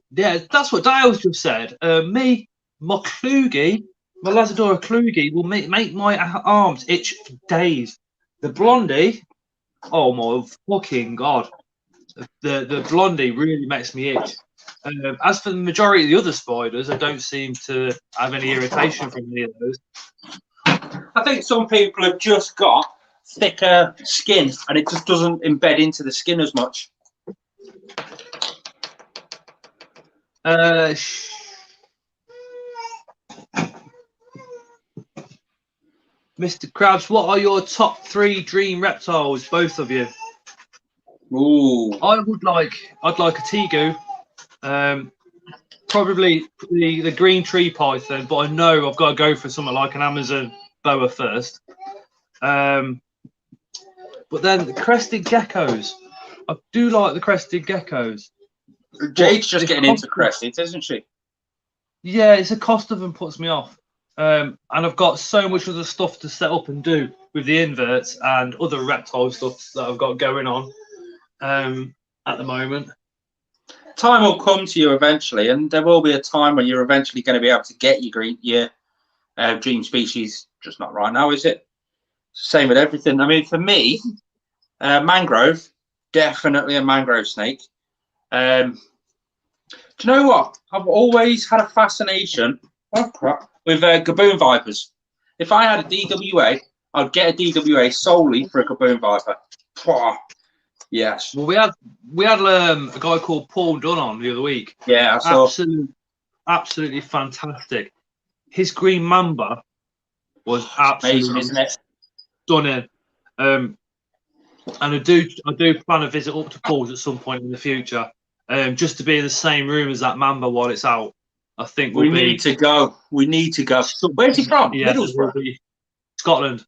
Yeah, that's what Dale's just said. My Kluge, my Lazador Kluge will make my arms itch for days. The Blondie, oh my fucking God. The Blondie really makes me itch. As for the majority of the other spiders, I don't seem to have any irritation from any of those. I think some people have just got thicker skin and it just doesn't embed into the skin as much. Mr. Krabs, what are your top 3 dream reptiles, both of you? Ooh. I'd like a tegu, probably the green tree python, but I know I've got to go for something like an Amazon boa first. But then the crested geckos, I do like the crested geckos. Jade's just getting into crested, isn't she? Yeah, it's a cost of them puts me off. And I've got so much other stuff to set up and do with the inverts and other reptile stuff that I've got going on at the moment. Time will come to you eventually, and there will be a time when you're eventually going to be able to get your dream species. Just not right now, is it? Same with everything. I mean, for me, mangrove, definitely a mangrove snake. Do you know what? I've always had a fascination with Gaboon vipers. If I had a DWA, I'd get a DWA solely for a Kaboom Viper. Pwah. Yes. Well, we had a guy called Paul Dunn on the other week. Yeah, I saw. Absolutely fantastic. His green mamba was absolutely Amazing, isn't it? stunning. And I do plan to visit up to Paul's at some point in the future, just to be in the same room as that mamba while it's out. I think we need to go. We need to go. Where's he from? Yeah, Middlesbrough, Scotland.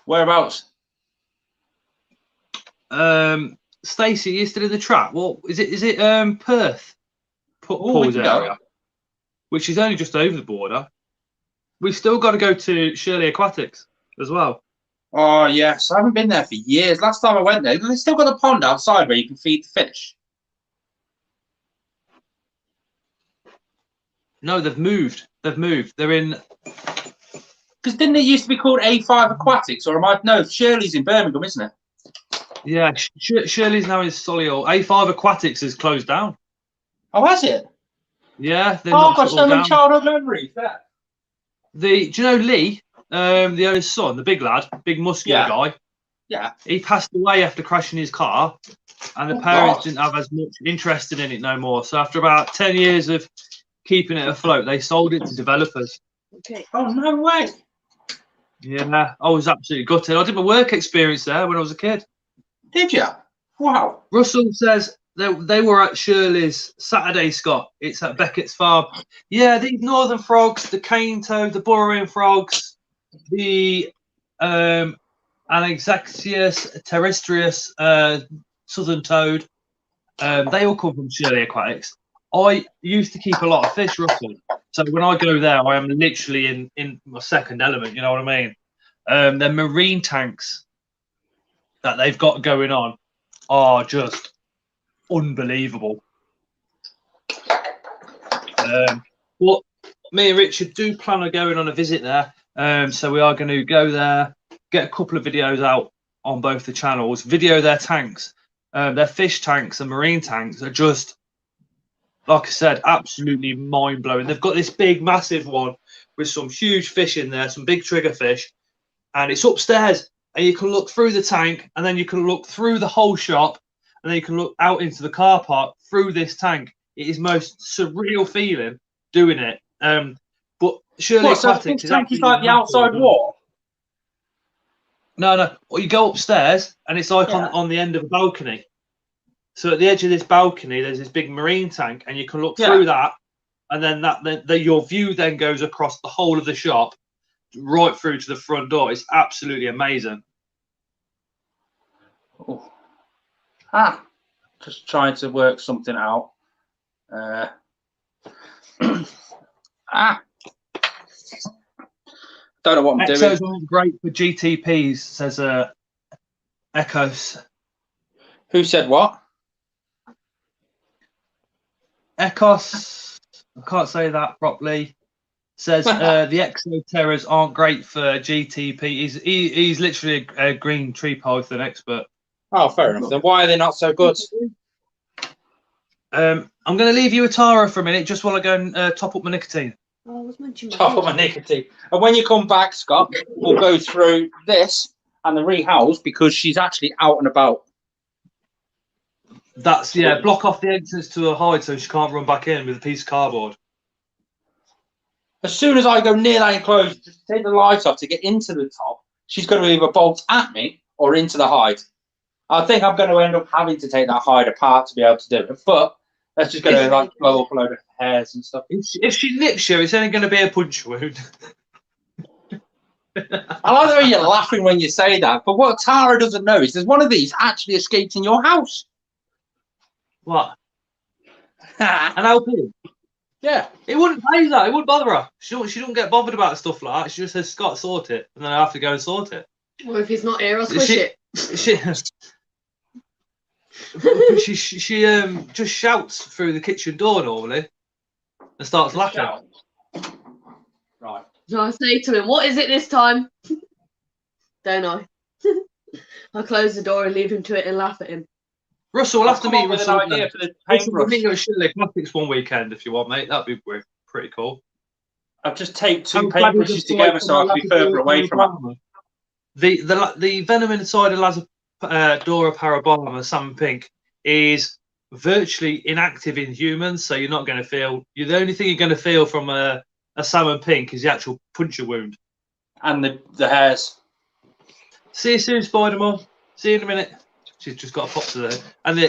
Whereabouts? Stacey, you still in the trap? What is it? Is it Perth? Paul's area, which is only just over the border. We've still got to go to Shirley Aquatics as well. Oh yes, I haven't been there for years. Last time I went there, they've still got a pond outside where you can feed the fish. No, they've moved. They're in. Because didn't it used to be called A5 Aquatics? Or am I? No, Shirley's in Birmingham, isn't it? Yeah, Shirley's now in Solihull. A5 Aquatics is closed down. Oh, has it? Yeah. I've got so many childhood memories. Yeah. Do you know Lee, the owner's son, the big lad, big muscular guy? Yeah. He passed away after crashing his car, and the parents didn't have as much interest in it no more. So after about 10 years of keeping it afloat, they sold it to developers. Okay. Oh, no way. Yeah, I was absolutely gutted. I did my work experience there when I was a kid. Did you? Wow. Russell says they were at Shirley's Saturday, Scott. It's at Beckett's farm. Yeah, these northern frogs, the cane toad, the burrowing frogs, the Anaxachius terrestrius southern toad, they all come from Shirley Aquatics. I used to keep a lot of fish, Russell. So when I go there, I am literally in my second element, you know what I mean? The marine tanks that they've got going on are just unbelievable. But me and Richard do plan on going on a visit there. So we are going to go there, get a couple of videos out on both the channels, video their tanks. Their fish tanks and marine tanks are just, like I said, absolutely mind-blowing. They've got this big, massive one with some huge fish in there, some big trigger fish, and it's upstairs. And you can look through the tank, and then you can look through the whole shop, and then you can look out into the car park through this tank. It is most surreal feeling doing it. But Shirley Aquatics is like the outside wall. No. Well, you go upstairs, and it's like on the end of a balcony. So at the edge of this balcony, there's this big marine tank, and you can look through that, and then your view then goes across the whole of the shop, right through to the front door. It's absolutely amazing. Oh. Just trying to work something out. Don't know what I'm Exos doing. aren't great for GTPs, says Echoes. Who said what? Echos, I can't say that properly. Says the Exo Terrors aren't great for GTP. He's literally a green tree python expert. Oh, fair enough. Then why are they not so good? I'm going to leave you with Tara for a minute, just while I go and top up my nicotine. Oh, I was mentioning Top of my nicotine. And when you come back, Scott, we'll go through this and the rehouse because she's actually out and about. That's block off the entrance to her hide so she can't run back in with a piece of cardboard. As soon as I go near that enclosure, just take the light off to get into the top, she's going to either bolt at me or into the hide. I think I'm going to end up having to take that hide apart to be able to do it. But that's just going to blow up a load of hairs and stuff. If she nips you, it's only going to be a punch wound. I like the way you're laughing when you say that. But what Tara doesn't know is there's one of these actually escaped in your house. What? An LP? Yeah. It wouldn't phase her. It wouldn't bother her. She don't get bothered about stuff like that. She just says, Scott, sort it. And then I have to go and sort it. Well, if he's not here, I'll squish it. She just shouts through the kitchen door normally and starts laughing. Right. So I say to him, what is it this time? Don't I? I close the door and leave him to it and laugh at him. Russell, we'll have to meet Russell. We'll meet you at Shirley Aquatics one weekend if you want, mate. That'd be pretty cool. I've just taped two paintbrushes together so I can be further away from her. The venom inside of Lazadora parabama, salmon pink, is virtually inactive in humans, so you're not going to feel. The only thing you're going to feel from a salmon pink is the actual puncture wound and the hairs. See you soon, Spider-Man. See you in a minute. She's just got a pop to there. And the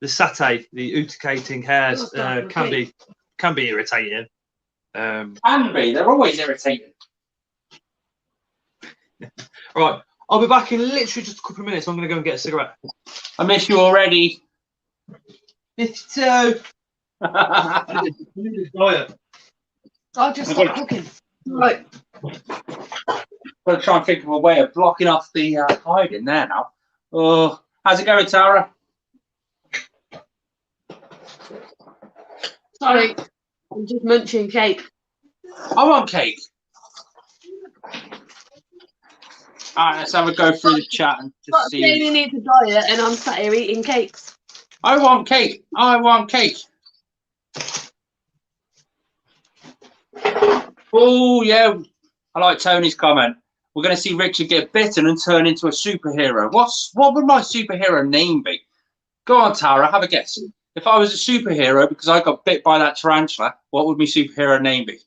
satay, the uticating hairs, can be irritating. Can be. They're always irritating. Right, I'll be back in literally just a couple of minutes. I'm going to go and get a cigarette. I miss you already. Miss you too. I'll just stop cooking. Right. Got to try and think of a way of blocking off the hiding there now. Oh, how's it going, Tara? Sorry, I'm just munching cake. I want cake. Alright, let's have a go through the chat and just see. You need to diet, and I'm sat here eating cakes. I want cake. I want cake. Oh yeah, I like Tony's comment. We're going to see Richard get bitten and turn into a superhero. What would my superhero name be? Go on, Tara, have a guess. If I was a superhero because I got bit by that tarantula, what would my superhero name be?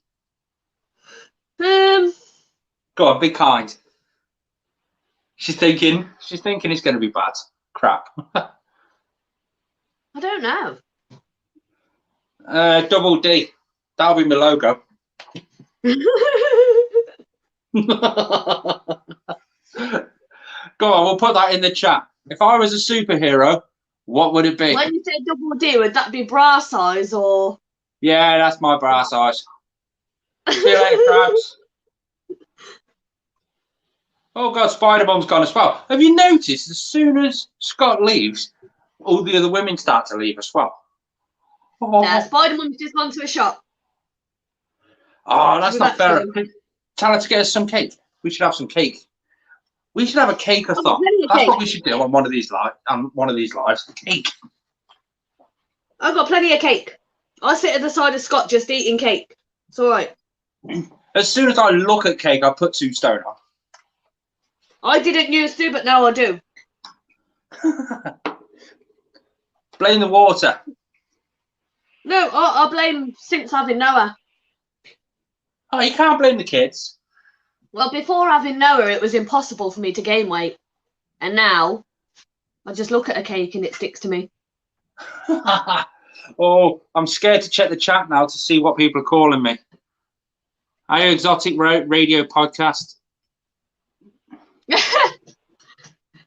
Go on, be kind. She's thinking it's going to be bad. Crap. I don't know. Double D. That'll be my logo. Go on, we'll put that in the chat. If I was a superhero, what would it be? When you say double D, would that be bra size or? Yeah, that's my bra size. See you later, crabs. Oh God, Spider-Mom's gone as well. Have you noticed as soon as Scott leaves, all the other women start to leave as well? Oh. Nah, Spider-Mom's just gone to a shop. Oh, that's not fair. Tell her to get us some cake. We should have some cake. We should have a cake-a-thon. That's what we should do on one of these lives. Cake. I've got plenty of cake. I sit at the side of Scott just eating cake. It's all right. As soon as I look at cake, I put 2 stone on. I didn't used to, but now I do. Blame the water. No, I blame since having Noah. Oh, you can't blame the kids. Well, before having Noah, it was impossible for me to gain weight. And now, I just look at a cake and it sticks to me. Oh, I'm scared to check the chat now to see what people are calling me. Hi, Exotic Radio Podcast.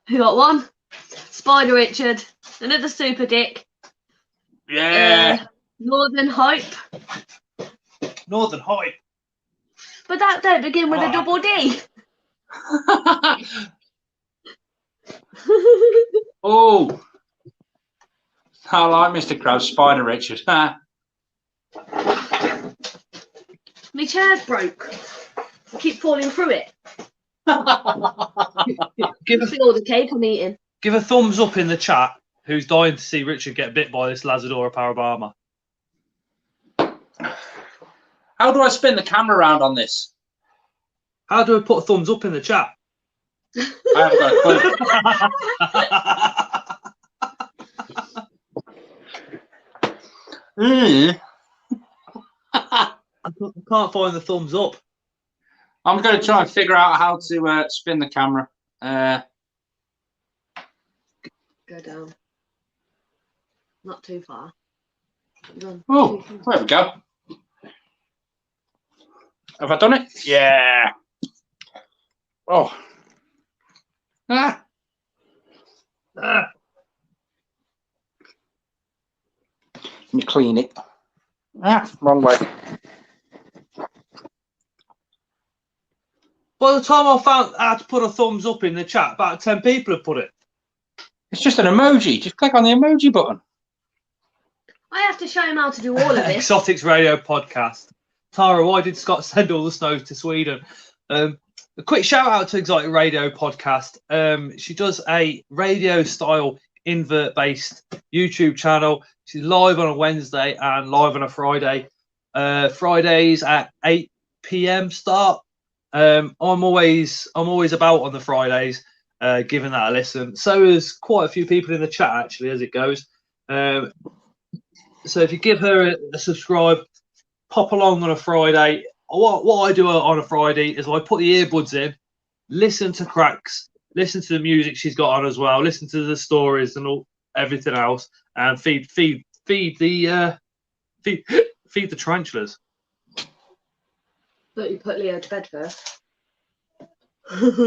We got one. Spider Richard. Another Super Dick. Yeah. Northern Hype. Northern Hype. But that don't begin with a double D. Oh. I like Mr. Krabs, Spider Richard. My chair's broke. I keep falling through it. See all the cake I'm eating. Give a thumbs up in the chat who's dying to see Richard get bit by this Lazadora parabama. How do I spin the camera around on this? How do I put a thumbs up in the chat? I haven't got a clue. I can't find the thumbs up. I'm going to try and figure out how to spin the camera. Go down. Not too far. Oh, there we go. Have I done it? Yeah. Oh. Ah. Let me clean it. Ah, wrong way. By the time I found how to put a thumbs up in the chat, about 10 people have put it. It's just an emoji. Just click on the emoji button. I have to show him how to do all of this. Exotics Radio Podcast. Tara, why did Scott send all the snow to Sweden? A quick shout out to Exotic Radio Podcast. She does a radio style invert based YouTube channel. She's live on a Wednesday and live on a Friday. Fridays at 8 p.m. start. I'm always about on the Fridays, giving that a listen. So is quite a few people in the chat actually as it goes. So if you give her a subscribe, pop along on a Friday. What I do on a Friday is I put the earbuds in, listen to Cracks, listen to the music she's got on as well, listen to the stories and everything else, and feed the tarantulas. But you put Leo to bed first.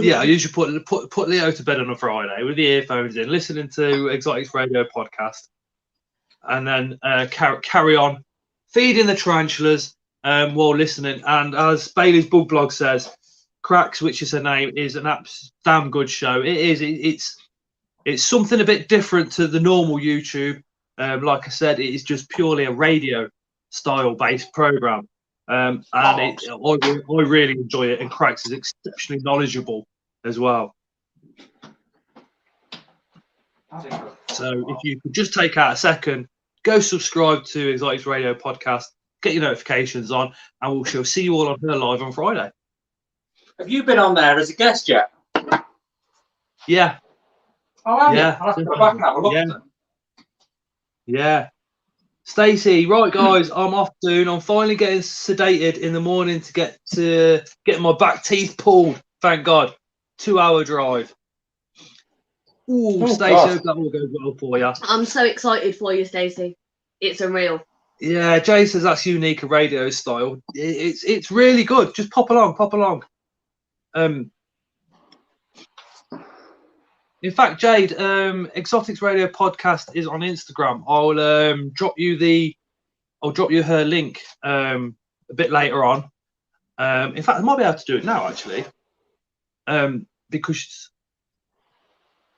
Yeah, I usually put Leo to bed on a Friday with the earphones in, listening to Exotics Radio podcast, and then carry on feeding the tarantulas while listening. And as Bailey's Bug Blog says, Cracks, which is her name, is an damn good show. It is. It's something a bit different to the normal YouTube. Like I said, it is just purely a radio style based program. And I really enjoy it, and Cracks is exceptionally knowledgeable as well. So if you could just take out a second, go subscribe to Exotics Radio podcast, get your notifications on, and we shall see you all on her live on Friday. Have you been on there as a guest yet? Yeah. Oh, have you? I'll have to go back and have a look. Yeah. Yeah. Stacey, right guys, I'm off soon. I'm finally getting sedated in the morning to get my back teeth pulled. Thank God. 2-hour drive. Ooh, Stacey, hope that all goes well for you. I'm so excited for you, Stacey. It's a real. Yeah, Jay says that's unique radio style. It's really good. Just pop along. In fact, Jade, Exotics Radio podcast is on Instagram. I'll drop you her link a bit later on. In fact, I might be able to do it now actually, because,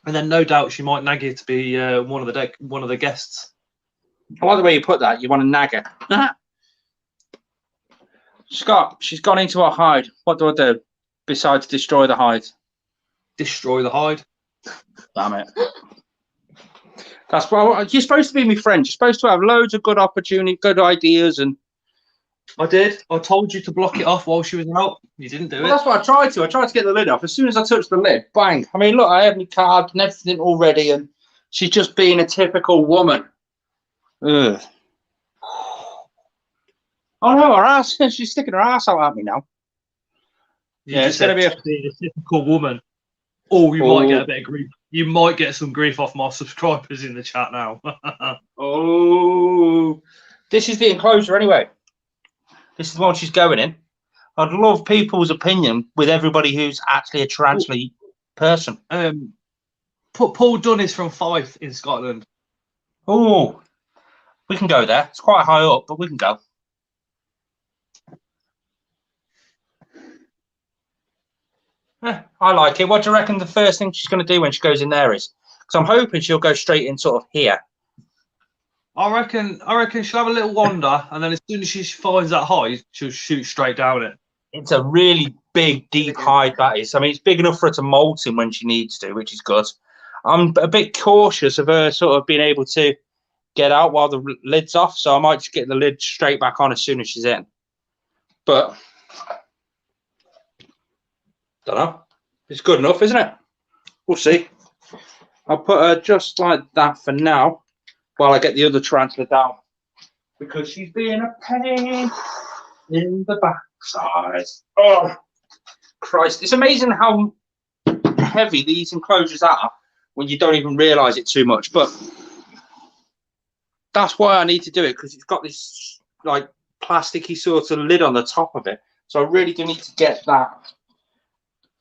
and then no doubt she might nag you to be one of the guests. I like the way you put that. You want to nag her. Scott, she's gone into her hide. What do I do besides destroy the hide? Destroy the hide. Damn it. That's well, you're supposed to be my friend. You're supposed to have loads of good opportunity, good ideas, and I did. I told you to block it off while she was out. You didn't do it. That's what I tried to. I tried to get the lid off. As soon as I touched the lid, bang. I mean, look, I have my card and everything already, and she's just being a typical woman. Ugh. Oh no, her ass. She's sticking her ass out at me now. Yeah, it's going to be a typical woman. Oh, you might get a bit of grief. You might get some grief off my subscribers in the chat now. Oh, this is the enclosure anyway. This is the one she's going in. I'd love people's opinion with everybody who's actually a tarantula person. Paul Dunn is from Fife in Scotland. Oh, we can go there. It's quite high up, but we can go. I like it. What do you reckon the first thing she's going to do when she goes in there is? Because I'm hoping she'll go straight in sort of here. I reckon she'll have a little wander, and then as soon as she finds that hide, she'll shoot straight down it. It's a really big, deep hide, that is. I mean, it's big enough for her to molt in when she needs to, which is good. I'm a bit cautious of her sort of being able to get out while the lid's off, so I might just get the lid straight back on as soon as she's in. But don't know. It's good enough, isn't it? We'll see. I'll put her just like that for now while I get the other tarantula down, because she's being a pain in the backside. Oh, Christ. It's amazing how heavy these enclosures are when you don't even realise it too much. But that's why I need to do it, because it's got this like plasticky sort of lid on the top of it. So I really do need to get that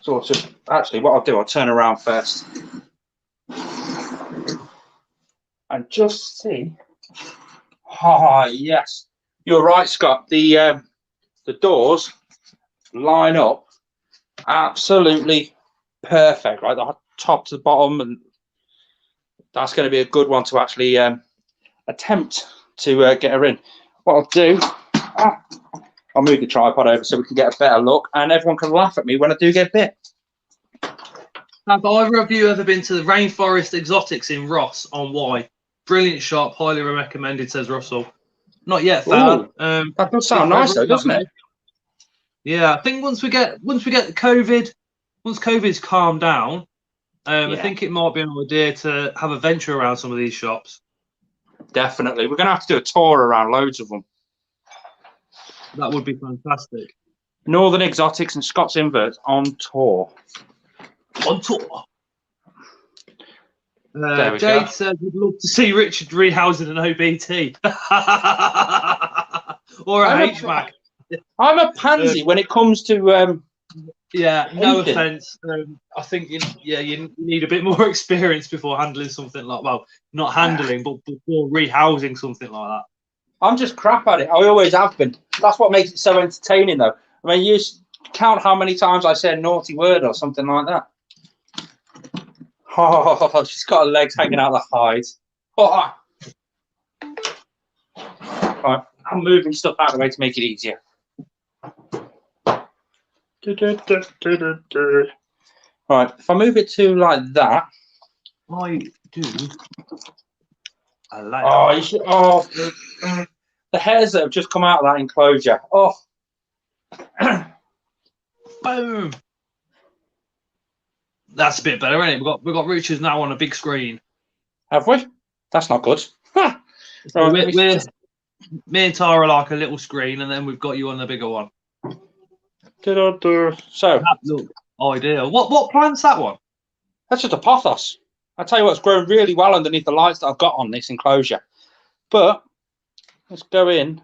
sort of. Actually, what I'll do, I'll turn around first and just see. Ah, yes, you're right, Scott. The doors line up absolutely perfect, right? The top to the bottom, and that's going to be a good one to actually attempt to get her in. What I'll do, I'll move the tripod over so we can get a better look, and everyone can laugh at me when I do get bit. Have either of you ever been to the Rainforest Exotics in Ross on Wye? Brilliant shop, highly recommended, says Russell. Not yet, Thad. That does sound nice though, doesn't it? Yeah, I think once we get the COVID, once COVID's calmed down, I think it might be an idea to have a venture around some of these shops. Definitely. We're going to have to do a tour around loads of them. That would be fantastic. Northern Exotics and Scott's Inverts on tour. On tour. There we Jade go. said we'd love to see Richard rehousing an OBT. Or a HVAC. I'm a pansy when it comes to... yeah, no anything. offence. I think you need a bit more experience before handling something like, well, not handling, but before rehousing something like that. I'm just crap at it. I always have been. That's what makes it so entertaining, though. I mean, you count how many times I said a naughty word or something like that. Oh, she's got her legs hanging out the hide. Oh. Right, I'm moving stuff out of the way to make it easier. Right, if I move it to like that. I do. I like Oh, you should, the hairs that have just come out of that enclosure. Oh. Boom. That's a bit better, isn't it? We've got Richards now on a big screen. Have we? That's not good. So me and Tara like a little screen, and then we've got you on the bigger one. So That look ideal. What plant's that one? that's just a pothos. I tell you what, it's grown really well underneath the lights that I've got on this enclosure. But let's go in.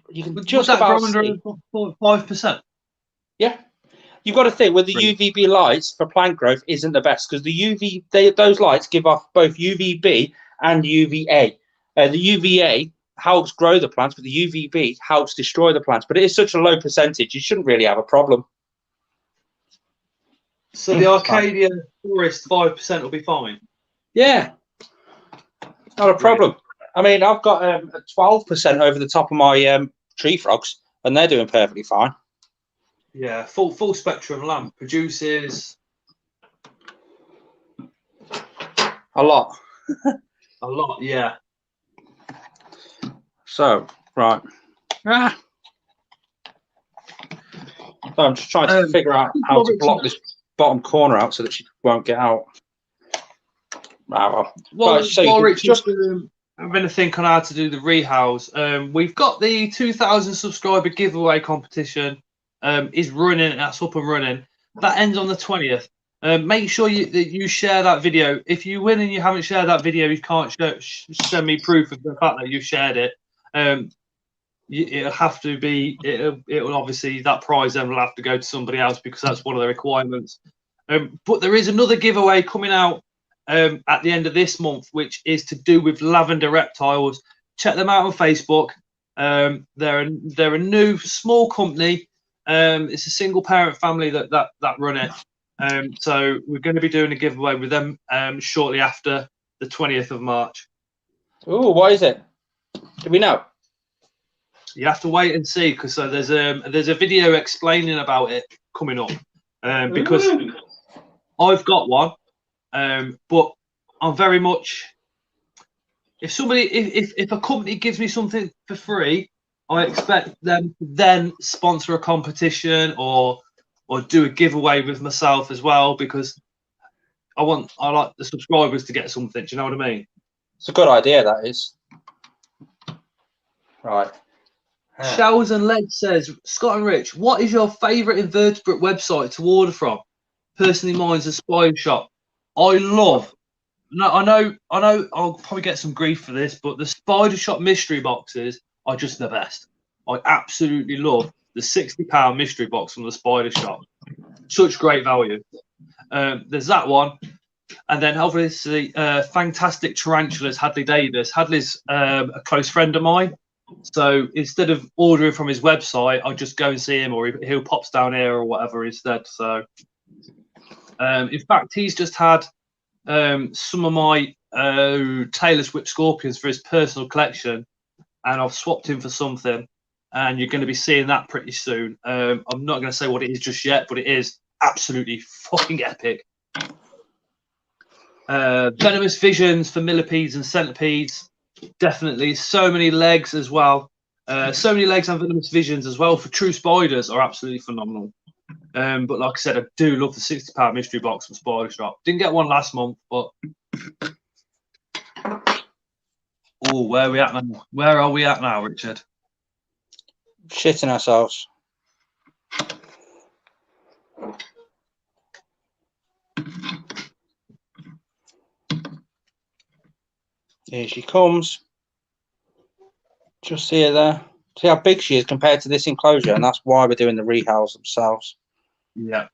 You can just about see. 5%. Yeah. You've got to think with the UVB lights for plant growth isn't the best because the those lights give off both UVB and UVA. The UVA helps grow the plants, but the UVB helps destroy the plants. But it is such a low percentage, you shouldn't really have a problem. So the Arcadia Forest 5% will be fine. Yeah, not a problem. I mean, I've got a 12% over the top of my tree frogs, and they're doing perfectly fine. Yeah, full spectrum lamp produces a lot. A lot, yeah. So, right. So I'm just trying to figure out how to block this bottom corner out so that she won't get out. While Richard's having a think on how to do the rehouse, we've got the 2,000 subscriber giveaway competition is running. That's up and running. That ends on the 20th. Make sure that you share that video. If you win and you haven't shared that video, you can't send me proof of the fact that you shared it. It'll have to be. It'll obviously that prize then will have to go to somebody else because that's one of the requirements. But there is another giveaway coming out at the end of this month, which is to do with Lavender Reptiles. Check them out on Facebook. They're a new small company. It's a single parent family that run it. So we're going to be doing a giveaway with them shortly after the 20th of March. Oh, what is it? Do we know? You have to wait and see because there's a video explaining about it coming up because I've got one, but I'm very much if a company gives me something for free, I expect them to then sponsor a competition or do a giveaway with myself as well because I like the subscribers to get something. Do you know what I mean? It's a good idea, that is. Right. Shells and Legs says, Scott and Rich, what is your favourite invertebrate website to order from? Personally, mine's a Spider Shop. I know I'll probably get some grief for this, but the Spider Shop mystery boxes are just the best. I absolutely love the £60 mystery box from the Spider Shop. Such great value. There's that one. And then obviously Fantastic Tarantulas, Hadley Davis. Hadley's a close friend of mine. So instead of ordering from his website, I just go and see him or he'll pops down here or whatever instead. So in fact, he's just had some of my Taylor's Whip Scorpions for his personal collection. And I've swapped him for something. And you're going to be seeing that pretty soon. I'm not going to say what it is just yet, but it is absolutely fucking epic. Venomous Visions for millipedes and centipedes. Definitely. So many legs as well. So Many Legs and Venomous Visions as well for True Spiders are absolutely phenomenal. But like I said, I do love the £60 mystery box from Spider Shop. Didn't get one last month, but oh, where are we at now? Where are we at now, Richard? Shitting ourselves. Here she comes. Just see her there. See how big she is compared to this enclosure, and that's why we're doing the rehouse themselves. Yeah.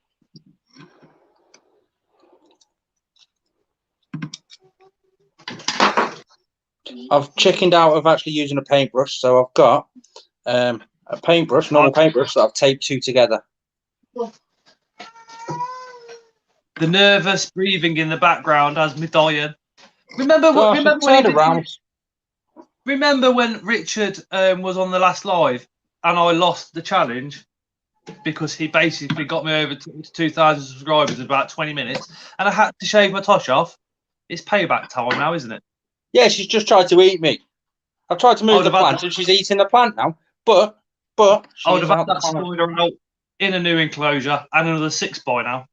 I've chickened out of actually using a paintbrush, so I've got a paintbrush, normal paintbrush that I've taped two together. The nervous breathing in the background has me dying. Remember when Richard was on the last live and I lost the challenge because he basically got me over to 2,000 subscribers in about 20 minutes and I had to shave my tosh off? It's payback time now, isn't it? Yeah, she's just tried to eat me. I've tried to move the plant and she's eating the plant now. But I would have had that spider out in a new enclosure and another 6 by now.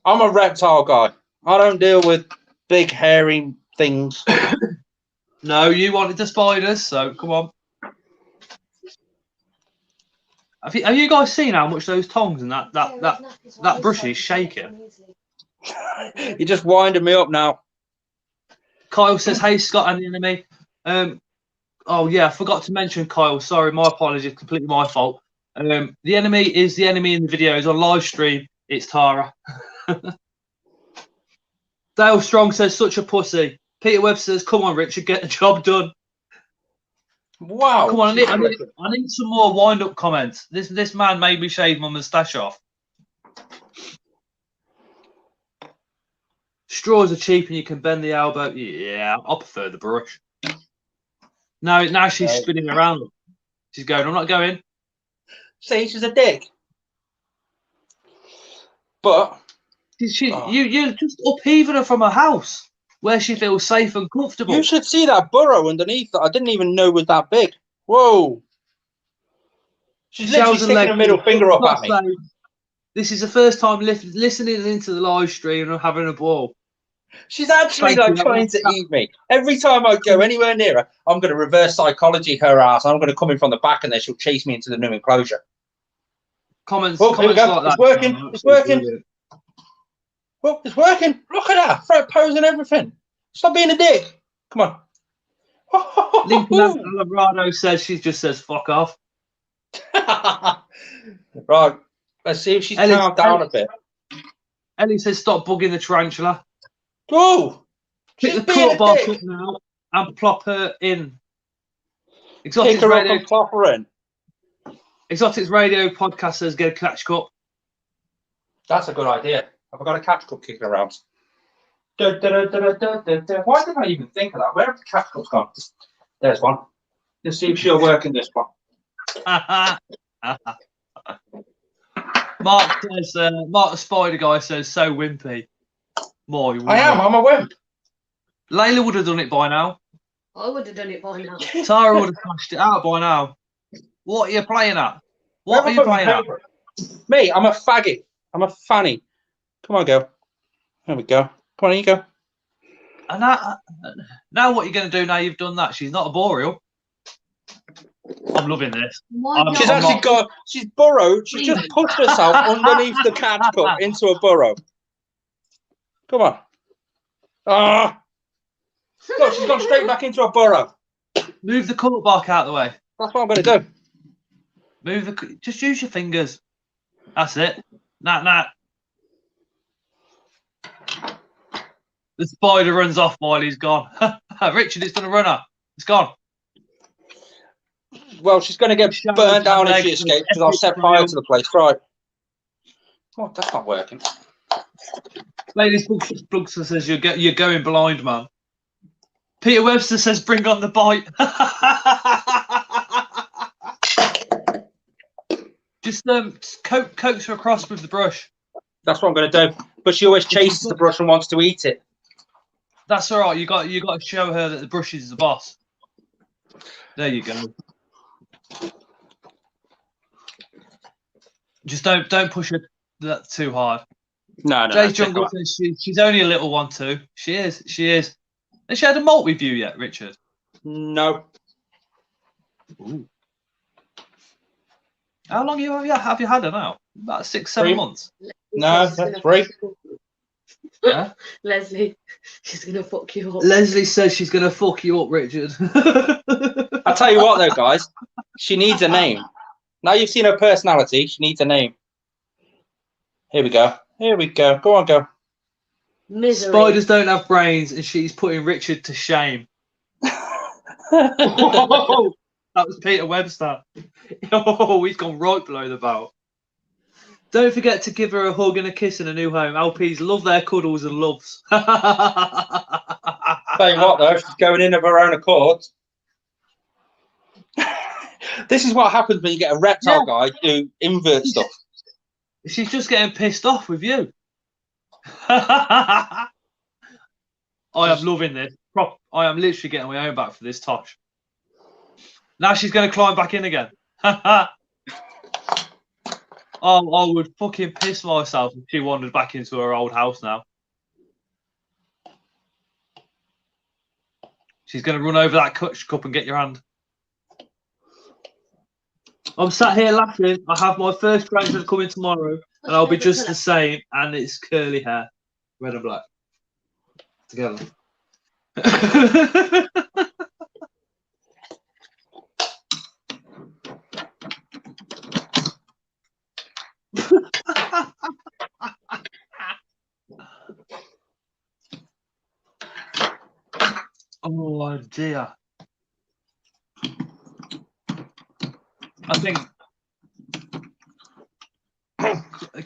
I'm a reptile guy. I don't deal with big hairy things. No, you wanted the spiders, so come on. Have you guys seen how much those tongs and that brush is shaking? You're just winding me up now. Kyle says, "Hey Scott and the enemy." Oh yeah, I forgot to mention Kyle. Sorry, my apologies. Completely my fault. The enemy is the enemy in the videos on live stream. It's Tara. Dale Strong says, "Such a pussy." Peter Webb says, "Come on, Richard, get the job done." Wow. Come on, I need some more wind-up comments. This man made me shave my moustache off. Straws are cheap and you can bend the elbow. Yeah, I prefer the brush. Now she's spinning around. She's going, "I'm not going." See, she's a dick. But you're just upheaving her from her house where she feels safe and comfortable. You should see that burrow underneath that I didn't even know was that big. Whoa. She's literally sticking her middle finger up at me. This is the first time listening into the live stream and having a ball. She's actually trying to eat me. Every time I go anywhere near her, I'm going to reverse psychology her ass. I'm going to come in from the back and then she'll chase me into the new enclosure. Comments like that. It's working. It's working. Brilliant. Well, it's working. Look at her. Front pose and everything. Stop being a dick. Come on. Lincoln Alvarado says she just says fuck off. Right. Let's see if she's calmed down a bit. Ellie says stop bugging the tarantula. Whoa! Pick the court bar up now and plop her in. Pick her up and plop her in. Exotics Radio podcast says get a catch cup. That's a good idea. Have I got a catch cup kicking around? Why didn't I even think of that? Where have the catch cups gone? There's one. Let's see if she'll work in this one. Mark the Spider Guy says so wimpy. I am. I'm a wimp. Layla would have done it by now. I would have done it by now. Tara would have smashed it out by now. What are you playing at? What are you playing at? Me, I'm a faggot. I'm a fanny. Come on, girl. There we go. Come on, you go. And now what are you going to do now you've done that? She's not a boreal. I'm loving this. She's burrowed. She's just pushed herself underneath the catch cup into a burrow. Come on. Look, she's gone straight back into a burrow. Move the court bark out of the way. That's what I'm going to do. Just use your fingers. That's it. Nah. The spider runs off while he's gone. Richard, it's done a runner. It's gone. Well, she's going to get burned down if she escapes because I'll set fire to the place. Right. Oh, that's not working. Ladies Bugster says you're going blind, man. Peter Webster says bring on the bite. Just coax her across with the brush. That's what I'm going to do. But she always chases the brush and wants to eat it. That's all right. You got to show her that the brush is the boss. There you go. Just don't push her that too hard. No. Jay's Jungle says she's only a little one too. She is. Has she had a malt review yet, Richard? No. Ooh. How long have you had her now? About 6-7 months. No, that's 3. Huh? Leslie, she's gonna fuck you up. Leslie says she's gonna fuck you up, Richard. I'll tell you what, though, guys. She needs a name. Now you've seen her personality, she needs a name. Here we go. Go on, go. Misery. Spiders don't have brains, and she's putting Richard to shame. Oh, that was Peter Webster. Oh, he's gone right below the belt. Don't forget to give her a hug and a kiss in a new home. LPs love their cuddles and loves. Tell you what, though, she's going in of her own accord. This is what happens when you get a reptile guy do invert stuff. She's just getting pissed off with you. I am loving this. I am literally getting my own back for this Tosh. Now she's going to climb back in again. Oh, I would fucking piss myself if she wandered back into her old house now. She's going to run over that cup and get your hand. I'm sat here laughing. I have my first grandson coming tomorrow, and I'll be just the same. And it's curly hair, red and black, together. Oh dear. I think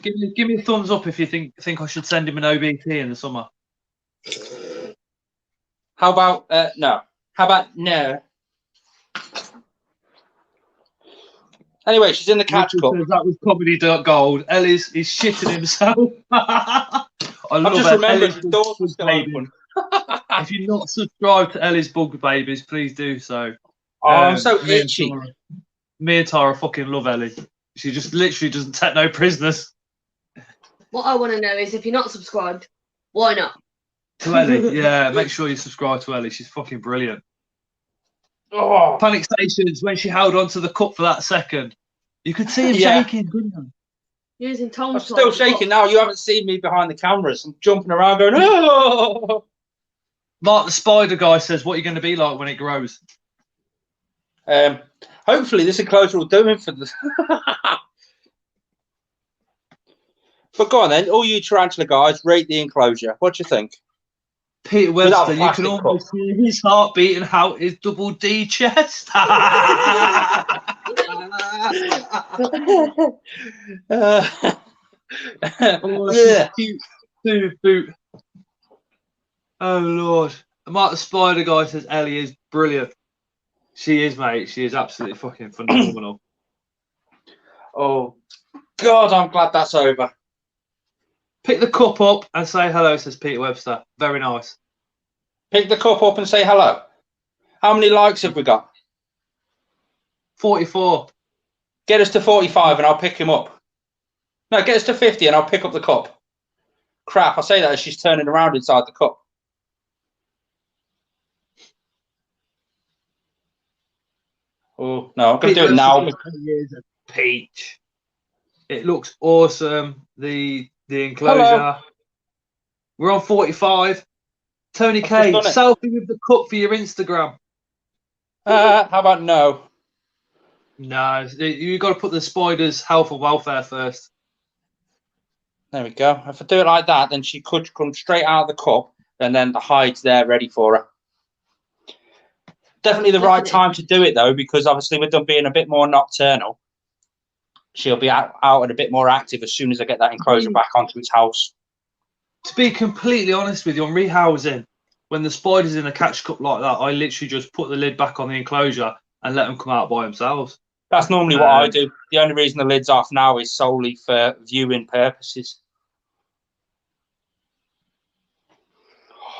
give me a thumbs up if you think I should send him an OBT in the summer. How about no? How about no? Anyway, she's in the catch cup. That was comedy gold. Ellie's is shitting himself. I love just remembered the doors were still baby. open. If you're not subscribed to Ellie's Bug Babies, please do so. Oh, I'm so itchy. Me and Tara fucking love Ellie. She just literally doesn't take no prisoners. What I want to know is if you're not subscribed, why not? To Ellie, yeah, make sure you subscribe to Ellie. She's fucking brilliant. Oh. Panic Stations, when she held onto the cup for that second, you could see him shaking, couldn't you? Using Tom's. I'm still shaking now. You haven't seen me behind the cameras. I'm jumping around going, oh! Mark the Spider Guy says, what are you going to be like when it grows? Hopefully this enclosure will do him for the... But go on then, all you tarantula guys, rate the enclosure. What do you think? Peter Webster, you can almost hear his heart beating out his double D chest. Boot. Oh Lord. Mark the Spider Guy says Ellie is brilliant. She is, mate. She is absolutely fucking phenomenal. Oh God, I'm glad that's over. Pick the cup up and say hello, says Peter Webster. Very nice. Pick the cup up and say hello. How many likes have we got? 44. Get us to 45 and I'll pick him up. No, get us to 50 and I'll pick up the cup. Crap, I say that as she's turning around inside the cup. Oh, no, I'm going to do it now. Peach. It looks awesome. The enclosure. Hello. We're on 45. Tony K, selfie with the cup for your Instagram. How about no? No, you've got to put the spider's health and welfare first. There we go. If I do it like that, then she could come straight out of the cup and then the hide's there ready for her. Definitely the right time to do it, though, because obviously with them being a bit more nocturnal, she'll be out and a bit more active as soon as I get that enclosure back onto its house. To be completely honest with you, on rehousing, when the spider's in a catch cup like that, I literally just put the lid back on the enclosure and let them come out by themselves. That's normally what I do. The only reason the lid's off now is solely for viewing purposes.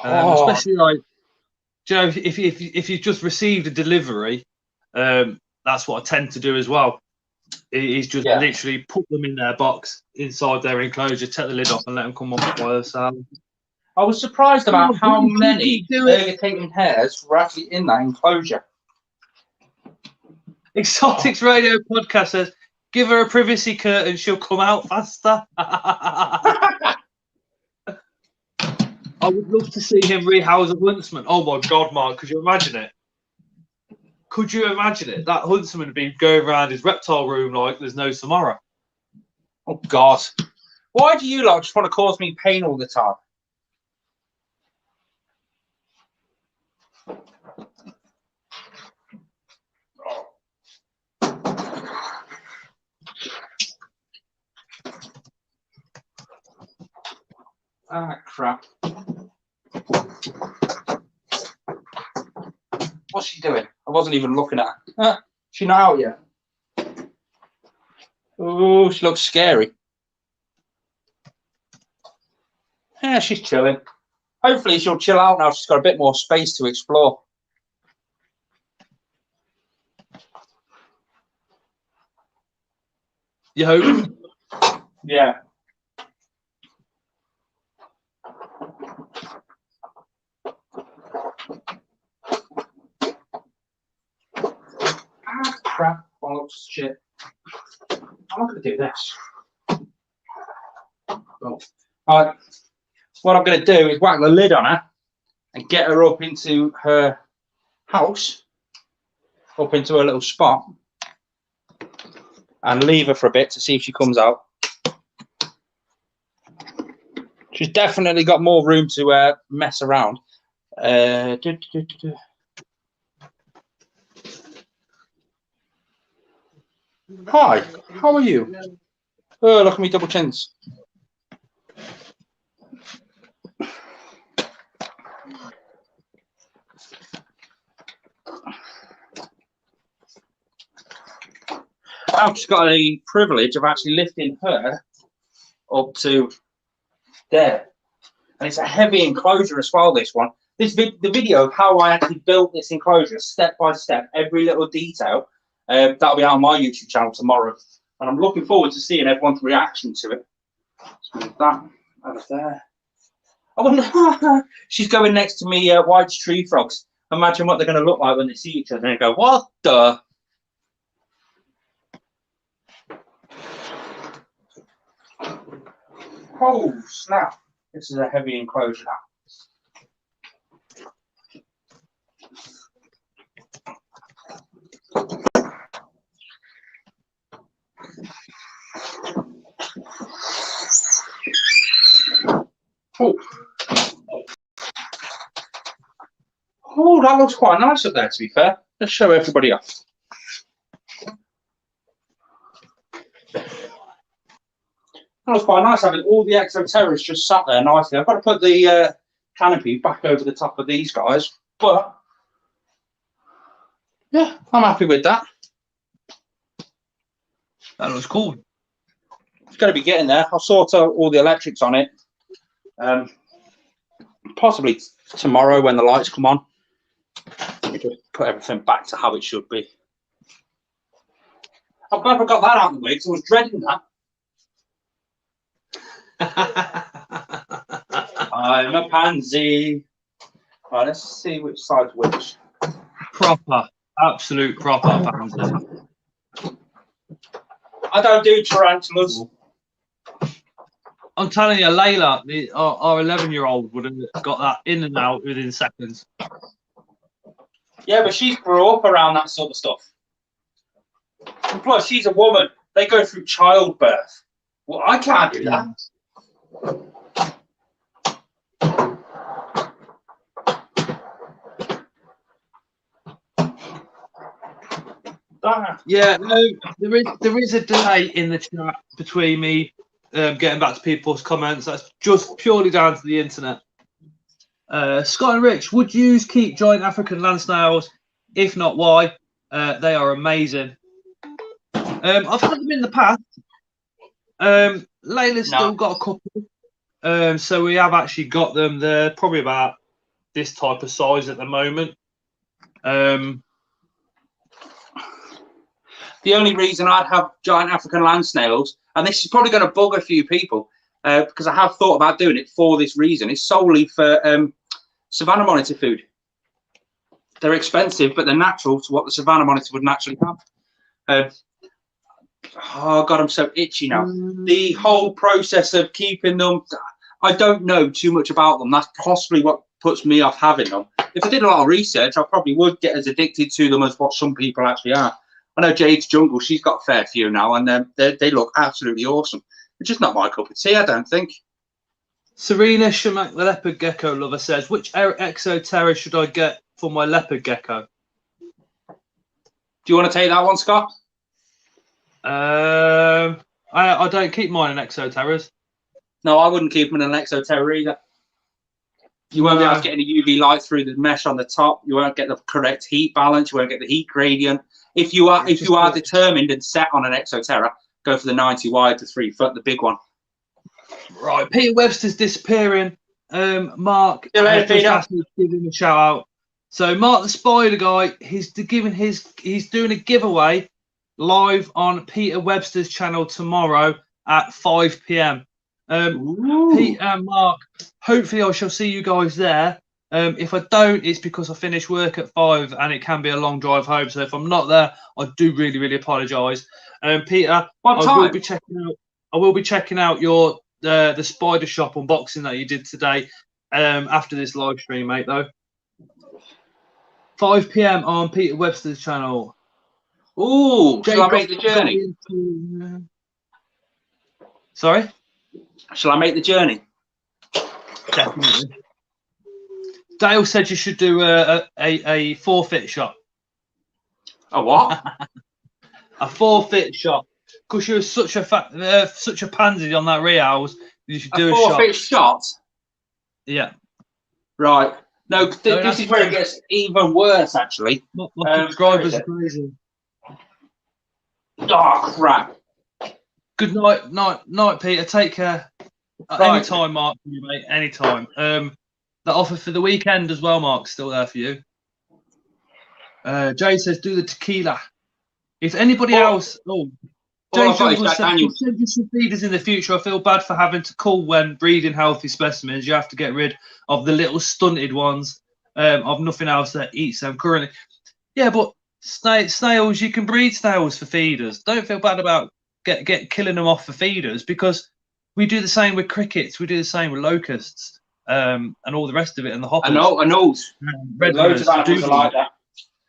Especially like, you know, if you've just received a delivery, that's what I tend to do as well. Is just literally put them in their box inside their enclosure, take the lid off, and let them come off by themselves. I was surprised about how many irritating hairs were actually in that enclosure. Exotics Radio Podcast says, give her a privacy curtain, she'll come out faster. I would love to see him rehouse a huntsman. Oh my God, Mark, could you imagine it? Could you imagine it? That huntsman would be going around his reptile room like there's no tomorrow. Oh God. Why do you lot just want to cause me pain all the time? Ah, crap. What's she doing? I wasn't even looking at her. She not out yet? Oh, she looks scary. Yeah, she's chilling. Hopefully she'll chill out now. She's got a bit more space to explore. You hope? Yeah. Ah, crap. Bollocks, shit. I'm not going to do this. Oh. Alright. What I'm going to do is whack the lid on her and get her up into her house, up into her little spot, and leave her for a bit to see if she comes out. She's definitely got more room to mess around. Hi, how are you? Oh, look at me double chins. I've just got the privilege of actually lifting her up to there, and it's a heavy enclosure as well. This one, the video of how I actually built this enclosure step by step, every little detail, that'll be out on my YouTube channel tomorrow, and I'm looking forward to seeing everyone's reaction to it. Let's move that out of there. I wonder, she's going next to me, White's tree frogs. Imagine what they're going to look like when they see each other and go, "What the?" Oh snap! This is a heavy enclosure now. Oh, that looks quite nice up there, to be fair. Let's show everybody off. That was quite nice having all the Exoterras just sat there nicely. I've got to put the canopy back over the top of these guys, but yeah, I'm happy with that. That looks cool. It's going to be getting there. I'll sort out all the electrics on it. Possibly tomorrow when the lights come on. Just put everything back to how it should be. I'm glad I got that out of the way because I was dreading that. I'm a pansy. Right, let's see which side's which. Proper, absolute proper pansy. I don't do tarantulas. I'm telling you, Layla, our 11-year-old would have got that in and out within seconds. Yeah, but she's grew up around that sort of stuff. And plus, she's a woman. They go through childbirth. Well, I can't do that. Yeah, no, there is a delay in the chat between me getting back to people's comments. That's just purely down to the internet. Scott and Rich, would you keep giant African land snails? If not, why? They are amazing. I've had them in the past. Layla's still got a couple. So we have actually got them. They're probably about this type of size at the moment. the only reason I'd have giant African land snails, and this is probably going to bug a few people, because I have thought about doing it for this reason, is solely for Savannah monitor food. They're expensive, but they're natural to what the Savannah monitor would naturally have. Oh God, I'm so itchy now. The whole process of keeping them, I don't know too much about them. That's possibly what puts me off having them. If I did a lot of research, I probably would get as addicted to them as what some people actually are. I know Jade's Jungle, she's got a fair few now, and they look absolutely awesome. It's just not my cup of tea, I don't think. Serena Shamak, the leopard gecko lover, says, which Exoterra should I get for my leopard gecko? Do you want to take that one, Scott? I don't keep mine in Exoterras. No, I wouldn't keep them in an Exoterra either. You won't be able to get any UV light through the mesh on the top. You won't get the correct heat balance. You won't get the heat gradient. If you are determined and set on an Exoterra, go for the 90 wide to 3 foot, the big one. Right, Peter Webster's disappearing. Mark, Later, just give him a shout out. So Mark the Spider Guy, he's doing a giveaway live on Peter Webster's channel tomorrow at 5 p.m. Pete and Mark, hopefully I shall see you guys there. If I don't, it's because I finish work at 5 and it can be a long drive home. So if I'm not there, I do really, really apologise. Peter, I will be checking out your the Spider Shop unboxing that you did today after this live stream, mate. Though 5 p.m. on Peter Webster's channel. Ooh, shall I make the journey? Sorry? Shall I make the journey? Definitely. Dale said you should do a forfeit shot. A what? A forfeit shot. Because you're such a pansy on that Reals, you should do a forfeit shot. Yeah. Right. No, this is where it gets even worse, actually. My subscribers are crazy. Oh crap! Good night, Peter. Take care. Right. Anytime, Mark, for you, mate. Anytime. That offer for the weekend as well, Mark, still there for you. Jay says, do the tequila. If anybody else, Jay Jungle says, send you some feeders in the future. I feel bad for having to cull when breeding healthy specimens. You have to get rid of the little stunted ones. Of nothing else that eats them currently. Yeah, but snails, you can breed snails for feeders. Don't feel bad about killing them off for feeders, because we do the same with crickets. We do the same with locusts. And all the rest of it, and the hoppers. I know. Loads of animals are like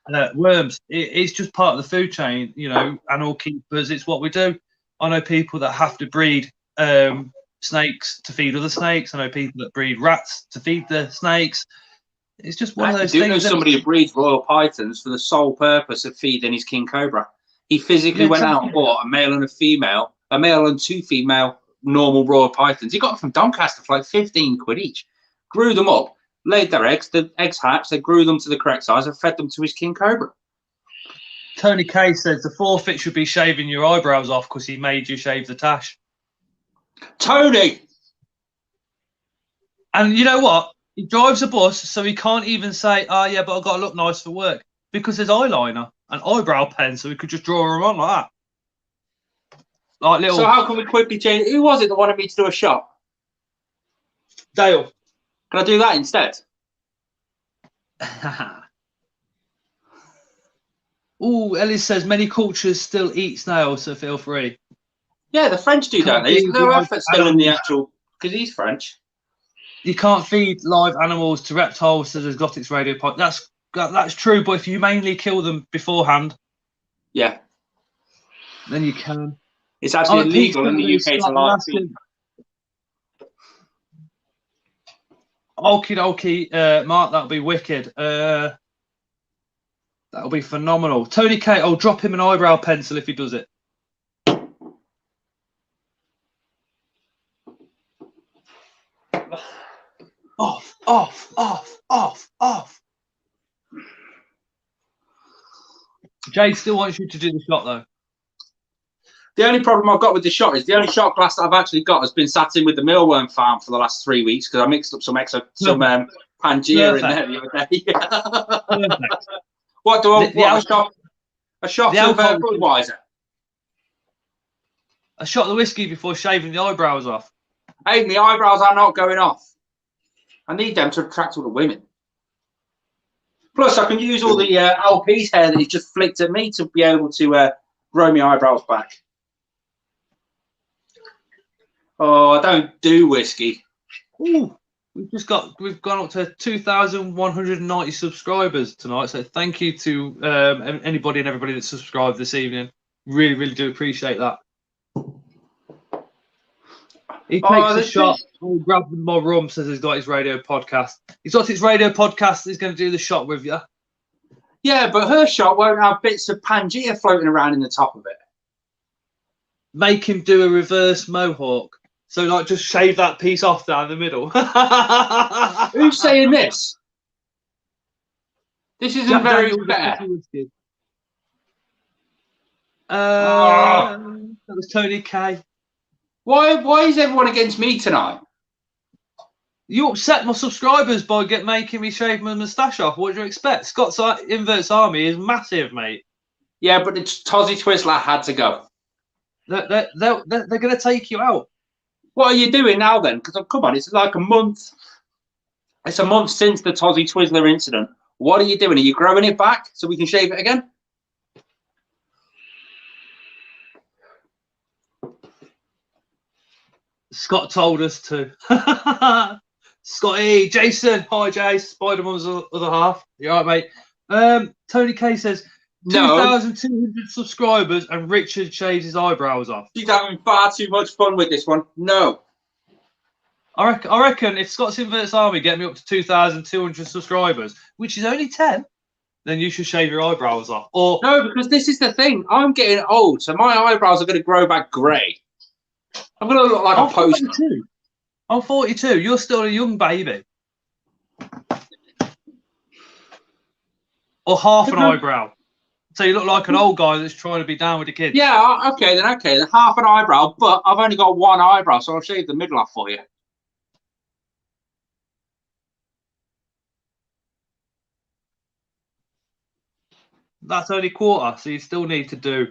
that. Worms. It's just part of the food chain, you know. Animal keepers. It's what we do. I know people that have to breed snakes to feed other snakes. I know people that breed rats to feed the snakes. It's just one of those things. I do know somebody who breeds royal pythons for the sole purpose of feeding his king cobra. He physically went out and bought a male and a female, a male and 2 female normal royal pythons. He got them from Doncaster for like 15 quid each. Grew them up, laid their eggs. The eggs hatched. They grew them to the correct size and fed them to his king cobra. Tony K says the forfeit should be shaving your eyebrows off because he made you shave the tash. Tony! And you know what? He drives a bus, so he can't even say, oh, yeah, but I've got to look nice for work. Because there's eyeliner and eyebrow pen, so we could just draw them on like that. Like little... So how can we quickly change? Who was it that wanted me to do a shot? Dale. Can I do that instead? Oh, Ellis says many cultures still eat snails, so feel free. Yeah, the French do, don't they? Isn't there effort still in the actual... Because he's French. You can't feed live animals to reptiles, says Exotics Radio Pod. That's true, but if you mainly kill them beforehand... Yeah. Then you can. It's actually illegal in the UK to live feed. Okie dokie, Mark, that'll be wicked. That'll be phenomenal. Tony K, I'll drop him an eyebrow pencil if he does it. Off. Jade still wants you to do the shot, though. The only problem I've got with the shot is the only shot glass that I've actually got has been sat in with the mealworm farm for the last 3 weeks because I mixed up some Pangea in there the other day. What do I want? A shot of Budweiser? a shot of the whiskey before shaving the eyebrows off. Hey, my eyebrows are not going off. I need them to attract all the women. Plus, I can use all the LP's hair that he's just flicked at me to be able to grow my eyebrows back. Oh, I don't do whiskey. Ooh, we've gone up to 2,190 subscribers tonight. So thank you to anybody and everybody that subscribed this evening. Really, really do appreciate that. He takes a shot. He grabs my rum, says he's got his radio podcast. He's got his radio podcast. He's going to do the shot with you. Yeah, but her shot won't have bits of Pangea floating around in the top of it. Make him do a reverse mohawk. So, like, just shave that piece off down the middle. Who's saying this? This isn't very fair. That was Tony K. Why is everyone against me tonight? You upset my subscribers by making me shave my moustache off. What do you expect? Scott's Inverts Army is massive, mate. Yeah, but the Tozzy Twizzler had to go. They're going to take you out. What are you doing now then? Because, come on, it's like a month. It's a month since the Tozzy Twizzler incident. What are you doing? Are you growing it back so we can shave it again? Scott told us to. Scotty, Jason, hi Jace, Spider-Man's other half. You all right, mate? Tony K says 2,200 subscribers and Richard shaves his eyebrows off. He's having far too much fun with this one. No. I reckon if Scott's Inverts Army get me up to 2,200 subscribers, which is only 10, then you should shave your eyebrows off. Or no, because this is the thing. I'm getting old, so my eyebrows are going to grow back grey. I'm going to look like a poster. I'm 42. You're still a young baby. Or half an eyebrow. So you look like an old guy that's trying to be down with the kids. Yeah, okay, then half an eyebrow, but I've only got one eyebrow, so I'll shave the middle off for you. That's only quarter, so you still need to do.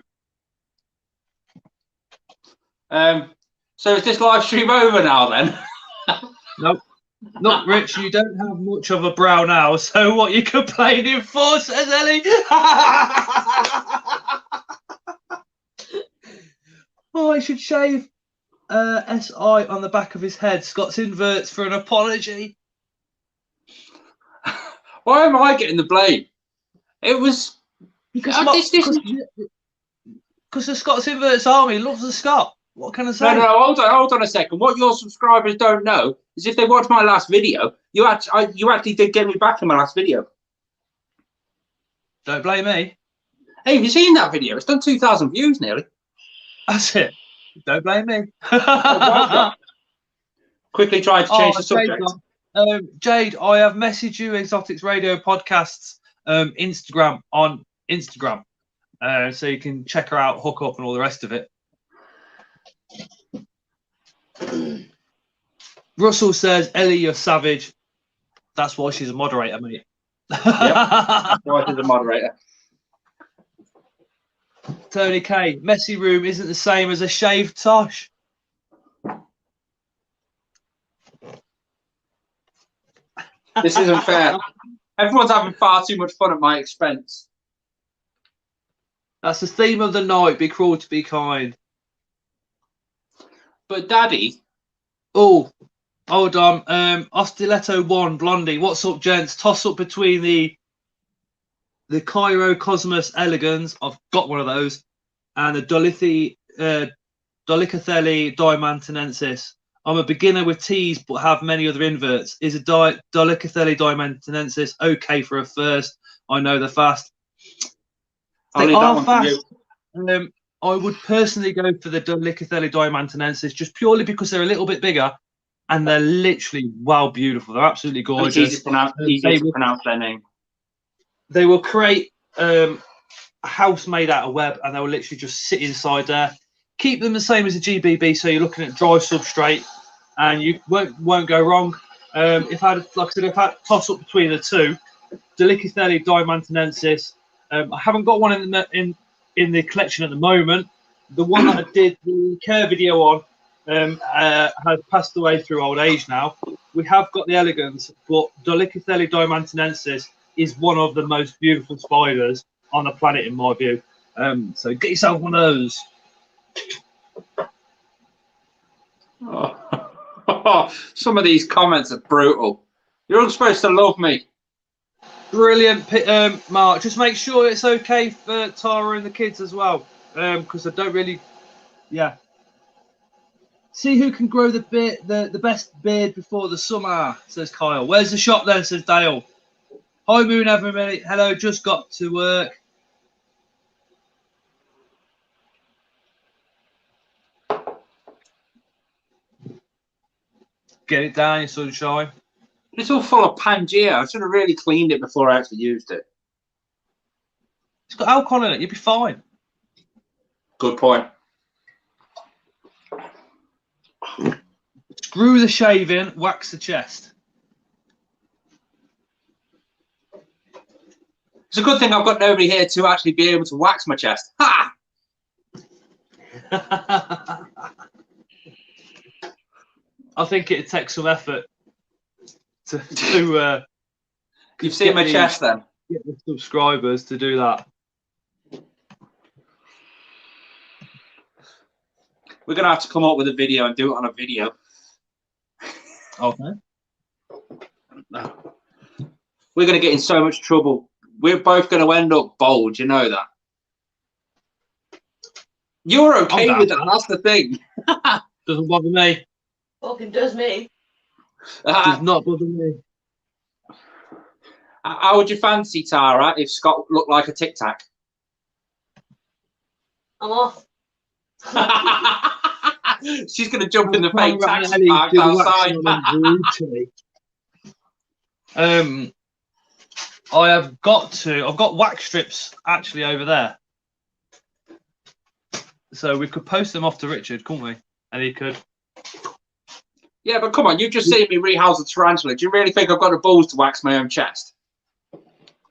So is this live stream over now then? Nope. Look, Rich, you don't have much of a brow now, so what are you complaining for, says Ellie? Oh, I should shave SI on the back of his head. Scott's Inverts for an apology. Why am I getting the blame? It was... Because the Scott's Inverts Army loves the Scott. What can I say? No, hold on a second. What your subscribers don't know is if they watch my last video, you actually did get me back in my last video. Don't blame me. Hey, have you seen that video? It's done 2,000 views nearly. That's it. Don't blame me. Quickly trying to change the subject. Jade, I have messaged you Exotics Radio Podcasts Instagram on Instagram. So you can check her out, hook up and all the rest of it. Russell says, Ellie, you're savage. That's why she's a moderator, mate. Yep. That's why she's a moderator. Tony K, messy room isn't the same as a shaved tosh. This isn't fair. Everyone's having far too much fun at my expense. That's the theme of the night. Be cruel to be kind. But Daddy. Oh, hold on. Ostiletto 1, Blondie. What's up, gents? Toss up between the Cairo Cosmos Elegans. I've got one of those. And the Dolichothelli Diamantinensis. I'm a beginner with teas, but have many other inverts. Is a Dolichothelli Diamantinensis okay for a first? I know they're fast. They are fast. I would personally go for the Dolichothelli Diamantinensis just purely because they're a little bit bigger and they're literally beautiful. They're absolutely gorgeous. It's easy to pronounce their name. They will create a house made out of web and they will literally just sit inside there. Keep them the same as a GBB, so you're looking at dry substrate and you won't go wrong. If I had toss up between the two, Dolichothelli Diamantinensis. I haven't got one in the collection at the moment, the one that I did the care video on has passed away through old age now. We have got the elegans, but Dolichothelys diamantinensis is one of the most beautiful spiders on the planet, in my view. So get yourself one of those. Oh, some of these comments are brutal. You're all supposed to love me. Brilliant, Mark. Just make sure it's okay for Tara and the kids as well, because I don't really, yeah. See who can grow the best beard before the summer, says Kyle. Where's the shop then, says Dale. Hi, Moon everybody. Hello, just got to work. Get it down, you sunshine. It's all full of Pangea. I should have really cleaned it before I actually used it. It's got alcohol in it. You'll be fine. Good point. Screw the shaving, wax the chest. It's a good thing I've got nobody here to actually be able to wax my chest. Ha! I think it'd take some effort to You've seen my chest then? Get the subscribers to do that. We're going to have to come up with a video and do it on a video. Okay. We're going to get in so much trouble. We're both going to end up bald, you know that. You're okay with that, that's the thing. Doesn't bother me. Fucking does me. Does not bother me. How would you fancy, Tara, if Scott looked like a Tic Tac? I'm off. She's going to jump in the fake taxi park outside. I've got wax strips actually over there. So we could post them off to Richard, couldn't we? And he could. Yeah, but come on, you've just seen me rehouse a tarantula. Do you really think I've got the balls to wax my own chest?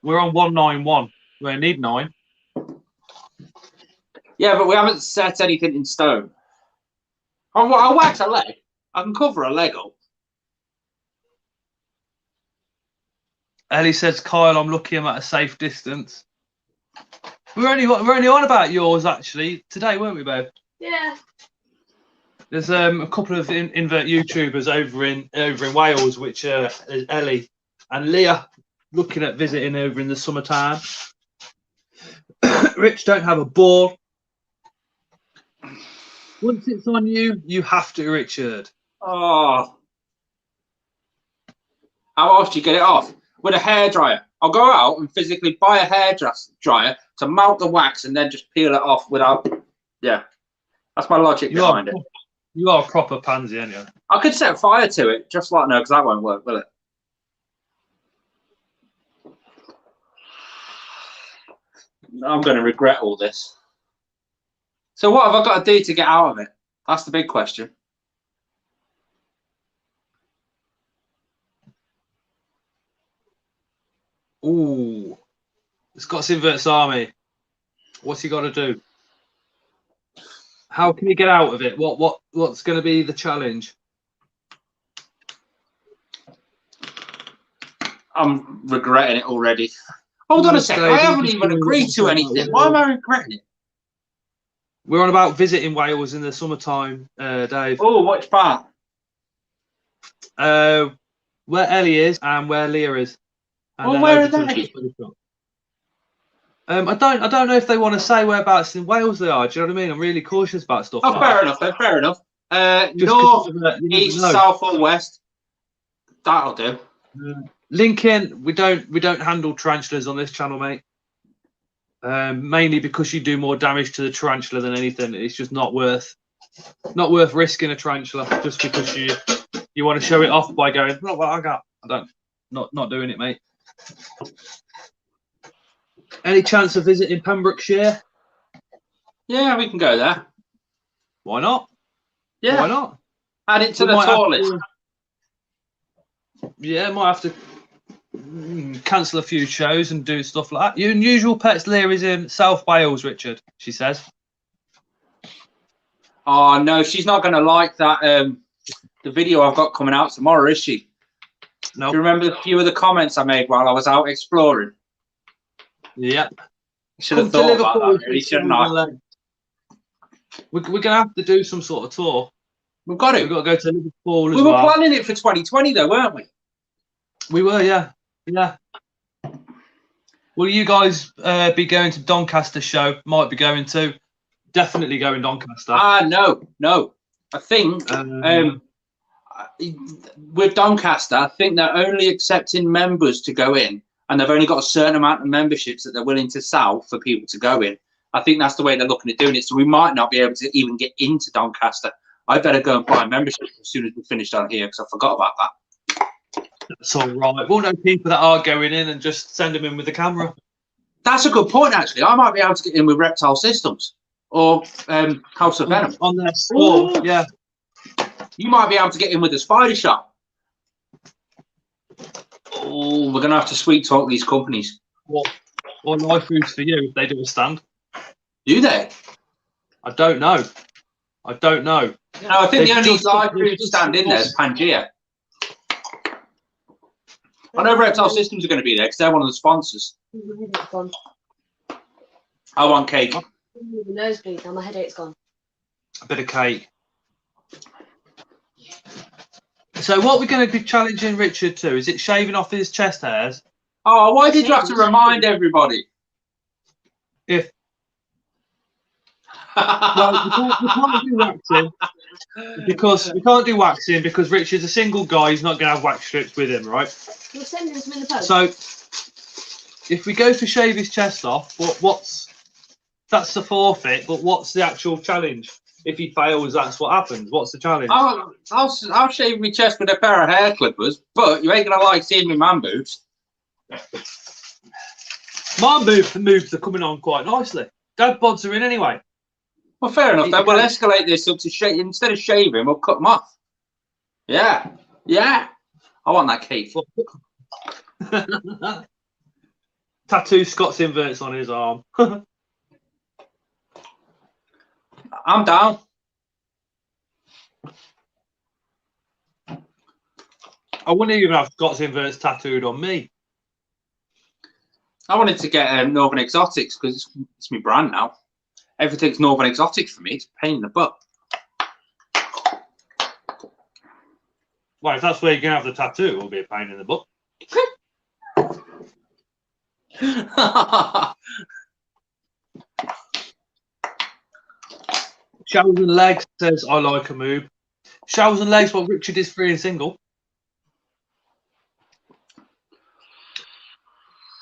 We're on 191. We need 9. Yeah, but we haven't set anything in stone. I'll wax a leg. I can cover a leg up. Ellie says, Kyle, I'm lucky I'm at a safe distance. We're only on about yours actually today, weren't we, babe? Yeah. There's a couple of invert YouTubers over in Wales, which is Ellie and Leah, looking at visiting over in the summertime. Rich, don't have a ball. Once it's on you, you have to, Richard. Oh. How else do you get it off? With a hairdryer. I'll go out and physically buy a hairdryer to melt the wax and then just peel it off without... Yeah. That's my logic behind it. You are a proper pansy, aren't you? I could set fire to it, just like... No, because that won't work, will it? I'm going to regret all this. So what have I got to do to get out of it? That's the big question. Ooh. Scott's Inverts Army. What's he got to do? How can he get out of it? What's going to be the challenge? I'm regretting it already. Hold on a second. I haven't even agreed to anything. Why am I regretting it? We're on about visiting Wales in the summertime, Dave. Oh, which part? Where Ellie is and where Leah is. Well, where are they? I don't know if they want to say whereabouts in Wales they are. Do you know what I mean? I'm really cautious about stuff. Oh, fair enough. Then, fair enough. North, east, south, or west. That'll do. Lincoln, we don't handle tarantulas on this channel, mate. Mainly because you do more damage to the tarantula than anything. It's just not worth risking a tarantula just because you want to show it off by going, look what I got. Not doing it, mate. Any chance of visiting Pembrokeshire? Yeah, we can go there. Why not? Yeah. Why not? Add it to the tour list. Yeah, might have to cancel a few shows and do stuff like that. Your Unusual Pets Leah is in South Wales, Richard, she says. Oh no, she's not going to like that. The video I've got coming out tomorrow, is she? No. Do you remember a few of the comments I made while I was out exploring? Yep. Should have thought about that. Really, shouldn't I? We're going to have to do some sort of tour. We've got We've got to go to Liverpool as well. We were planning it for 2020 though, weren't we? We were, yeah. Yeah. Will you guys be going to Doncaster show? Might be going to. Definitely going Doncaster. No. I think with Doncaster, I think they're only accepting members to go in, and they've only got a certain amount of memberships that they're willing to sell for people to go in. I think that's the way they're looking at doing it. So we might not be able to even get into Doncaster. I better go and buy a membership as soon as we finish down here because I forgot about that. That's all right. We'll know people that are going in and just send them in with the camera. That's a good point, actually. I might be able to get in with Reptile Systems or House of Venom. On their store, yeah. You might be able to get in with the Spider Shop. Oh, we're going to have to sweet talk these companies. What Life Foods for you if they do a stand? Do they? I don't know. No, I think the only Life Foods stand in there is Pangea. I know Reptile Systems are going to be there because they're one of the sponsors. I want cake. The nosebleed, now my headache's gone. A bit of cake. So what we're going to be challenging Richard to, is it shaving off his chest hairs? Oh, why did you have to remind everybody? If well, we can't do waxing because Richard's a single guy. He's not going to have wax strips with him, right? We'll send him some in the post. So if we go to shave his chest off, that's the forfeit. But what's the actual challenge? If he fails, that's what happens. What's the challenge? I'll shave my chest with a pair of hair clippers, but you ain't gonna like seeing me man boobs. My moves are coming on quite nicely. Dad bods are in anyway. Well, fair enough. Then we'll escalate this up to shave. Instead of shaving, we'll cut them off. Yeah. I want that cake. Tattoo Scott's inverts on his arm. I'm down. I wouldn't even have Scott's inverts tattooed on me. I wanted to get Northern Exotics because it's my brand now. Everything's Northern Exotics for me. It's a pain in the butt. Well, if that's where you're going to have the tattoo, it will be a pain in the butt. Shells and Legs says, I like a move. Shells and Legs, well, Richard is free and single.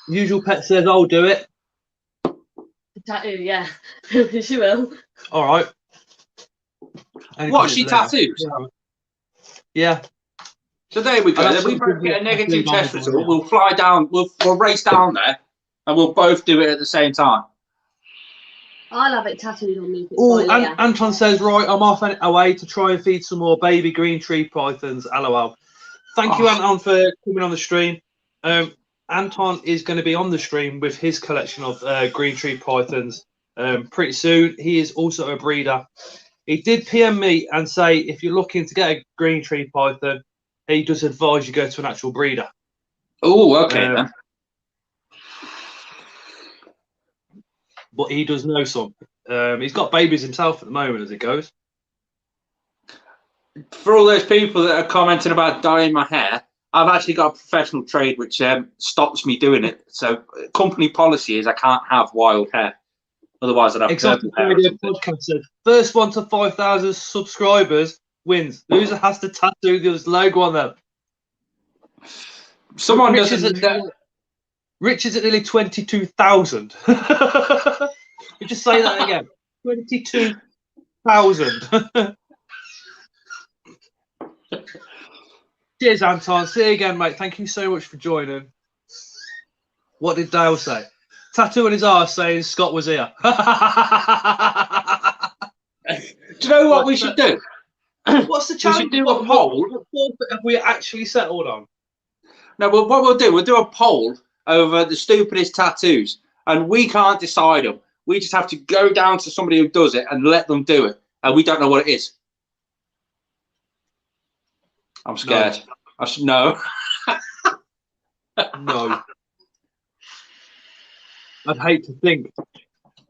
Usual Pet says, I'll do it. The tattoo, yeah. She will. All right. What, she tattoos? Yeah. So there we go. Then we both get a negative test result. We'll fly down. We'll race down there, and we'll both do it at the same time. I'll have it tattooed on me. Oh, Anton says, right, I'm off away to try and feed some more baby green tree pythons. LOL. Thank you, Anton, for coming on the stream. Anton is going to be on the stream with his collection of green tree pythons pretty soon. He is also a breeder. He did PM me and say, if you're looking to get a green tree python, he does advise you go to an actual breeder. Oh, okay then. But he does know some. He's got babies himself at the moment as it goes. For all those people that are commenting about dyeing my hair, I've actually got a professional trade which stops me doing it. So company policy is I can't have wild hair. Otherwise, I'd have Exotic Radio Podcast said, first one to 5,000 subscribers wins. Loser has to tattoo the logo on them. Someone Richard's at nearly 22,000. You just say that again. 22,000. Cheers, Anton. See you again, mate. Thank you so much for joining. What did Dale say? Tattoo on his arse saying Scott was here. Do you know what we should do? What's the challenge? We should do a poll. What have we actually settled on? No, well, what we'll do a poll over the stupidest tattoos, and we can't decide them. We just have to go down to somebody who does it and let them do it. and we don't know what it is. I'm scared. No. No. I'd hate to think.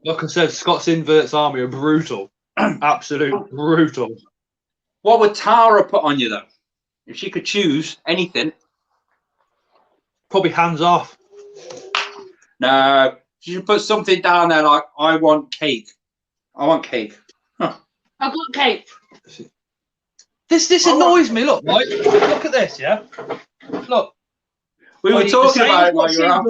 Like I said, Scott's Inverts Army are brutal. Absolute brutal. What would Tara put on you, though? If she could choose anything. Probably hands off. No. She should put something down there like, I want cake. I want cake. Huh. I've got cake. This annoys me. Look, right? Look at this, yeah? Look. We were talking about it while you were out.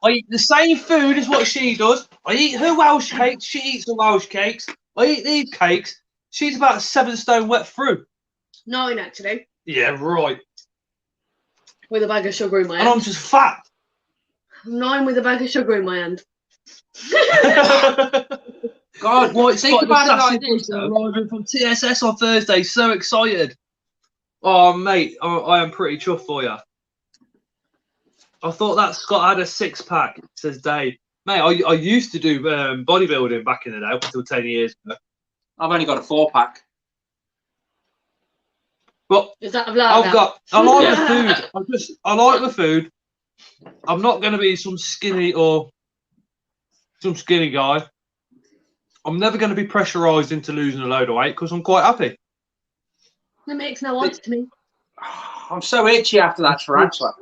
I eat the same food as what she does. I eat her Welsh cakes. She eats the Welsh cakes. I eat these cakes. She's about 7 stone wet through. 9, actually. Yeah, right. With a bag of sugar in my And hand. I'm just fat. 9 with a bag of sugar in my hand. God, Right, think about it like this. Arriving from TSS on Thursday. So excited. Oh, mate, I am pretty chuffed for you. I thought that Scott had a 6-pack, says Dave. Mate, I used to do bodybuilding back in the day, up until 10 years ago. I've only got a 4-pack. But Is that a vlog? I like the food. I like the food. I'm not going to be some skinny guy. I'm never going to be pressurised into losing a load of weight because I'm quite happy. That makes no odds to me. I'm so itchy after that tarantula.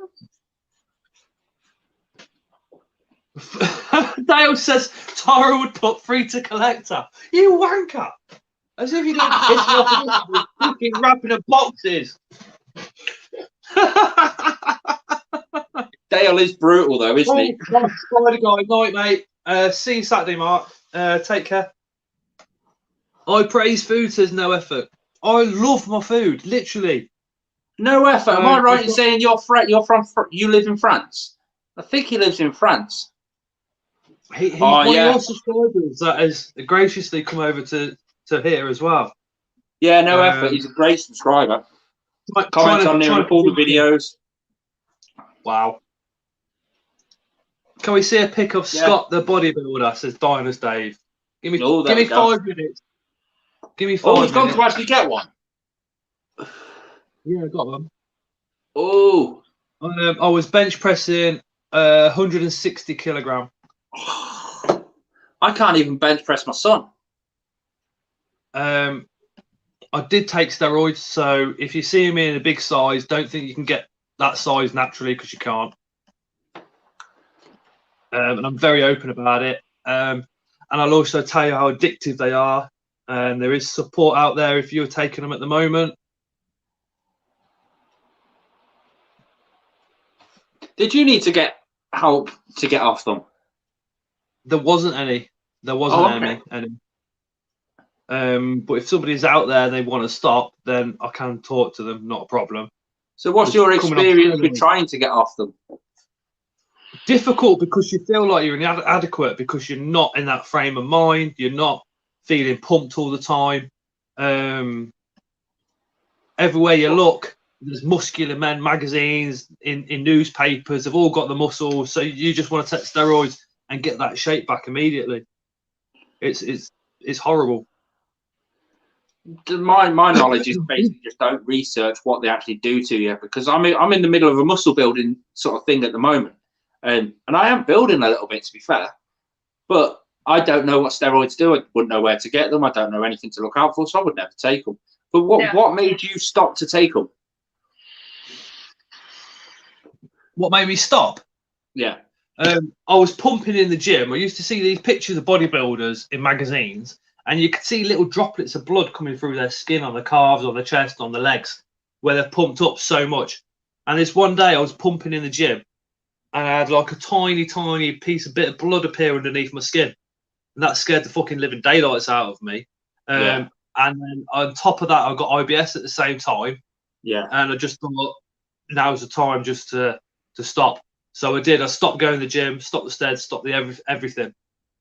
Dale says Tara would put free to collector. You wanker! As if you didn't piss me off with fucking wrapping of boxes. Dale is brutal though, isn't he? Spider guy, night, mate. See you Saturday, Mark. Take care. I praise food, says no effort. I love my food, literally. No effort. Am I right in saying you live in France? I think he lives in France. He's one of your subscribers that has graciously come over to here as well. Yeah, no effort. He's a great subscriber. Comments on nearly all the videos. Wow. Can we see a pic of Scott the bodybuilder, says Diners Dave. Give me 5 minutes. Give me 5 minutes. Oh, he's gone to actually get one. Yeah, I got one. Oh. I was bench pressing 160 kilogram. I can't even bench press my son. I did take steroids, so if you see me in a big size, don't think you can get that size naturally because you can't. And I'm very open about it. And I'll also tell you how addictive they are. And there is support out there if you're taking them at the moment. Did you need to get help to get off them? There wasn't any. There wasn't any. But if somebody's out there and they want to stop, then I can talk to them, not a problem. So what's your experience with trying to get off them? Difficult because you feel like you're inadequate because you're not in that frame of mind. You're not feeling pumped all the time. Everywhere you look, there's muscular men magazines, in newspapers. They've all got the muscles. So you just want to take steroids and get that shape back immediately. It's horrible. My knowledge is basically just don't research what they actually do to you, because I'm in the middle of a muscle building sort of thing at the moment, and I am building a little bit, to be fair, but I don't know what steroids do. I wouldn't know where to get them. I don't know anything to look out for, so I would never take them. But what made you stop to take them? What made me stop? Yeah. I was pumping in the gym. I used to see these pictures of bodybuilders in magazines, and you could see little droplets of blood coming through their skin on the calves, on the chest, on the legs, where they're pumped up so much. And this one day I was pumping in the gym, and I had like a tiny, tiny bit of blood appear underneath my skin. And that scared the fucking living daylights out of me. And then on top of that, I got IBS at the same time. Yeah. And I just thought, now's the time just to stop. So I did. I stopped going to the gym, stopped the steads, stopped the everything.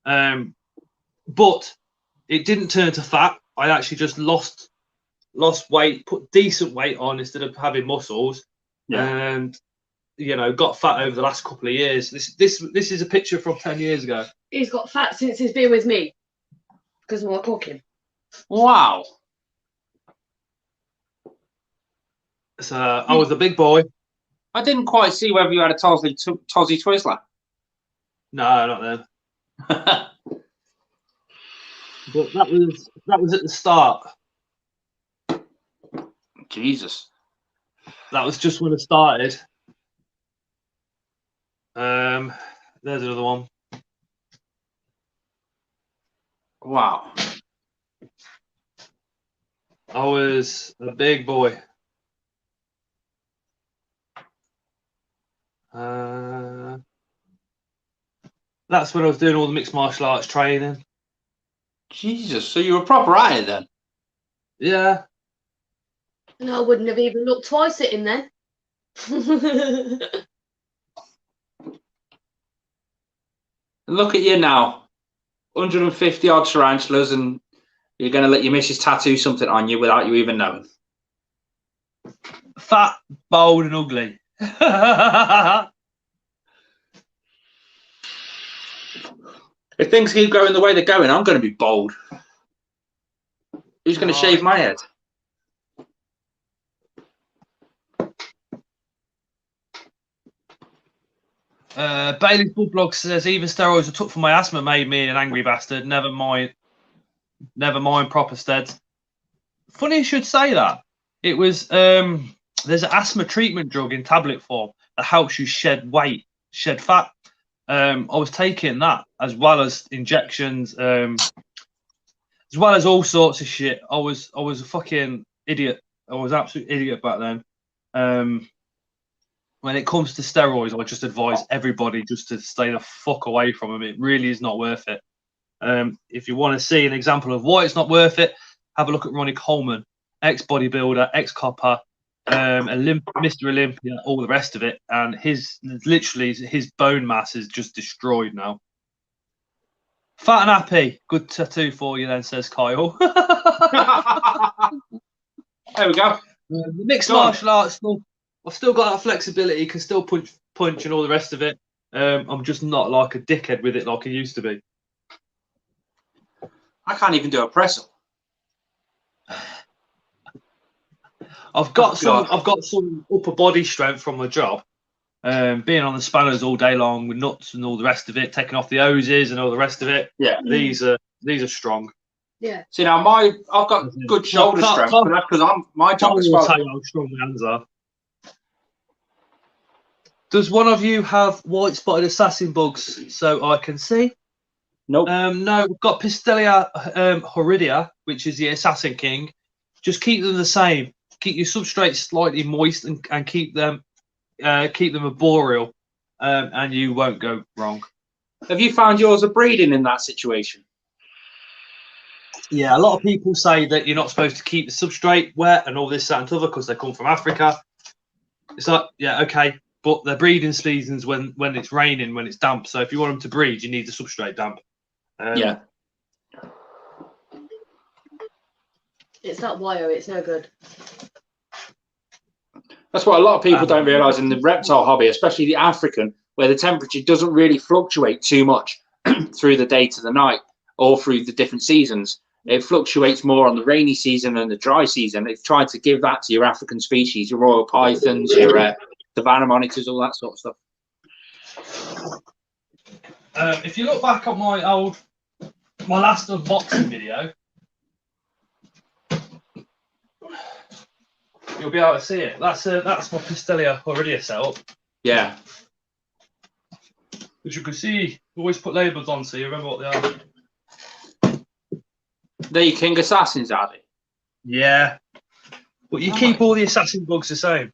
But it didn't turn to fat. I actually just lost weight, put decent weight on instead of having muscles, and got fat over the last couple of years. This is a picture from 10 years ago. He's got fat since he's been with me because of my cooking. Wow. So I was a big boy. I didn't quite see whether you had a Tossie Twizzler. No, not then. But that was at the start. Jesus. That was just when I started. There's another one. Wow. I was a big boy. That's when I was doing all the mixed martial arts training. Jesus. So you were proper at it then? Yeah. No, I wouldn't have even looked twice at him then. Look at you now. 150 odd tarantulas, and you're going to let your missus tattoo something on you without you even knowing. Fat, bold, and ugly. If things keep going the way they're going, I'm going to be bold. Who's going to shave my head? Bailey's Bullblog says even steroids I took for my asthma made me an angry bastard. Never mind proper steads. Funny you should say that. It was there's an asthma treatment drug in tablet form that helps you shed weight, shed fat. I was taking that as well as injections, as well as all sorts of shit. I was a fucking idiot. I was an absolute idiot back then. When it comes to steroids, I just advise everybody just to stay the fuck away from them. It really is not worth it. If you want to see an example of why it's not worth it, have a look at Ronnie Coleman, ex-bodybuilder, ex-copper, Mr. Olympia, all the rest of it. And his bone mass is just destroyed now. Fat and happy. Good tattoo for you then, says Kyle. There we go. The mixed martial arts stuff. I've still got that flexibility, can still punch and all the rest of it. I'm just not like a dickhead with it like I used to be. I can't even do a press up. I've got some upper body strength from my job. Being on the spanners all day long with nuts and all the rest of it, taking off the hoses and all the rest of it. Yeah. These are strong. Yeah. See now, I've got good shoulder strength, but that's because my job as well. Tell you how strong my hands are. Does one of you have white spotted assassin bugs so I can see? Nope. No, we've got Pistelia horridia, which is the assassin king. Just keep them the same. Keep your substrate slightly moist and keep them arboreal, and you won't go wrong. Have you found yours are breeding in that situation? Yeah, a lot of people say that you're not supposed to keep the substrate wet and all this, that, and other because they come from Africa. It's like, yeah, okay, but they're breeding seasons when it's raining, when it's damp. So if you want them to breed, you need the substrate damp. Yeah. It's that wire, it's no good. That's what a lot of people don't realise in the reptile hobby, especially the African, where the temperature doesn't really fluctuate too much through the day to the night or through the different seasons. It fluctuates more on the rainy season and the dry season. They've tried to give that to your African species, your royal pythons, your savannah monitors, all that sort of stuff. If you look back at my last unboxing video, you'll be able to see it. That's my Pistelia horridia setup. Yeah. As you can see, always put labels on so you remember what they are. They're your king assassins, are they? Yeah. But you keep all the assassin bugs the same.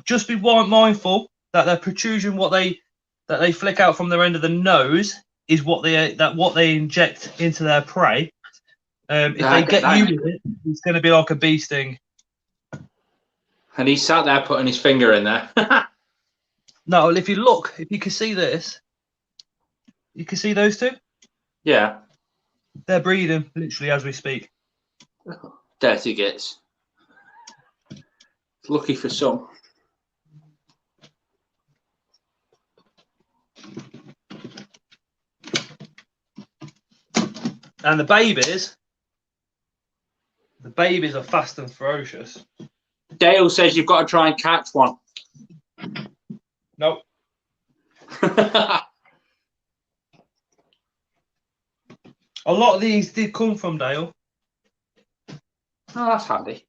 Just be mindful that their protrusion, that they flick out from their end of the nose, is what they inject into their prey. If they get you with it, it's going to be like a bee sting. And he sat there putting his finger in there. No, if you can see this, you can see those two? Yeah. They're breeding, literally, as we speak. Dirty gits. Lucky for some. And the babies The babies are fast and ferocious. Dale says you've got to try and catch one. Nope. A lot of these did come from Dale. Oh, that's handy.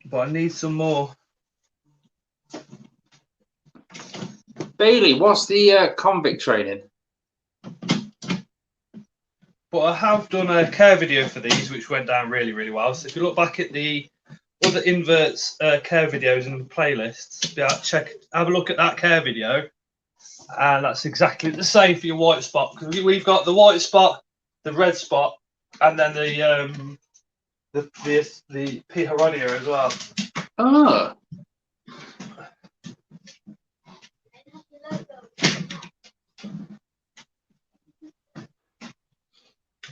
But I need some more. Bailey, what's the convict training? But I have done a care video for these, which went down really, really well. So if you look back at the other inverts care videos and the playlists, have a look at that care video. And that's exactly the same for your white spot, because we've got the white spot, the red spot, and then the Piharonia as well. Oh.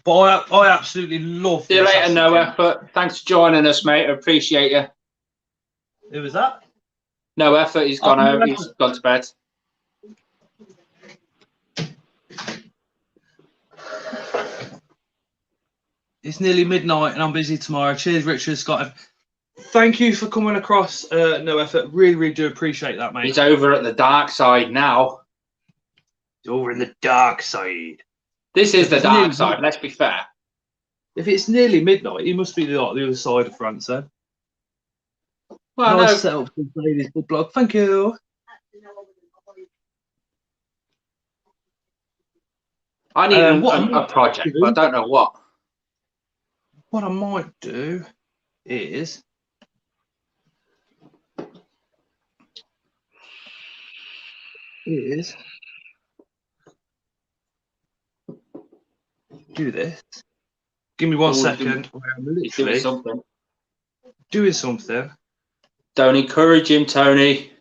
But I absolutely love. See you later, No Effort. Thanks for joining us, mate. I appreciate you. Who was that? No Effort. He's gone home. He's gone to bed. It's nearly midnight and I'm busy tomorrow. Cheers, Richard, Scott. Thank you for coming across. No Effort. Really, really do appreciate that, mate. He's over at the dark side now. He's over in the dark side. This is the dark side, let's be fair. If it's nearly midnight, he must be the other side of France, then. Well, nice no. setup for Ladies Book Blog. Thank you. I need a project, but I don't know what. What I might do is do this. Give me 1 second. I'm literally doing something. Don't encourage him, Tony.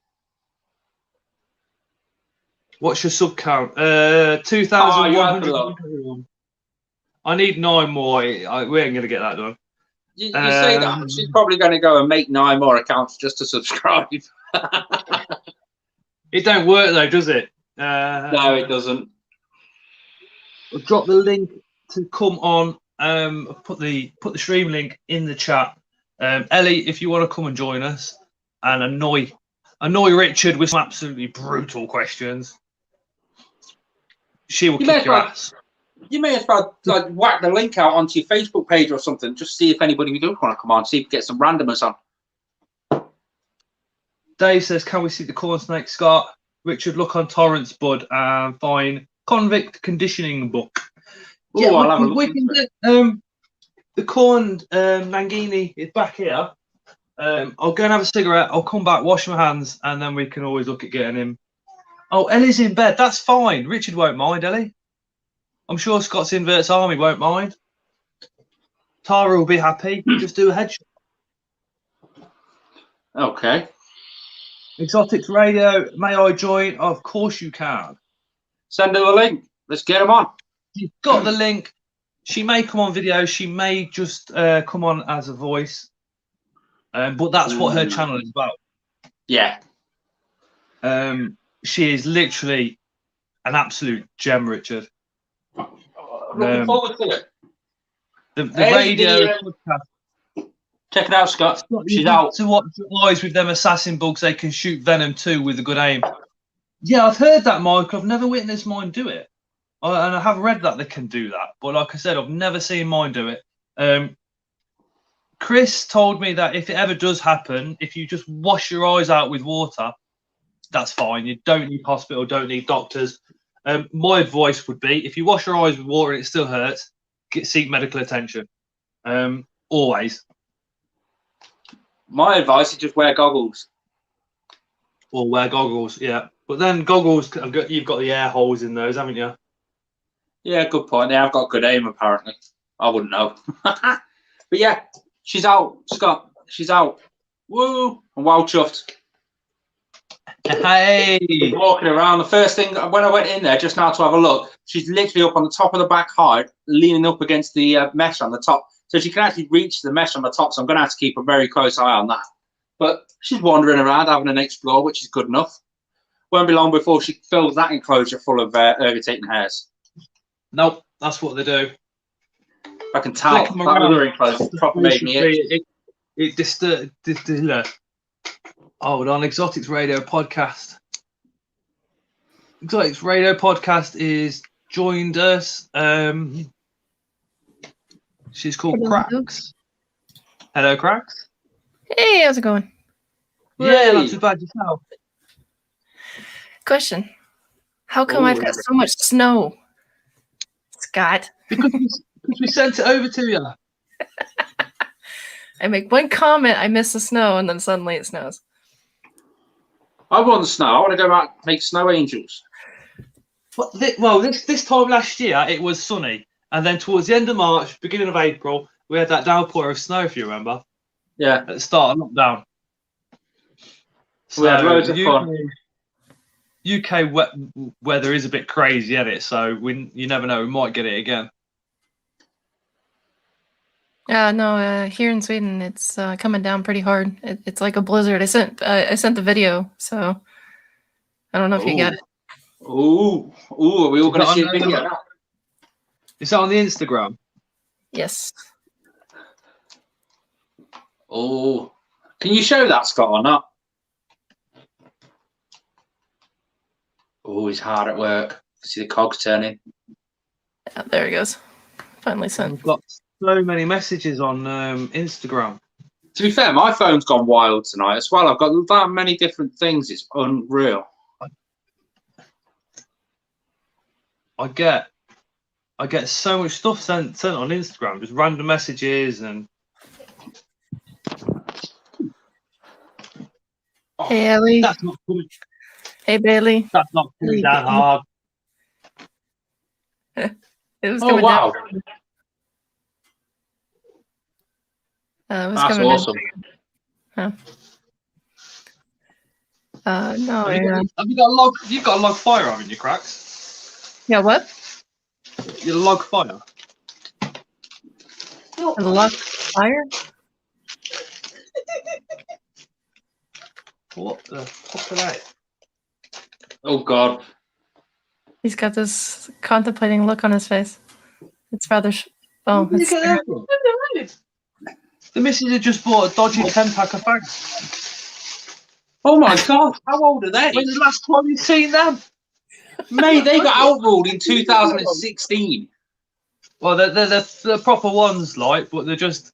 What's your sub count? 2,100. I need 9 more. We ain't gonna get that done. You say that, but she's probably going to go and make 9 more accounts just to subscribe. It don't work though, does it? No, it doesn't. I'll drop the link to come on. Put the stream link in the chat. Ellie, if you want to come and join us and annoy Richard with some absolutely brutal questions, she will kick your ass. You may as well whack the link out onto your Facebook page or something. Just see if anybody does want to come on. See if you get some randomers on. Dave says, "Can we see the corn snake, Scott?" Richard, look on torrents, bud, and find convict conditioning book. Ooh, Yeah, I'll have a look we can into get the corn Nangini is back here. I'll go and have a cigarette. I'll come back, wash my hands, and then we can always look at getting him. Oh, Ellie's in bed. That's fine. Richard won't mind, Ellie. I'm sure Scott's Inverts Army won't mind. Tara will be happy. Just do a headshot. Okay. Exotics Radio, may I join? Of course you can. Send her the link. Let's get him on. You've got the link. She may come on video. She may just come on as a voice. But that's what her channel is about. Yeah. She is literally an absolute gem, Richard. Looking forward to it. The radio podcast. Check it out, Scott. She's out. To watch Eyes with them assassin bugs, they can shoot venom too with a good aim. Yeah, I've heard that, Mike. I've never witnessed mine do it. And I have read that they can do that. But like I said, I've never seen mine do it. Chris told me that if it ever does happen, if you just wash your eyes out with water, that's fine. You don't need hospital, don't need doctors. My advice would be, if you wash your eyes with water and it still hurts, seek medical attention. Always. My advice is just wear goggles. Or wear goggles, yeah. But then goggles, you've got the air holes in those, haven't you? Yeah, good point. They have got good aim, apparently. I wouldn't know. But yeah, she's out, Scott. She's out. Woo! I'm well chuffed. Hey! Walking around. The first thing, when I went in there just now to have a look, she's literally up on the top of the back hide, leaning up against the mesh on the top. So she can actually reach the mesh on the top, so I'm going to have to keep a very close eye on that. But she's wandering around, having an explore, which is good enough. Won't be long before she fills that enclosure full of irritating hairs. Nope. That's what they do. I can tell. Flick 'em That around. luring clothes proper made me itch. It hold on, Exotics Radio Podcast. Exotics Radio Podcast is joined us. She's called Hello. Cracks. Hello, Cracks. Hey, how's it going? Yeah, Hey. not too bad yourself. Question. How come Oh, I've got so much snow? Scott, Because we sent it over to you. I make one comment, I miss the snow, and then suddenly it snows. I want snow. I want to go out and make snow angels. Well, this time last year it was sunny, and then towards the end of March, beginning of April, we had that downpour of snow. If you remember, Yeah. at the start of lockdown. We had loads of fun. UK weather is a bit crazy, isn't it? So you never know, we might get it again. No, here in Sweden, it's coming down pretty hard. It's like a blizzard. I sent the video, so I don't know if you got it. Ooh, are we all going to see a Is that on video now? Is that on the Instagram? Yes. Oh, can you show that, Scott, or not? Oh, he's hard at work. See the cogs turning. Yeah, there he goes. Finally sent. We've got so many messages on Instagram. To be fair, my phone's gone wild tonight as well. I've got that many different things. It's unreal. I get so much stuff sent on Instagram, just random messages and. Hey, Ellie. That's not coming. Hey, Bailey. That's not coming down hard. It was Oh, coming wow. down. It was That's coming awesome. down. No, Have you got a log? You've got a log fire, haven't you, Cracks? yeah, what? Your log fire. A log fire? What the fuck are they? Oh, God. He's got this contemplating look on his face. It's rather. Where did you It's get that from? The missus had just bought a dodgy 10-pack of fags. Oh, my God. How old are they? When's the last time you've seen them? Mate, they got outruled in 2016. Well, they're proper ones, like, but they're just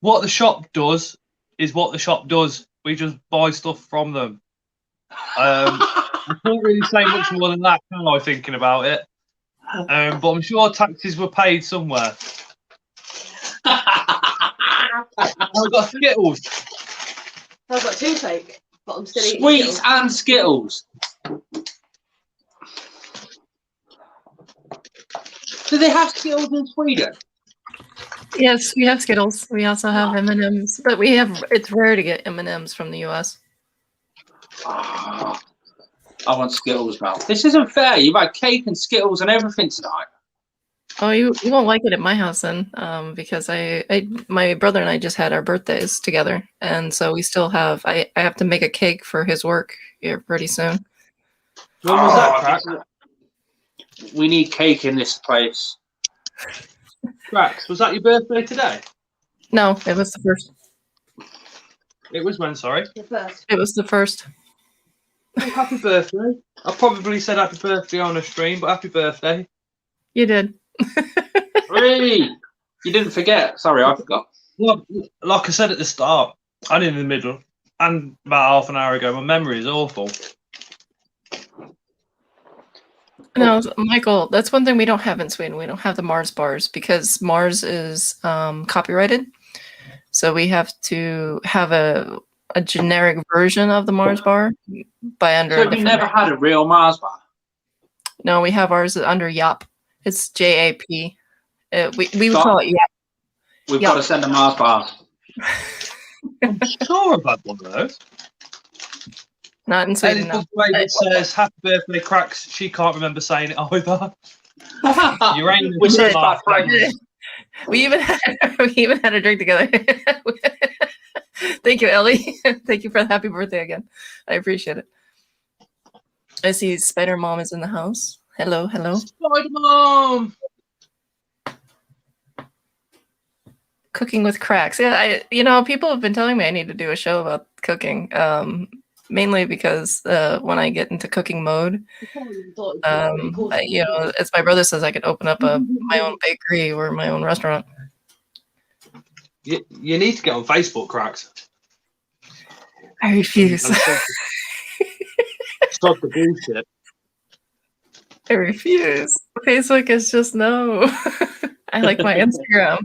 what the shop does is what the shop does. We just buy stuff from them. I can't really say much more than that, can I? Thinking about it, but I'm sure taxes were paid somewhere. I've got Skittles. I've got toothache, but I'm still eating Sweets Skittles. and Skittles. Do they have Skittles in Sweden? Yes, we have Skittles. We also have M&Ms, but it's rare to get M&Ms from the US. Ah, I want Skittles now. This isn't fair. You've had cake and Skittles and everything tonight. Oh, you won't like it at my house then, because my brother and I just had our birthdays together, and so we still have. I have to make a cake for his work here pretty soon. When was that, Cracks? We need cake in this place. Cracks, was that your birthday today? No, it was the first. It was when, sorry? The first. It was the first. Oh, happy birthday. I probably said happy birthday on a stream, but happy birthday. You did. Hey, you didn't forget. Sorry, I forgot. Well, like I said at the start, and in the middle, and about half an hour ago, my memory is awful. No, Michael, that's one thing we don't have in Sweden. We don't have the Mars bars because Mars is copyrighted. So we have to have a generic version of the Mars bar by under. So we never had a real Mars bar. No, we have ours under YAP. It's JAP. We would Stop. call it YAP. We've Yeah. got to send a Mars bar. I'm sure I've had one of those. Not in Sweden. No. David says, happy birthday, Cracks. She can't remember saying it either. Uranium We're such Smart bad friends. We even had a drink together. Thank you, Ellie. Thank you for the happy birthday again. I appreciate it. I see Spider Mom is in the house. Hello, hello. Spider Mom! Cooking with cracks. Yeah, people have been telling me I need to do a show about cooking. Mainly because when I get into cooking mode, as my brother says, I could open up my own bakery or my own restaurant. You need to get on Facebook, Cracks. I refuse. Stop the bullshit. I refuse. Facebook is just no. I like my Instagram.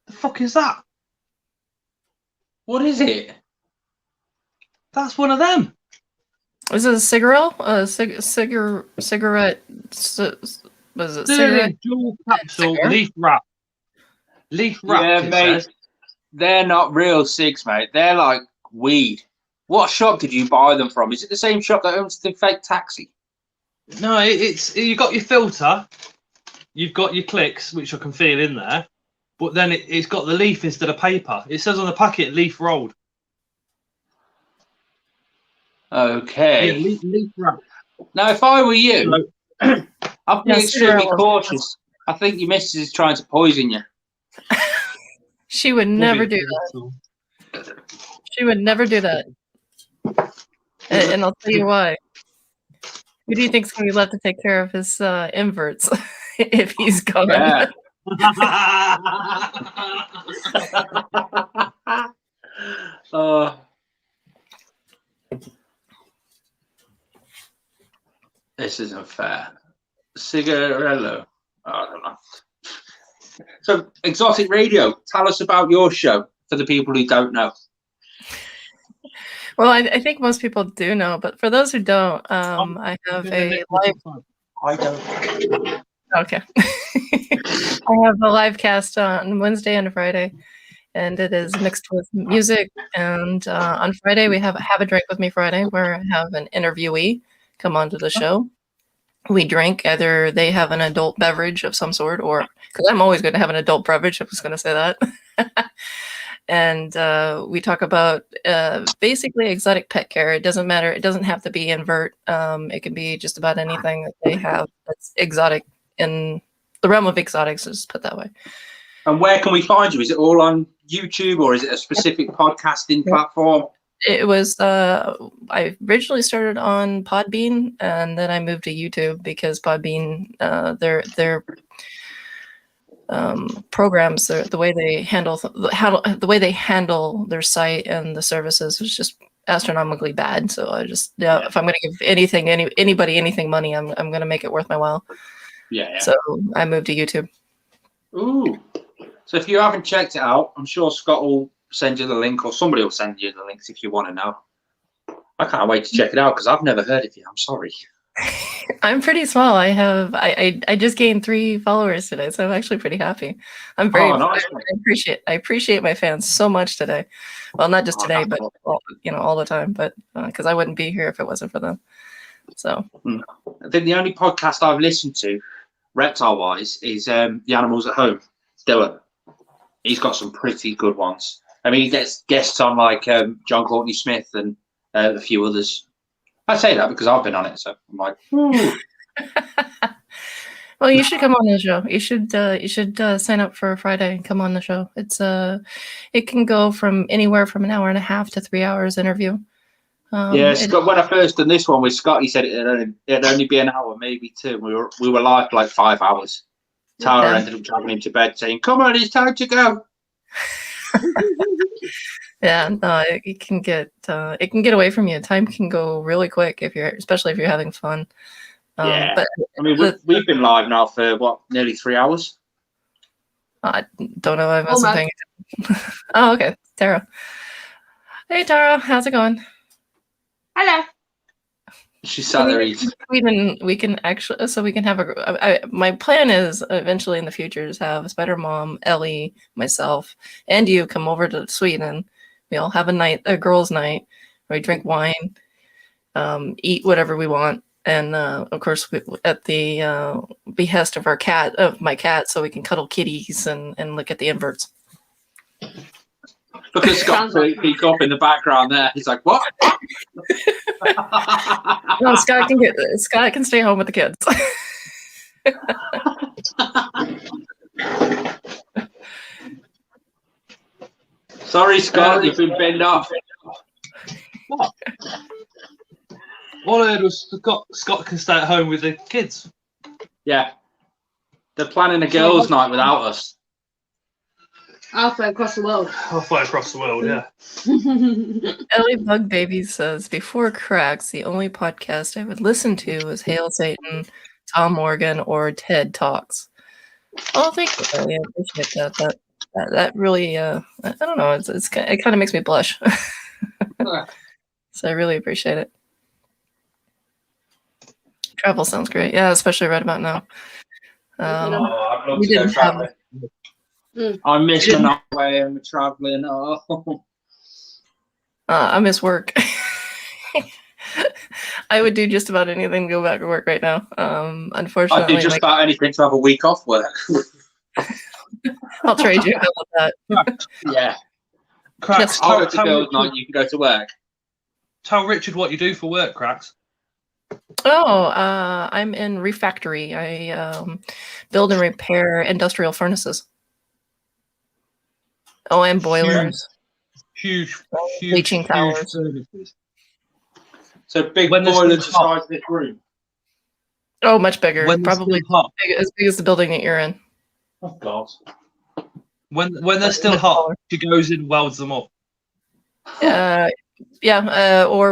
The fuck is that? What is it? That's one of them. Is it a cigarette? Cigarette? Was it cigarette? Dual capsule leaf wrap. Leaf wrap. Yeah, mate. They're not real cigs, mate. They're like weed. What shop did you buy them from? Is it the same shop that owns the fake taxi? No, it's you got your filter, you've got your clicks, which I can feel in there, but then it's got the leaf instead of paper. It says on the packet leaf rolled. Okay. Yeah, leaf wrap. Now, if I were you, I'd be extremely cigarette. cautious. I think your missus is trying to poison you. She would never do that. She would never do that. And I'll tell you why. Who do you think's going to be left to take care of his inverts if he's gone? Yeah. This isn't fair. Cigarello. I don't know. So, Exotic Radio, tell us about your show for the people who don't know. Well, I think most people do know, but for those who don't, I have a live. I don't. Okay. I have a live cast on Wednesday and Friday, and it is mixed with music. And on Friday, we have a Drink With Me Friday, where I have an interviewee come onto the show. We drink, either they have an adult beverage of some sort, or because I'm always going to have an adult beverage, I'm just going to say that. And we talk about basically exotic pet care. It doesn't matter. It doesn't have to be invert. It can be just about anything that they have that's exotic in the realm of exotics, let's put it that way. And where can we find you? Is it all on YouTube, or is it a specific podcasting platform? It was, I originally started on Podbean, and then I moved to YouTube because Podbean, their programs, the way they handle their site and the services was just astronomically bad. So I just, if I'm going to give anybody anything money, I'm going to make it worth my while. Yeah. So I moved to YouTube. Ooh. So if you haven't checked it out, I'm sure Scott will send you the link, or somebody will send you the links if you want to know. I can't wait to check it out because I've never heard of you. I'm sorry. I'm pretty small. I just gained 3 followers today, so I'm actually pretty happy. I'm very nice. I appreciate my fans so much today. Well, not just today, but all the time. But because I wouldn't be here if it wasn't for them. So I think the only podcast I've listened to, reptile wise, is The Animals at Home. Dylan. He's got some pretty good ones. I mean, he gets guests on like John Courtney Smith and a few others. I say that because I've been on it, so I'm like, ooh. Well, you should come on the show. You should sign up for Friday and come on the show. It's it can go from anywhere from an hour and a half to 3 hours interview. Scott, when I first done this one with Scott, he said it'd only be an hour, maybe 2. We were live for like 5 hours. Tara ended up dragging him to bed, saying, "Come on, it's time to go." Yeah, no, it can get away from you. Time can go really quick especially if you're having fun. Yeah, but I mean, we've been live now for nearly 3 hours. I don't know if I missed something. Oh, okay, Tara. Hey, Tara, how's it going? Hello. She sat there eating. We can actually, so we can have my plan is eventually in the future is have Spider Mom, Ellie, myself, and you come over to Sweden. We all have a girls' night where we drink wine, eat whatever we want, and of course at the behest of my cat, so we can cuddle kitties and look at the inverts. Look at Scott peek up in the background there. He's like, "What?" No, Scott can stay home with the kids. Sorry, Scott, you've been binned off. What? All I heard was Scott can stay at home with the kids. Yeah. They're planning a girls' night without us. Halfway across the world. Halfway across the world, yeah. Ellie Bug Baby says, before Cracks, the only podcast I would listen to was Hail Satan, Tom Morgan, or TED Talks. Oh, thank you, Ellie. I appreciate that. That really, I don't know, it kind of makes me blush. So I really appreciate it. Travel sounds great. Yeah, especially right about now. I'd love we to go didn't traveling. Mm. I miss the way and traveling. Oh. I miss work. I would do just about anything to go back to work right now. Unfortunately, I'd do just about anything to have a week off work. I'll trade you. How about that? Yeah. Cracks, I'll go to girls' night, you can go to work. Tell Richard what you do for work, Cracks. Oh, I'm in refactory. I build and repair industrial furnaces. Oh, and boilers. Huge Bleaching towers. services. So big When there's boilers the still hot. size of this room. Oh, much bigger. When they're Probably still hot. as big as the building that you're in. Oh, God. When they're still hot, she goes in and welds them up. Or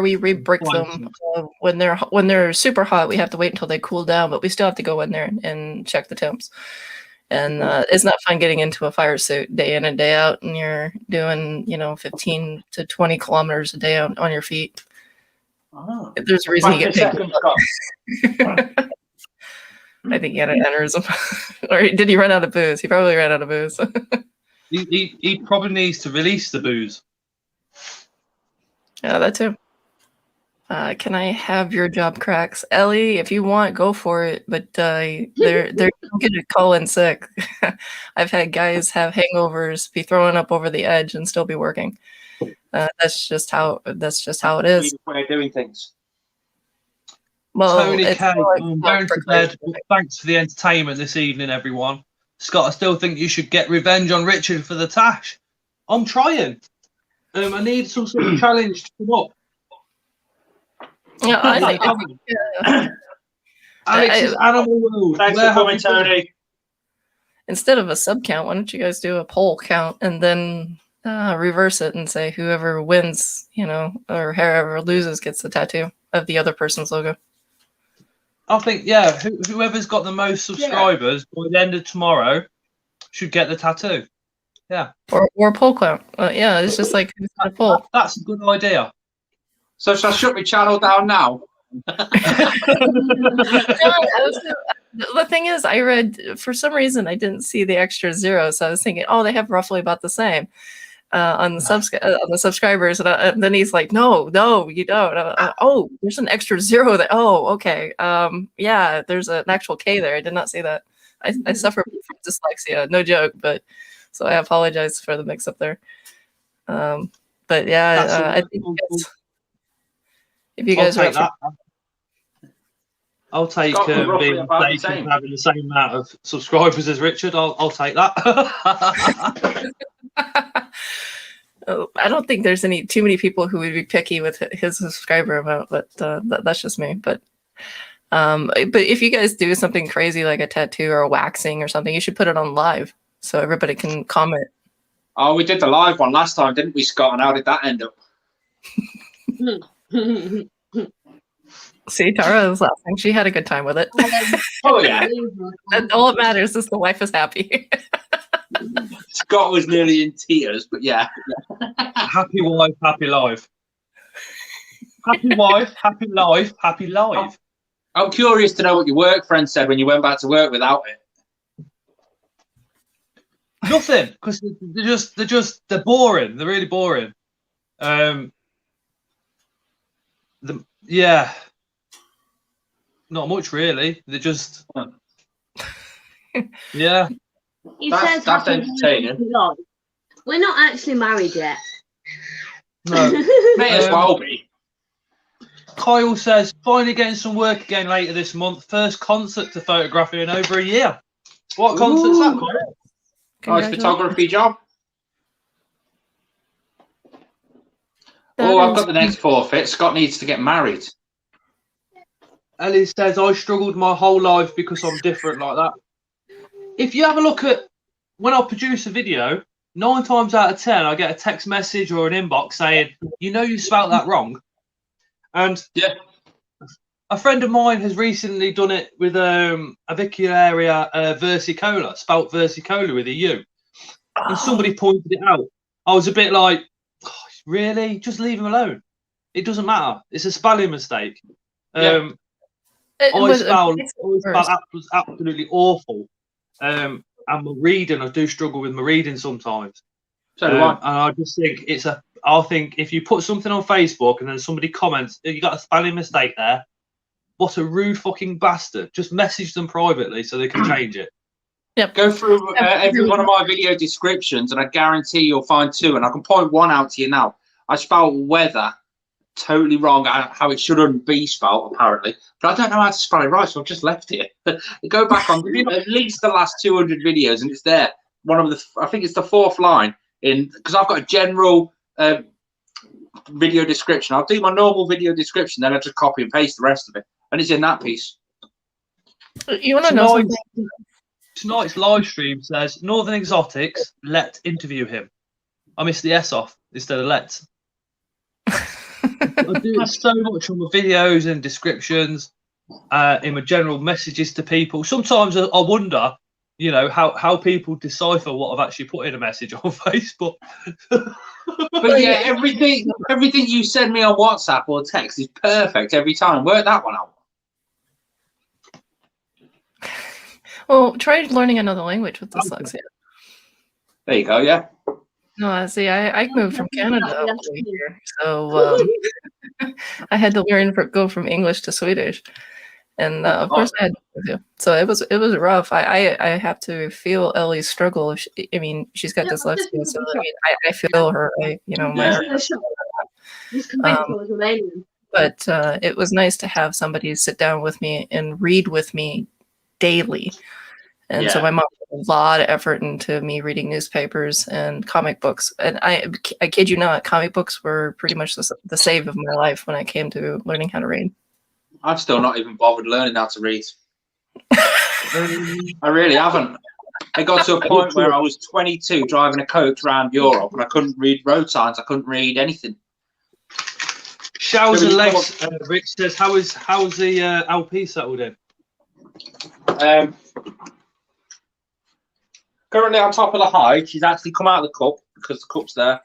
we re-brick them when they're super hot. We have to wait until they cool down, but we still have to go in there and check the temps. And it's not fun getting into a fire suit day in and day out, and you're doing 15 to 20 kilometers a day on your feet. Oh. There's a reason you get paid. Second, Scott. I think he had an aneurysm, or did he run out of booze? He probably ran out of booze. He probably needs to release the booze. Yeah, that too. Can I have your job, Cracks? Ellie, if you want, go for it. But they're don't get a call in sick. I've had guys have hangovers, be throwing up over the edge, and still be working. That's just how it is. Way of doing things. Well, Tony it's K, more like I'm going to bed. procrastination. Thanks for the entertainment this evening, everyone. Scott, I still think you should get revenge on Richard for the tash. I'm trying. I need some sort of challenge to come up. Yeah, I think. Alex's Animal World. Thanks Where for coming, have you been? Tony. Instead of a sub count, why don't you guys do a poll count and then reverse it and say whoever wins, or whoever loses gets the tattoo of the other person's logo. I think, yeah, whoever's got the most subscribers by the end of tomorrow should get the tattoo. Yeah. Or poll count. Yeah, it's just like who's got a poll. That's a good idea. So shall I shut my channel down now? The thing is, I read, for some reason, I didn't see the extra zero, so I was thinking, oh, they have roughly about the same on the subscribers, and then he's like, no, you don't. Oh, there's an extra zero there. Oh, okay. Yeah, there's an actual K there. I did not see that. I suffer from dyslexia, no joke, but so I apologize for the mix-up there. But yeah, I think if you guys are up for I'll take Scott was roughly being about the safe and same. having the same amount of subscribers as Richard. I'll take that. I don't think there's too many people who would be picky with his subscriber amount, but that's just me. But if you guys do something crazy like a tattoo or a waxing or something, you should put it on live so everybody can comment. Oh, we did the live one last time, didn't we, Scott? And how did that end up? See, Tara was laughing. She had a good time with it. Oh, yeah. And all that matters is the wife is happy. Scott was nearly in tears, but yeah. Happy wife, happy life. Happy wife, happy life, happy life. I'm curious to know what your work friend said when you went back to work without it. Nothing, because they're boring. They're really boring. Yeah, not much really. They're just yeah. He That's says happy entertaining. life. We're not actually married yet. No. May as well be. Kyle says, finally getting some work again later this month. First concert to photograph in over a year. What concert's that, Kyle? Nice photography job. That Oh, I've is- got the next forfeit. Scott needs to get married. Ellie says, I struggled my whole life because I'm different like that. If you have a look at when I produce a video, 9 times out of 10, I get a text message or an inbox saying, you know, you spelt that wrong. And Yeah. a friend of mine has recently done it with avicularia versicolor, spelt versicolor with a U. And somebody pointed it out. I was a bit like, gosh, really? Just leave him alone. It doesn't matter. It's a spelling mistake. Yeah. It I was- spelled first. was absolutely awful. And my reading, I do struggle with my reading sometimes. So do I. And I just think I think if you put something on Facebook and then somebody comments, you got a spelling mistake there, what a rude fucking bastard. Just message them privately so they can change it. Go through every one of my video descriptions, and I guarantee you'll find 2. And I can point one out to you now. I spelled weather totally wrong, how it shouldn't be spelled, apparently. But I don't know how to spell it right, so I've just left it. Go back on at least the last 200 videos, and it's there. I think it's the 4th line because I've got a general video description. I'll do my normal video description, then I just copy and paste the rest of it, and it's in that piece. You want to know something? Tonight's live stream says Northern Exotics, let interview him. I missed the S off instead of let's. I do it so much on my videos and descriptions, in my general messages to people. Sometimes I wonder, you know, how people decipher what I've actually put in a message on Facebook. But yeah, everything you send me on WhatsApp or text is perfect every time. Work that one out. Well, try learning another language with dyslexia. There you go. Yeah. No, see, I moved from Canada all the way here, so I had to go from English to Swedish, and of course I had to. So it was rough. I have to feel Ellie's struggle. She's got dyslexia, so I feel her. But it was nice to have somebody sit down with me and read with me daily. And so my mom put a lot of effort into me reading newspapers and comic books. And I kid you not, comic books were pretty much the save of my life when it came to learning how to read. I've still not even bothered learning how to read. I really haven't. I got to a point where I was 22 driving a coach around Europe and I couldn't read road signs. I couldn't read anything. Showers and legs. Rich says, how's the LP settled in? Currently on top of the hide. She's actually come out of the cup because the cup's there.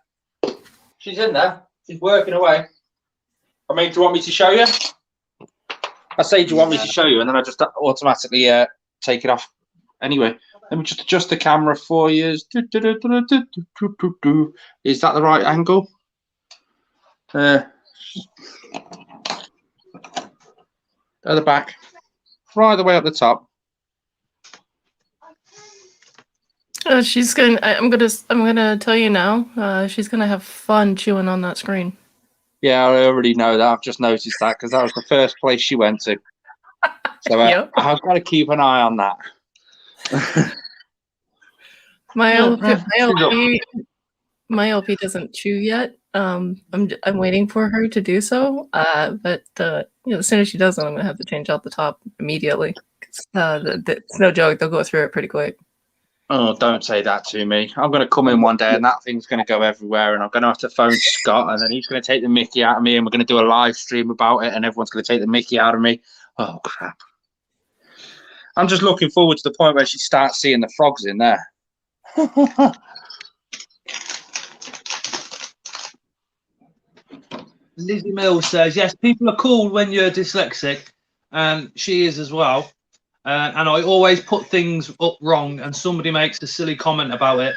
She's in there. She's working away. I mean, do you want me to show you? I say, do you want me to show you? And then I just automatically take it off. Anyway, let me just adjust the camera for you. Is that the right angle? At the back. Right the way up the top. She's gonna. I'm gonna tell you now. She's gonna have fun chewing on that screen. Yeah, I already know that. I've just noticed that because that was the first place she went to. So Yep. I've got to keep an eye on that. My LP doesn't chew yet. I'm waiting for her to do so. But as soon as she does it, I'm gonna have to change out the top immediately. It's no joke. They'll go through it pretty quick. Oh, don't say that to me. I'm going to come in one day and that thing's going to go everywhere and I'm going to have to phone Scott and then he's going to take the mickey out of me and we're going to do a live stream about it and everyone's going to take the mickey out of me. Oh, crap. I'm just looking forward to the point where she starts seeing the frogs in there. Lizzie Mills says, yes, people are cool when you're dyslexic, and she is as well. And I always put things up wrong and somebody makes a silly comment about it.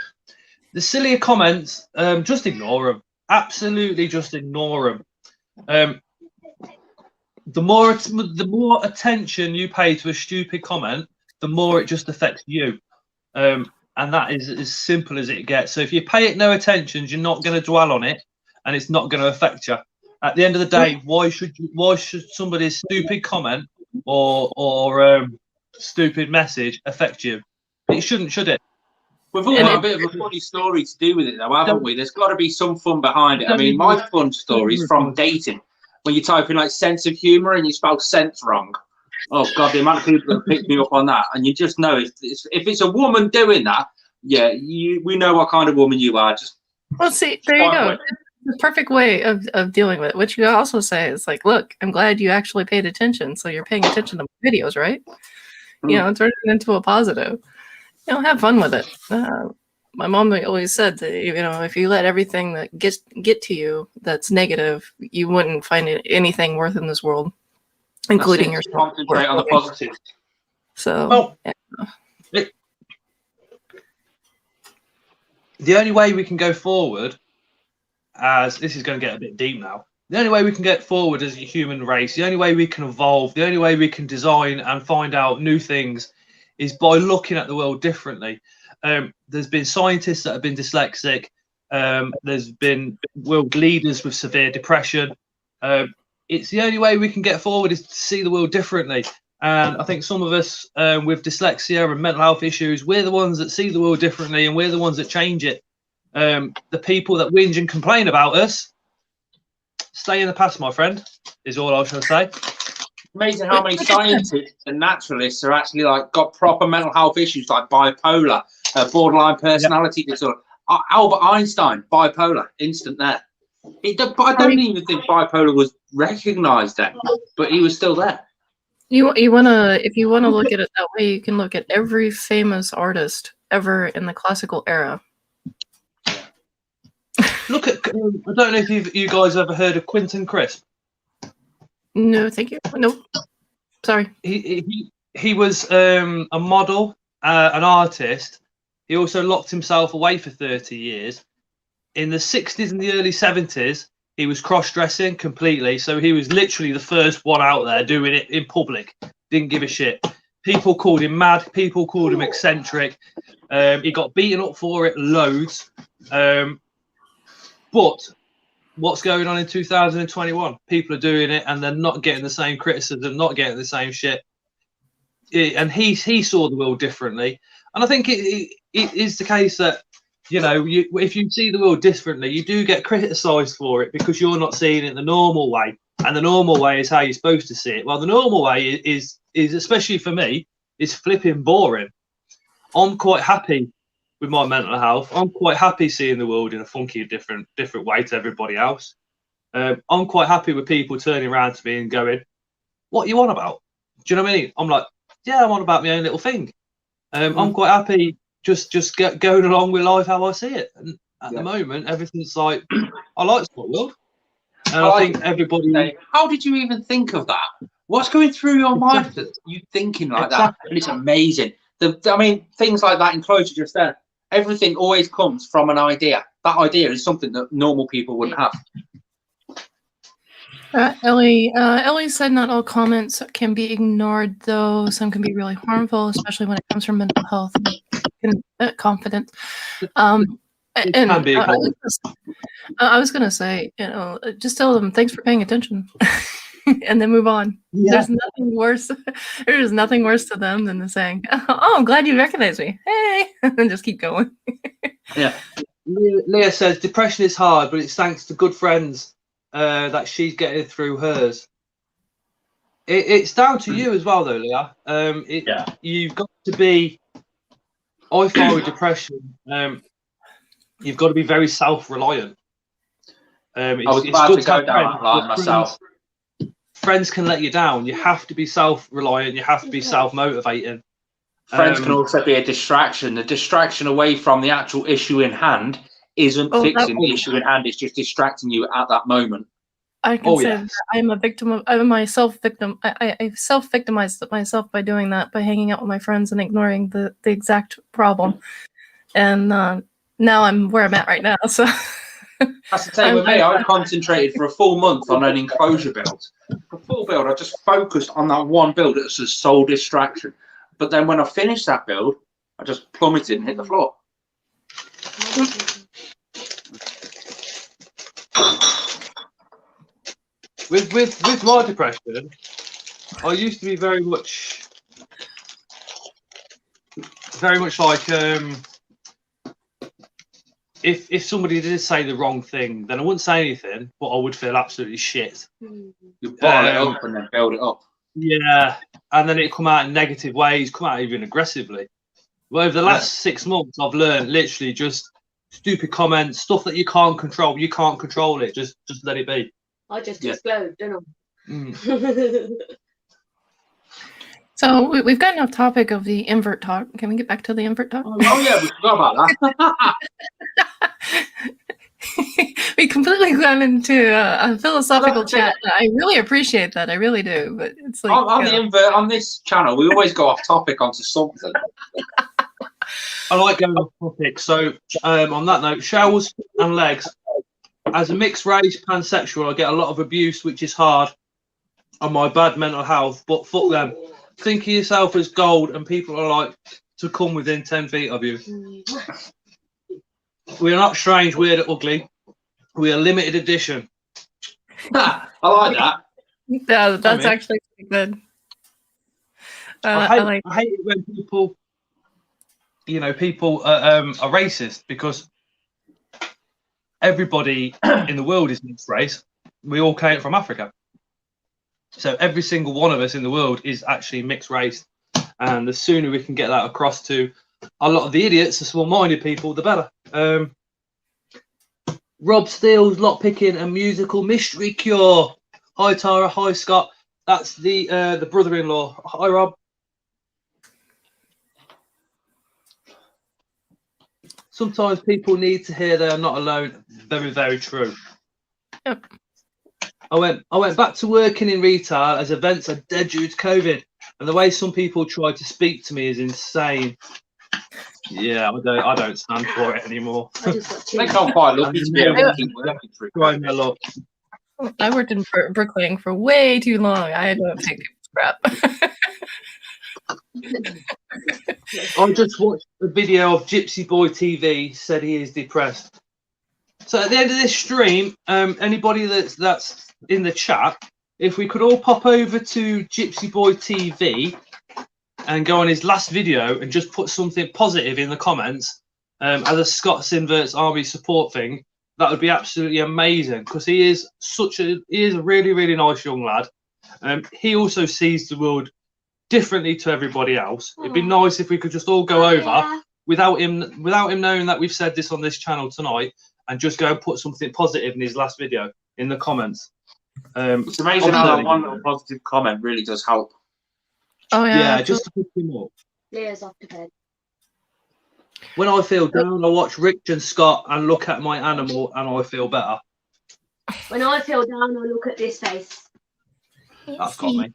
The sillier comments, just ignore them. Absolutely just ignore them. The more attention you pay to a stupid comment, the more it just affects you. And that is as simple as it gets. So if you pay it no attention, you're not going to dwell on it and it's not going to affect you. At the end of the day, why should somebody's stupid comment or stupid message affect you? It shouldn't, should it? We've all got a bit of a funny story to do with it, though, haven't we? There's got to be some fun behind it. I mean, my fun story is from dating. When you type in like sense of humour and you spell sense wrong. Oh God, the amount of people that pick me up on that, and you just know if it's a woman doing that, yeah, we know what kind of woman you are. Just well, see, there you go. The perfect way of dealing with it. What you also say is like, look, I'm glad you actually paid attention, so you're paying attention to my videos, right? You know, turn it into a positive. You know, have fun with it. My mom always said that, you know, if you let everything that get to you that's negative, you wouldn't find anything worth in this world, including yourself. Concentrate on the positive. So, yeah. The only way we can go forward, as this is going to get a bit deep now, the only way we can get forward as a human race, the only way we can evolve, the only way we can design and find out new things is by looking at the world differently. There's been scientists that have been dyslexic. There's been world leaders with severe depression. It's the only way we can get forward is to see the world differently. And I think some of us with dyslexia and mental health issues, we're the ones that see the world differently, and we're the ones that change it. The people that whinge and complain about us, stay in the past, my friend, is all I shall say. Amazing how many scientists and naturalists are actually like got proper mental health issues like bipolar, borderline personality disorder. Albert Einstein, bipolar, instant there. I don't even think bipolar was recognised then, but he was still there. You wanna, if you wanna look at it that way, you can look at every famous artist ever in the classical era. Look at, I don't know if you guys ever heard of Quentin Crisp. No, thank you. Nope. Sorry. He was a model, an artist. He also locked himself away for 30 years. In the 60s and the early 70s, he was cross-dressing completely. So he was literally the first one out there doing it in public. Didn't give a shit. People called him mad. People called him eccentric. He got beaten up for it loads. But what's going on in 2021? People are doing it and they're not getting the same criticism, not getting the same shit. And he saw the world differently. And I think it is the case that, you know, if you see the world differently, you do get criticised for it because you're not seeing it the normal way. And the normal way is how you're supposed to see it. Well, the normal way is especially for me, is flipping boring. I'm quite happy with my mental health. I'm quite happy seeing the world in a funky, different way to everybody else. I'm quite happy with people turning around to me and going, "What you on about?" Do you know what I mean? I'm like, "Yeah, I'm on about my own little thing." I'm quite happy just going along with life how I see it. And at the moment, everything's like, I like Sport World. And I think everybody... How did you even think of that? What's going through your mind that you thinking like that? And it's amazing. I mean, things like that enclosure just there. Everything always comes from an idea. That idea is something that normal people wouldn't have. Ellie said not all comments can be ignored, though some can be really harmful, especially when it comes from mental health and confidence. I was going to say, you know, just tell them thanks for paying attention and then move on. Yeah. There's nothing worse. There's nothing worse to them than saying, "Oh, I'm glad you recognize me. Hey," and just keep going. Yeah. Leah says depression is hard, but it's thanks to good friends that she's getting through hers. It's down to you as well, though, Leah. You've got to be. I find with depression, you've got to be very self-reliant. I was about to go down that line myself. Friends can let you down. You have to be self-reliant. You have to be self-motivating. Friends can also be a distraction. The distraction away from the actual issue in hand isn't fixing the issue in hand. It's just distracting you at that moment. I can say that I'm a victim of. I'm my self-victim. I self-victimized myself by doing that, by hanging out with my friends and ignoring the exact problem. And now I'm where I'm at right now. So that's the same with me. I concentrated for a full month on an enclosure build. For a full build, I just focused on that one build. It was a sole distraction. But then when I finished that build, I just plummeted and hit the floor. with my depression, I used to be very much like if somebody did say the wrong thing, then I wouldn't say anything, but I would feel absolutely shit. You bottle it up and then build it up. Yeah, and then it come out in negative ways, come out even aggressively. Well, over the last 6 months, I've learned literally just stupid comments, stuff that you can't control. You can't control it. Just let it be. I just explode, don't I? Mm. So we've gotten off topic of the invert talk. Can we get back to the invert talk? Oh yeah, we forgot about that. We completely gone into a philosophical chat. I really appreciate that. I really do. But it's like on the invert on this channel, we always go off topic onto something. I like going off topic. So on that note, showers and legs. As a mixed race pansexual, I get a lot of abuse, which is hard on my bad mental health. But fuck them. Think of yourself as gold, and people are like to come within 10 feet of you. We are not strange, weird, or ugly. We are limited edition. I like that. Yeah, that's actually pretty good. I hate it when people, people are racist, because everybody in the world is mixed race. We all came from Africa. So every single one of us in the world is actually mixed race. And the sooner we can get that across to a lot of the idiots, the small-minded people, the better. Rob Steele's lockpicking and musical mystery cure. Hi Tara, hi Scott. That's the brother-in-law. Hi Rob. Sometimes people need to hear they are not alone. Very, very true. Yep. I went back to working in retail as events are dead due to COVID, and the way some people try to speak to me is insane. Yeah, I don't stand for it anymore. I just got I think I'm quite lucky to be able to keep working through. Grind my luck. I worked in bricklaying for way too long. I don't take crap. I just watched a video of Gypsy Boy TV, said he is depressed. So at the end of this stream, anybody that's in the chat, if we could all pop over to Gypsy Boy TV and go on his last video and just put something positive in the comments as a Scott's Inverts Army support thing, that would be absolutely amazing, because he is a really, really nice young lad. He also sees the world differently to everybody else. It'd be nice if we could just all go over without him knowing that we've said this on this channel tonight, and just go and put something positive in his last video in the comments. It's amazing how that one little positive comment really does help. Oh yeah, just to pick him up. Leah's off to bed. When I feel down, I watch Rich and Scott and look at my animal, and I feel better. When I feel down, I look at this face. That's got me.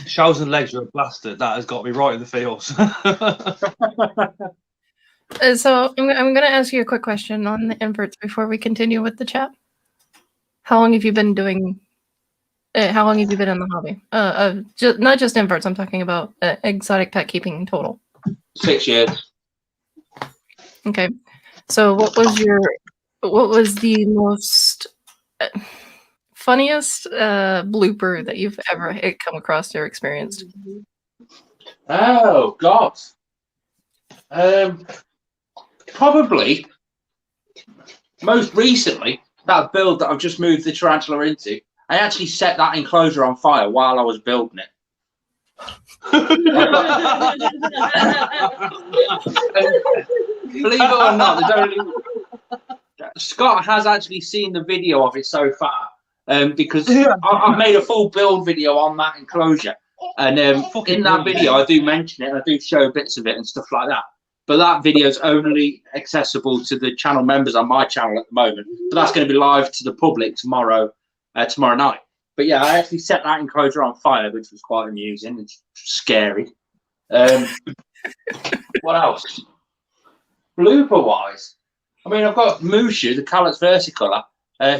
Shells and legs are a bastard. That has got me right in the feels. So I'm going to ask you a quick question on the inverts before we continue with the chat. How long have you been doing? How long have you been in the hobby? Not just inverts. I'm talking about exotic pet keeping in total. 6 years. Okay. So what was the most funniest blooper that you've ever come across or experienced? Oh God. Probably most recently, that build that I've just moved the tarantula into, I actually set that enclosure on fire while I was building it. Believe it or not, Scott has actually seen the video of it so far, because I've made a full build video on that enclosure, and in that video I do mention it, and I do show bits of it and stuff like that. But that video is only accessible to the channel members on my channel at the moment. But that's going to be live to the public tomorrow night. But yeah, I actually set that enclosure on fire, which was quite amusing and scary. What else? Blooper-wise, I mean, I've got Mushu, the Callus versicolor.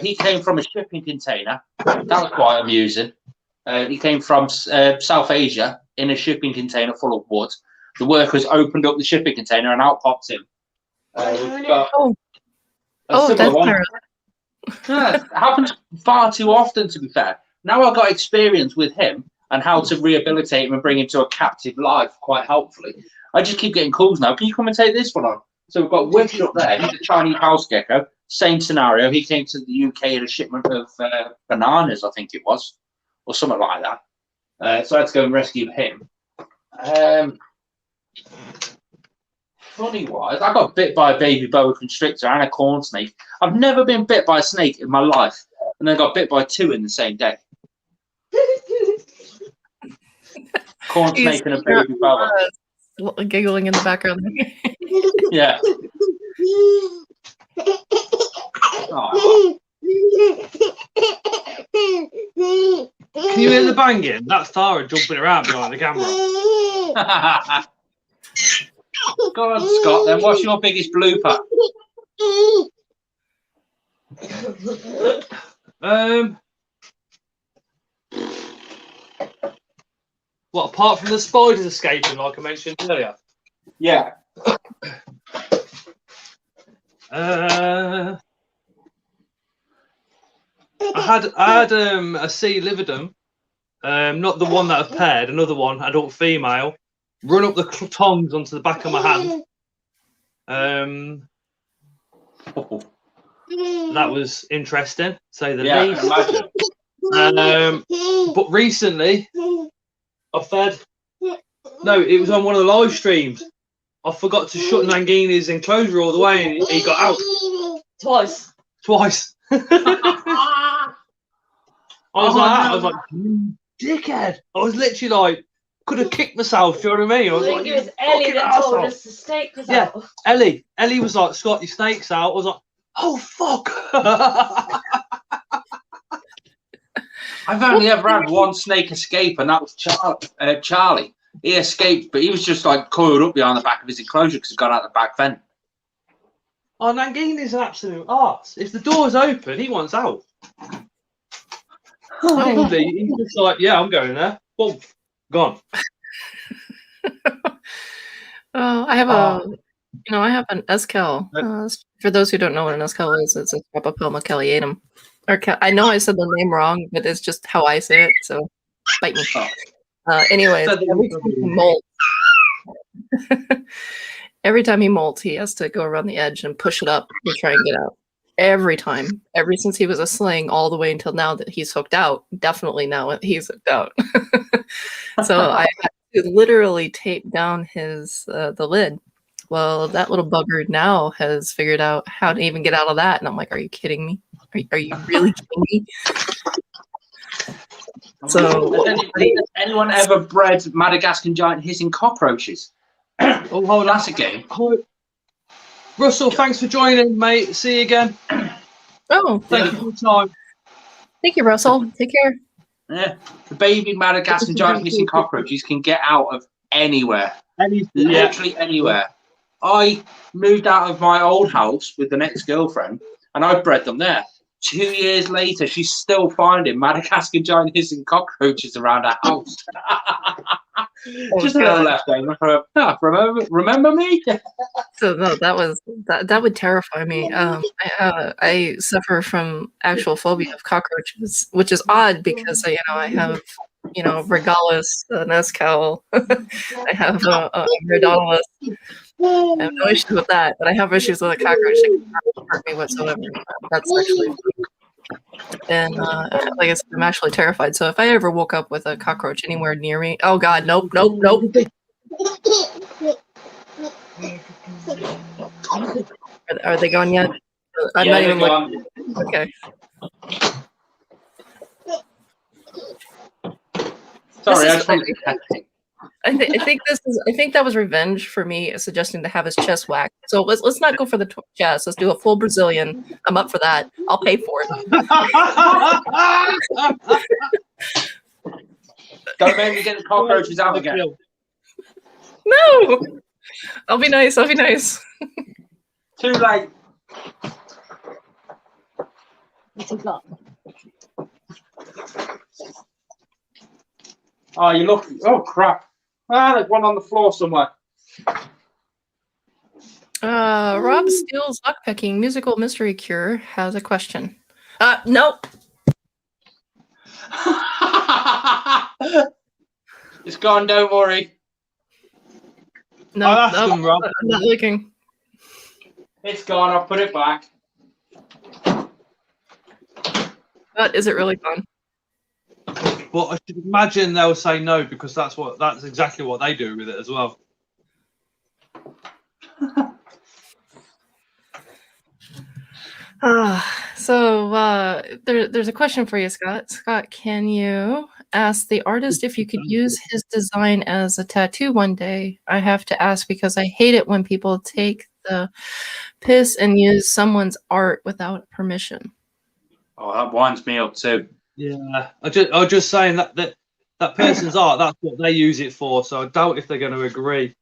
He came from a shipping container. That was quite amusing. He came from South Asia in a shipping container full of wood. The workers opened up the shipping container and out popped him. That's Yeah, it happens far too often, to be fair. Now I've got experience with him and how to rehabilitate him and bring him to a captive life quite helpfully. I just keep getting calls now. Can you come and take this one on? So we've got Wish up there. He's a Chinese house gecko. Same scenario. He came to the UK in a shipment of bananas, I think it was, or something like that. So I had to go and rescue him. Funny wise, I got bit by a baby boa constrictor and a corn snake. I've never been bit by a snake in my life, and then got bit by 2 in the same day. Corn snake and a baby boa. Giggling in the background. Yeah. Oh. Can you hear the banging? That's Tara jumping around behind the camera. Go on, Scott, then. What's your biggest blooper? What, apart from the spiders escaping, like I mentioned earlier? Yeah. I had a C. lividum, not the one that I've paired, another one, adult female, run up the tongs onto the back of my hand. That was interesting, to say the least. But recently, I fed. No, it was on one of the live streams. I forgot to shut Nangini's enclosure all the way, and he got out Twice. I was like, dickhead. I was literally like, could have kicked myself. Do you know what I mean? I was I think like, it was Ellie that told us the snake was out. Ellie was like, Scott, your snake's out. I was like, oh fuck. I've only ever had one snake escape, and that was Charlie. He escaped, but he was just like coiled up behind the back of his enclosure because he got out the back vent. Oh, Nangini's an absolute arse. If the door's open, he wants out. He's just like, yeah, I'm going there. Boom, gone. I have I have an Eskel. For those who don't know what an Eskel is, it's a Streptopelma ciliatum. I know I said the name wrong, but it's just how I say it. So bite me. Anyway, every time he molts, he has to go around the edge and push it up to try and get out. Every time, ever since he was a sling, all the way until now that he's hooked out. Definitely now he's hooked out. So I had to literally tape down the lid. Well, that little bugger now has figured out how to even get out of that, and I'm like, "Are you kidding me? Are you really kidding me?" So, has anyone ever bred Madagascan giant hissing cockroaches? Oh, hold on. That's a game. Russell, thanks for joining, mate. See you again. Oh, thank you for your time. Thank you, Russell. Take care. Yeah, the baby Madagascan giant hissing cockroaches can get out of anywhere, literally anywhere. I moved out of my old house with the next girlfriend, and I bred them there. 2 years later, she's still finding Madagascar giant hissing cockroaches around her house. Just a little left over. Remember me? So no, that would terrify me. I suffer from actual phobia of cockroaches, which is odd because I have Regalis, an Eskel. I have a Rhodonilus. I have no issues with that, but I have issues with a cockroach. It cannot hurt me whatsoever. That's actually, and like I said, I'm actually terrified. So if I ever woke up with a cockroach anywhere near me, oh god, nope. Are they gone yet? I'm not even looking. Okay. Sorry, I think that was revenge for me suggesting to have his chest whacked. So let's not go for the chest. Let's do a full Brazilian. I'm up for that. I'll pay for it. Don't make me get the cockroaches out again. No. I'll be nice. Too late. What's he got? Oh, you look. Oh crap! There's one on the floor somewhere. Rob Steele's Lockpicking Musical Mystery Cure has a question. Nope. It's gone, don't worry. No, I'll ask no, them, Rob. I'm not looking. It's gone, I'll put it back. But is it really gone? But I should imagine they'll say no because that's exactly what they do with it as well. There's a question for you, Scott. Scott, can you ask the artist if you could use his design as a tattoo one day? I have to ask because I hate it when people take the piss and use someone's art without permission. Oh, that winds me up too. Yeah, I was just saying that person's art, that's what they use it for. So I doubt if they're going to agree.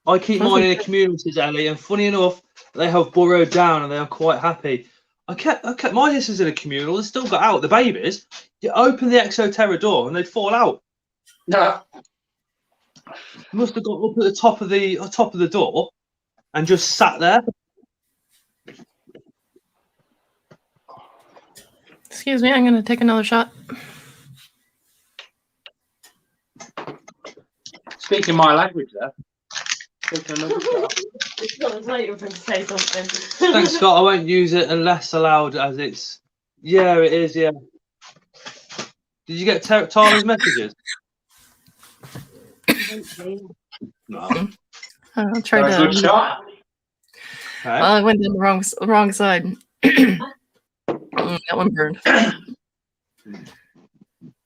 I keep mine in a community, Ellie, and funny enough, they have burrowed down and they are quite happy. I kept my hisses in a communal. They still got out. The babies, you open the Exoterra door and they'd fall out. No. Must have got up at the top of the door and just sat there. Excuse me, I'm going to take another shot. Speaking my language there. I was waiting for him to say something. Thanks, Scott. I won't use it unless allowed, as it's. Yeah, it is. Yeah. Did you get Tara's messages? No. I'll try to. Good shot. Okay. I went down the wrong side. That one burned.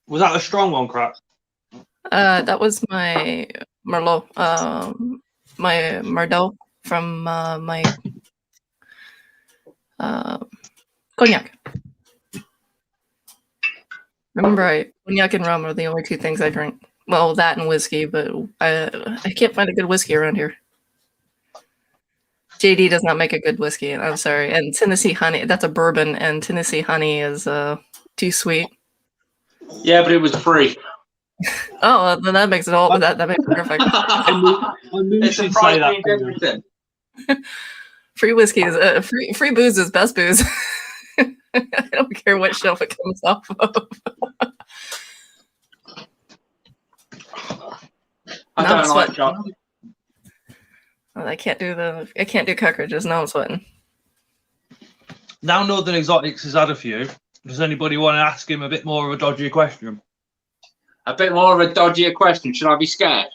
Was that a strong one, crap? That was my Merlot. My Mardot from my cognac. Remember, cognac and rum are the only two things I drink. Well, that and whiskey, but I can't find a good whiskey around here. JD does not make a good whiskey, and I'm sorry. And Tennessee honey, that's a bourbon, and Tennessee honey is too sweet. Yeah, but it was free. Oh, then that makes it all. That makes it perfect. I knew It's she'd say that. everything. Free whiskey is free booze is best booze. I don't care what shelf it comes off of. I Now I'm don't like sweating. chocolate. I can't do cockroaches. Now I'm sweating. Now Northern Exotics has had a few. Does anybody want to ask him a bit more of a dodgy question? A bit more of a dodgier question. Should I be scared?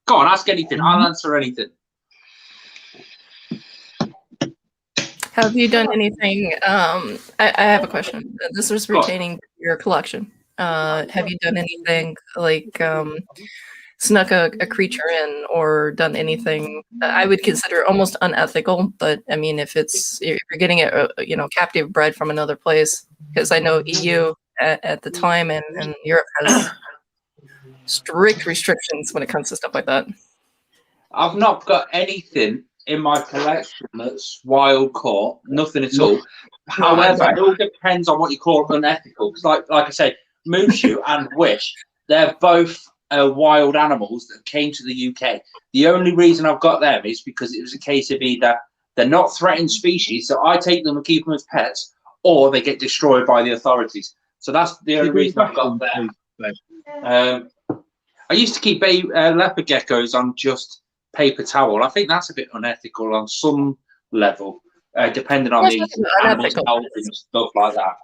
Go on, ask anything. I'll answer anything. Have you done anything? I have a question. This is pertaining to your collection. Have you done anything like snuck a creature in or done anything I would consider almost unethical? But I mean, if you're getting it, captive bred from another place, because I know EU at the time and Europe has strict restrictions when it comes to stuff like that. I've not got anything in my collection that's wild caught. Nothing at all. However, it all depends on what you call unethical. Because, like I say, Mushu and Wish, they're both wild animals that came to the UK. The only reason I've got them is because it was a case of either they're not threatened species, so I take them and keep them as pets, or they get destroyed by the authorities. So that's the only reason I've got them. I used to keep leopard geckos on just paper towel. I think that's a bit unethical on some level, depending on the animal's health and stuff like that.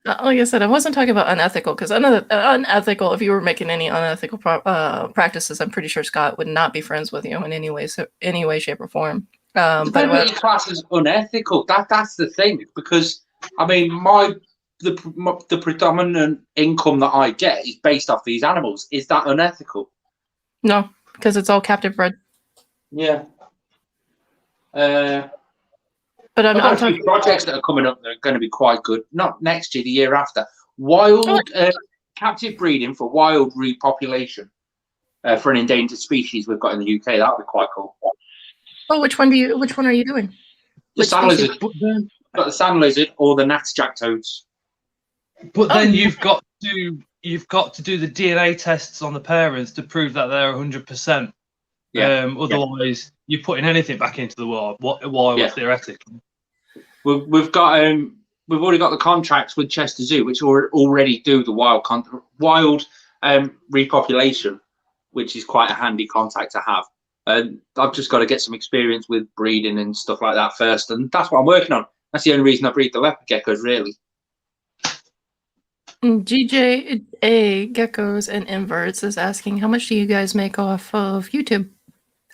Like I said, I wasn't talking about unethical, because unethical, if you were making any unethical practices, I'm pretty sure Scott would not be friends with you in any way, shape, or form. But what class is unethical? That's the thing, because I mean, the predominant income that I get is based off these animals. Is that unethical? No, because it's all captive bred. Yeah. But I'm talking projects that are coming up that are going to be quite good. Not next year, the year after. Wild captive breeding for wild repopulation for an endangered species we've got in the UK. That would be quite cool. Oh, which one are you doing? The sand lizard. Got the sand lizard or the natterjack toads. But then you've got to do the DNA tests on the parents to prove that they're 100%. Yeah. Otherwise, you're putting anything back into the wild theoretically. We've already got the contracts with Chester Zoo, which already do the wild repopulation, which is quite a handy contact to have. And I've just got to get some experience with breeding and stuff like that first, and that's what I'm working on. That's the only reason I breed the leopard geckos, really. GJA Geckos and Inverts is asking, how much do you guys make off of YouTube?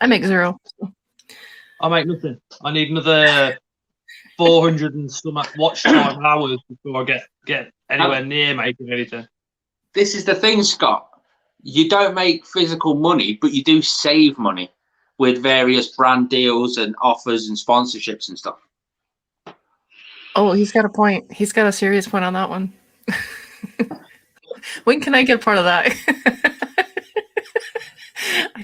I make 0. I make nothing. I need another 400 and some watch time hours before I get anywhere near making anything. This is the thing, Scott. You don't make physical money, but you do save money with various brand deals and offers and sponsorships and stuff. Oh, he's got a point. He's got a serious point on that one. When can I get part of that?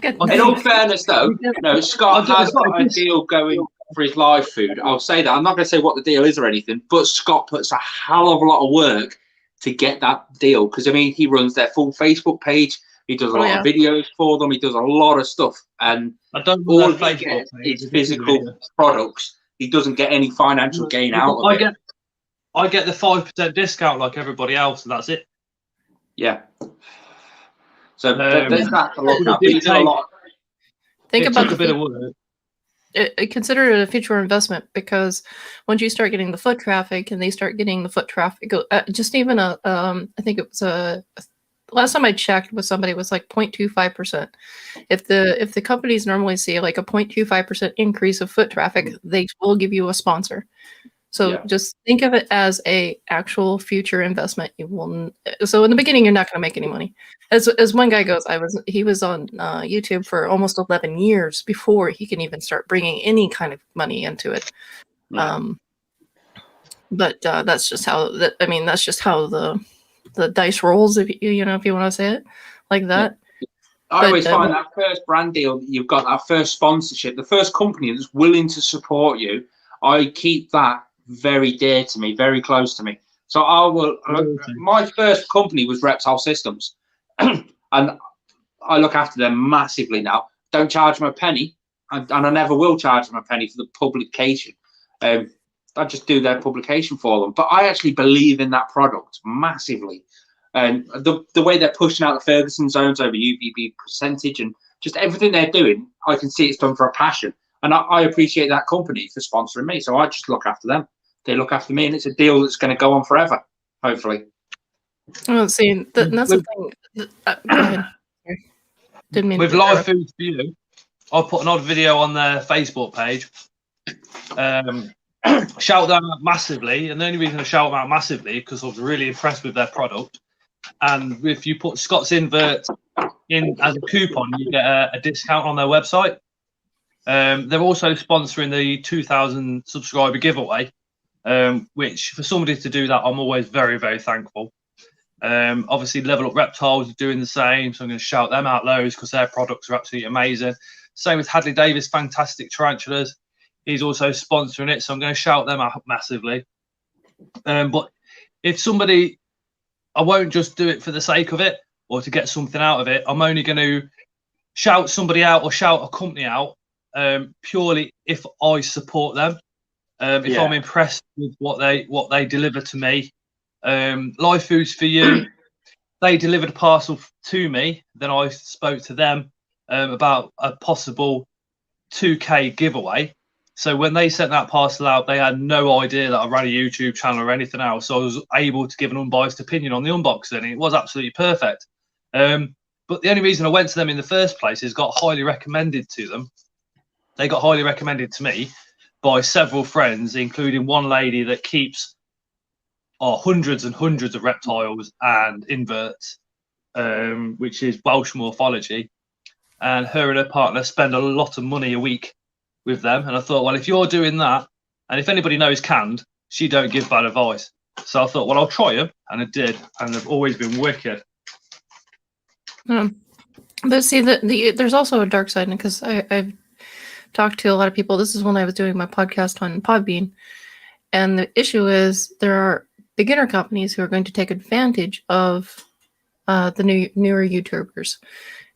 In all fairness, though, no, Scott has got a deal going for his live food. I'll say that. I'm not going to say what the deal is or anything, but Scott puts a hell of a lot of work to get that deal. Because, I mean, he runs their full Facebook page. He does a lot of videos for them. He does a lot of stuff. And all he gets is physical products. He doesn't get any financial gain out of it. I get the 5% discount like everybody else, and that's it. Yeah. So there's that to look at. Think about a bit of work. Consider it a future investment, because once you start getting the foot traffic and they start getting the foot traffic, just even I think it was last time I checked with somebody, it was like 0.25%. If the companies normally see like a 0.25% increase of foot traffic, they will give you a sponsor. So just think of it as a actual future investment. So in the beginning, you're not going to make any money. As one guy goes, he was on YouTube for almost 11 years before he can even start bringing any kind of money into it. Yeah. But that's just how that's just how the dice rolls, if you want to say it like that. I always find that first brand deal, you've got that first sponsorship, the first company that's willing to support you. I keep that very dear to me, very close to me. So my first company was Reptile Systems, and I look after them massively now. Don't charge them a penny, and I never will charge them a penny for the publication. I just do their publication for them. But I actually believe in that product massively. And the way they're pushing out the Ferguson zones over UVB percentage and just everything they're doing, I can see it's done for a passion. And I appreciate that company for sponsoring me. So I just look after them. They look after me, and it's a deal that's going to go on forever, hopefully. Oh, see, that's the thing. Go ahead. With live food for you, I put an odd video on their Facebook page. Shout them out massively, and the only reason I shout them out massively because I was really impressed with their product. And if you put Scott's Invert in as a coupon, you get a discount on their website. They're also sponsoring the 2,000 subscriber giveaway. Which for somebody to do that, I'm always very, very thankful. Obviously, Level Up Reptiles are doing the same, so I'm going to shout them out loads because their products are absolutely amazing. Same with Hadley Davis, Fantastic Tarantulas. He's also sponsoring it, so I'm going to shout them out massively. But if somebody, I won't just do it for the sake of it or to get something out of it. I'm only going to shout somebody out or shout a company out purely if I support them. If I'm impressed with what they deliver to me. Live Foods for You, they delivered a parcel to me. Then I spoke to them about a possible 2K giveaway. So when they sent that parcel out, they had no idea that I ran a YouTube channel or anything else. So I was able to give an unbiased opinion on the unboxing, and it was absolutely perfect. But the only reason I went to them in the first place is got highly recommended to them. They got highly recommended to me by several friends, including one lady that keeps hundreds and hundreds of reptiles and inverts, which is Welsh Morphology. And her and her partner spend a lot of money a week with them. And I thought, well, if you're doing that, and if anybody knows Canned, she don't give bad advice. So I thought, well, I'll try them. And I did. And they've always been wicked. But see, there's also a dark side, because I've talked to a lot of people. This is when I was doing my podcast on Podbean, and the issue is there are beginner companies who are going to take advantage of the newer YouTubers,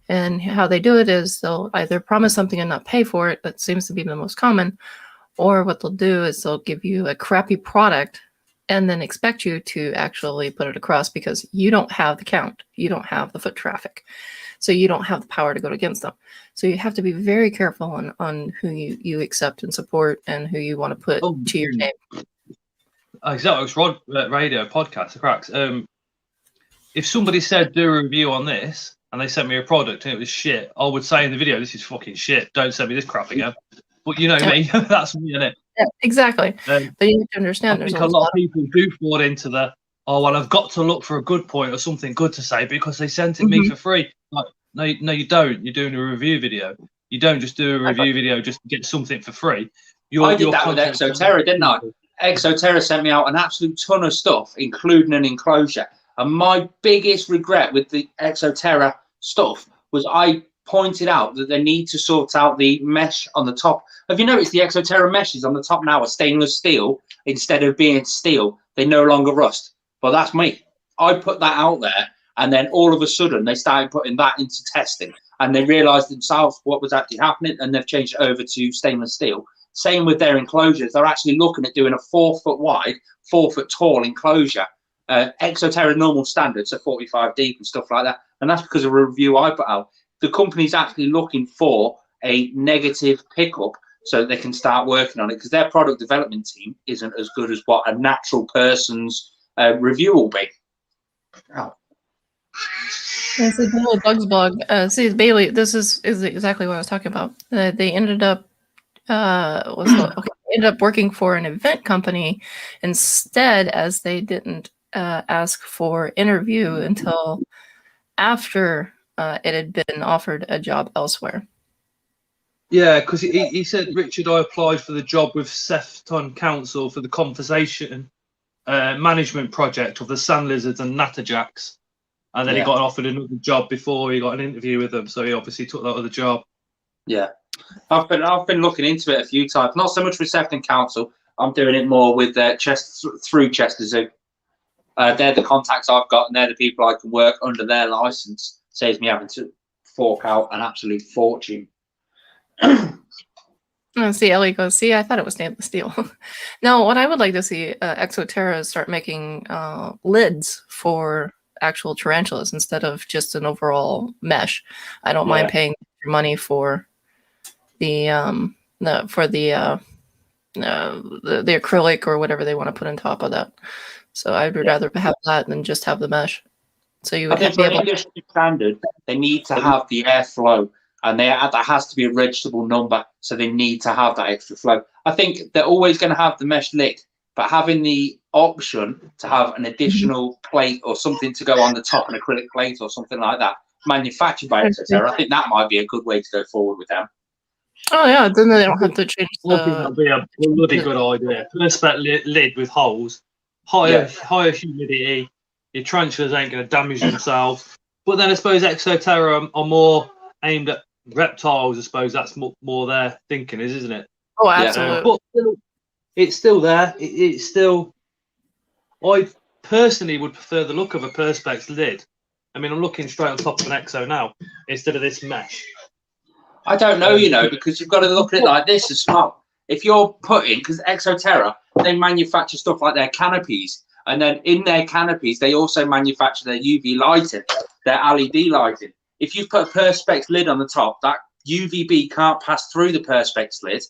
And how they do it is they'll either promise something and not pay for it. That seems to be the most common. Or what they'll do is they'll give you a crappy product and then expect you to actually put it across because you don't have the count. You don't have the foot traffic. So you don't have the power to go against them. So you have to be very careful on who you accept and support and who you want to put to your name. Exactly. Rod Radio podcast, the cracks. If somebody said do a review on this and they sent me a product and it was shit, I would say in the video, this is fucking shit. Don't send me this crap again. But you know me, that's me, innit? Yeah, exactly. But you have to understand I think a lot of people do fall into the, oh, well, I've got to look for a good point or something good to say because they sent it me for free. Like, no, you don't. You're doing a review video. You don't just do a review video just to get something for free. I did that with Exoterra, didn't I? Exoterra sent me out an absolute ton of stuff, including an enclosure. And my biggest regret with the Exoterra stuff was I pointed out that they need to sort out the mesh on the top. Have you noticed the Exoterra meshes on the top now are stainless steel instead of being steel? They no longer rust. Well, that's me. I put that out there, and then all of a sudden they started putting that into testing, and they realised themselves what was actually happening, and they've changed it over to stainless steel. Same with their enclosures. They're actually looking at doing a 4 foot wide, 4 foot tall enclosure. Exoterra normal standards are 45 deep and stuff like that. And that's because of a review I put out. The company's actually looking for a negative pickup so that they can start working on it, because their product development team isn't as good as what a natural person's review will be. Oh. Yes, it's a Bugs blog. See, Bailey, this is exactly what I was talking about. They ended up ended up working for an event company instead, as they didn't ask for interview until after it had been offered a job elsewhere. Yeah, because he said, Richard, I applied for the job with Sefton Council for the conversation management project of the Sand Lizards and Natterjacks. And then he got offered another job before he got an interview with them. So he obviously took that other job. Yeah. I've been looking into it a few times. Not so much with Sefton Council. I'm doing it more with through Chester Zoo. They're the contacts I've got, and they're the people I can work under their license. Saves me having to fork out an absolute fortune. See, Ellie goes, see, I thought it was stainless steel. No, what I would like to see Exoterra is start making lids for actual tarantulas instead of just an overall mesh. I don't mind paying money for the acrylic or whatever they want to put on top of that. So I'd rather have that than just have the mesh. So you would have to be able industry standard. They need to have the airflow, and that has to be a registrable number. So they need to have that extra flow. I think they're always going to have the mesh lid, but having the option to have an additional plate or something to go on the top, an acrylic plate or something like that, manufactured by Exoterra, I think that might be a good way to go forward with them. Oh yeah, then they don't have to change. I think that'd be a bloody good idea. Perspex lid with holes, higher humidity. Your tarantulas ain't going to damage themselves. But then I suppose Exoterra are more aimed at reptiles. I suppose that's more their thinking, isn't it? Oh, absolutely. But it's still there. It's still. I personally would prefer the look of a Perspex lid. I mean, I'm looking straight on top of an Exo now instead of this mesh. I don't know, because you've got to look at it like this as well. If you're putting, because Exoterra, they manufacture stuff like their canopies, and then in their canopies, they also manufacture their UV lighting, their LED lighting. If you put a Perspex lid on the top, that UVB can't pass through the Perspex lid.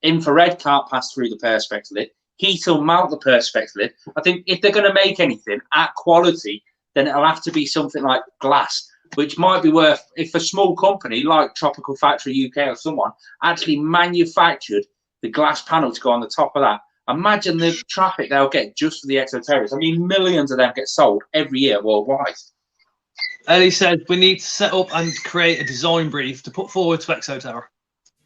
Infrared can't pass through the Perspex lid. Heat will mount the Perspex lid. I think if they're going to make anything at quality, then it'll have to be something like glass, which might be worth, if a small company like Tropical Factory UK or someone actually manufactured the glass panel to go on the top of that. Imagine the traffic they'll get just for the Exoterras. I mean, millions of them get sold every year worldwide. Ellie said we need to set up and create a design brief to put forward to Exoterra.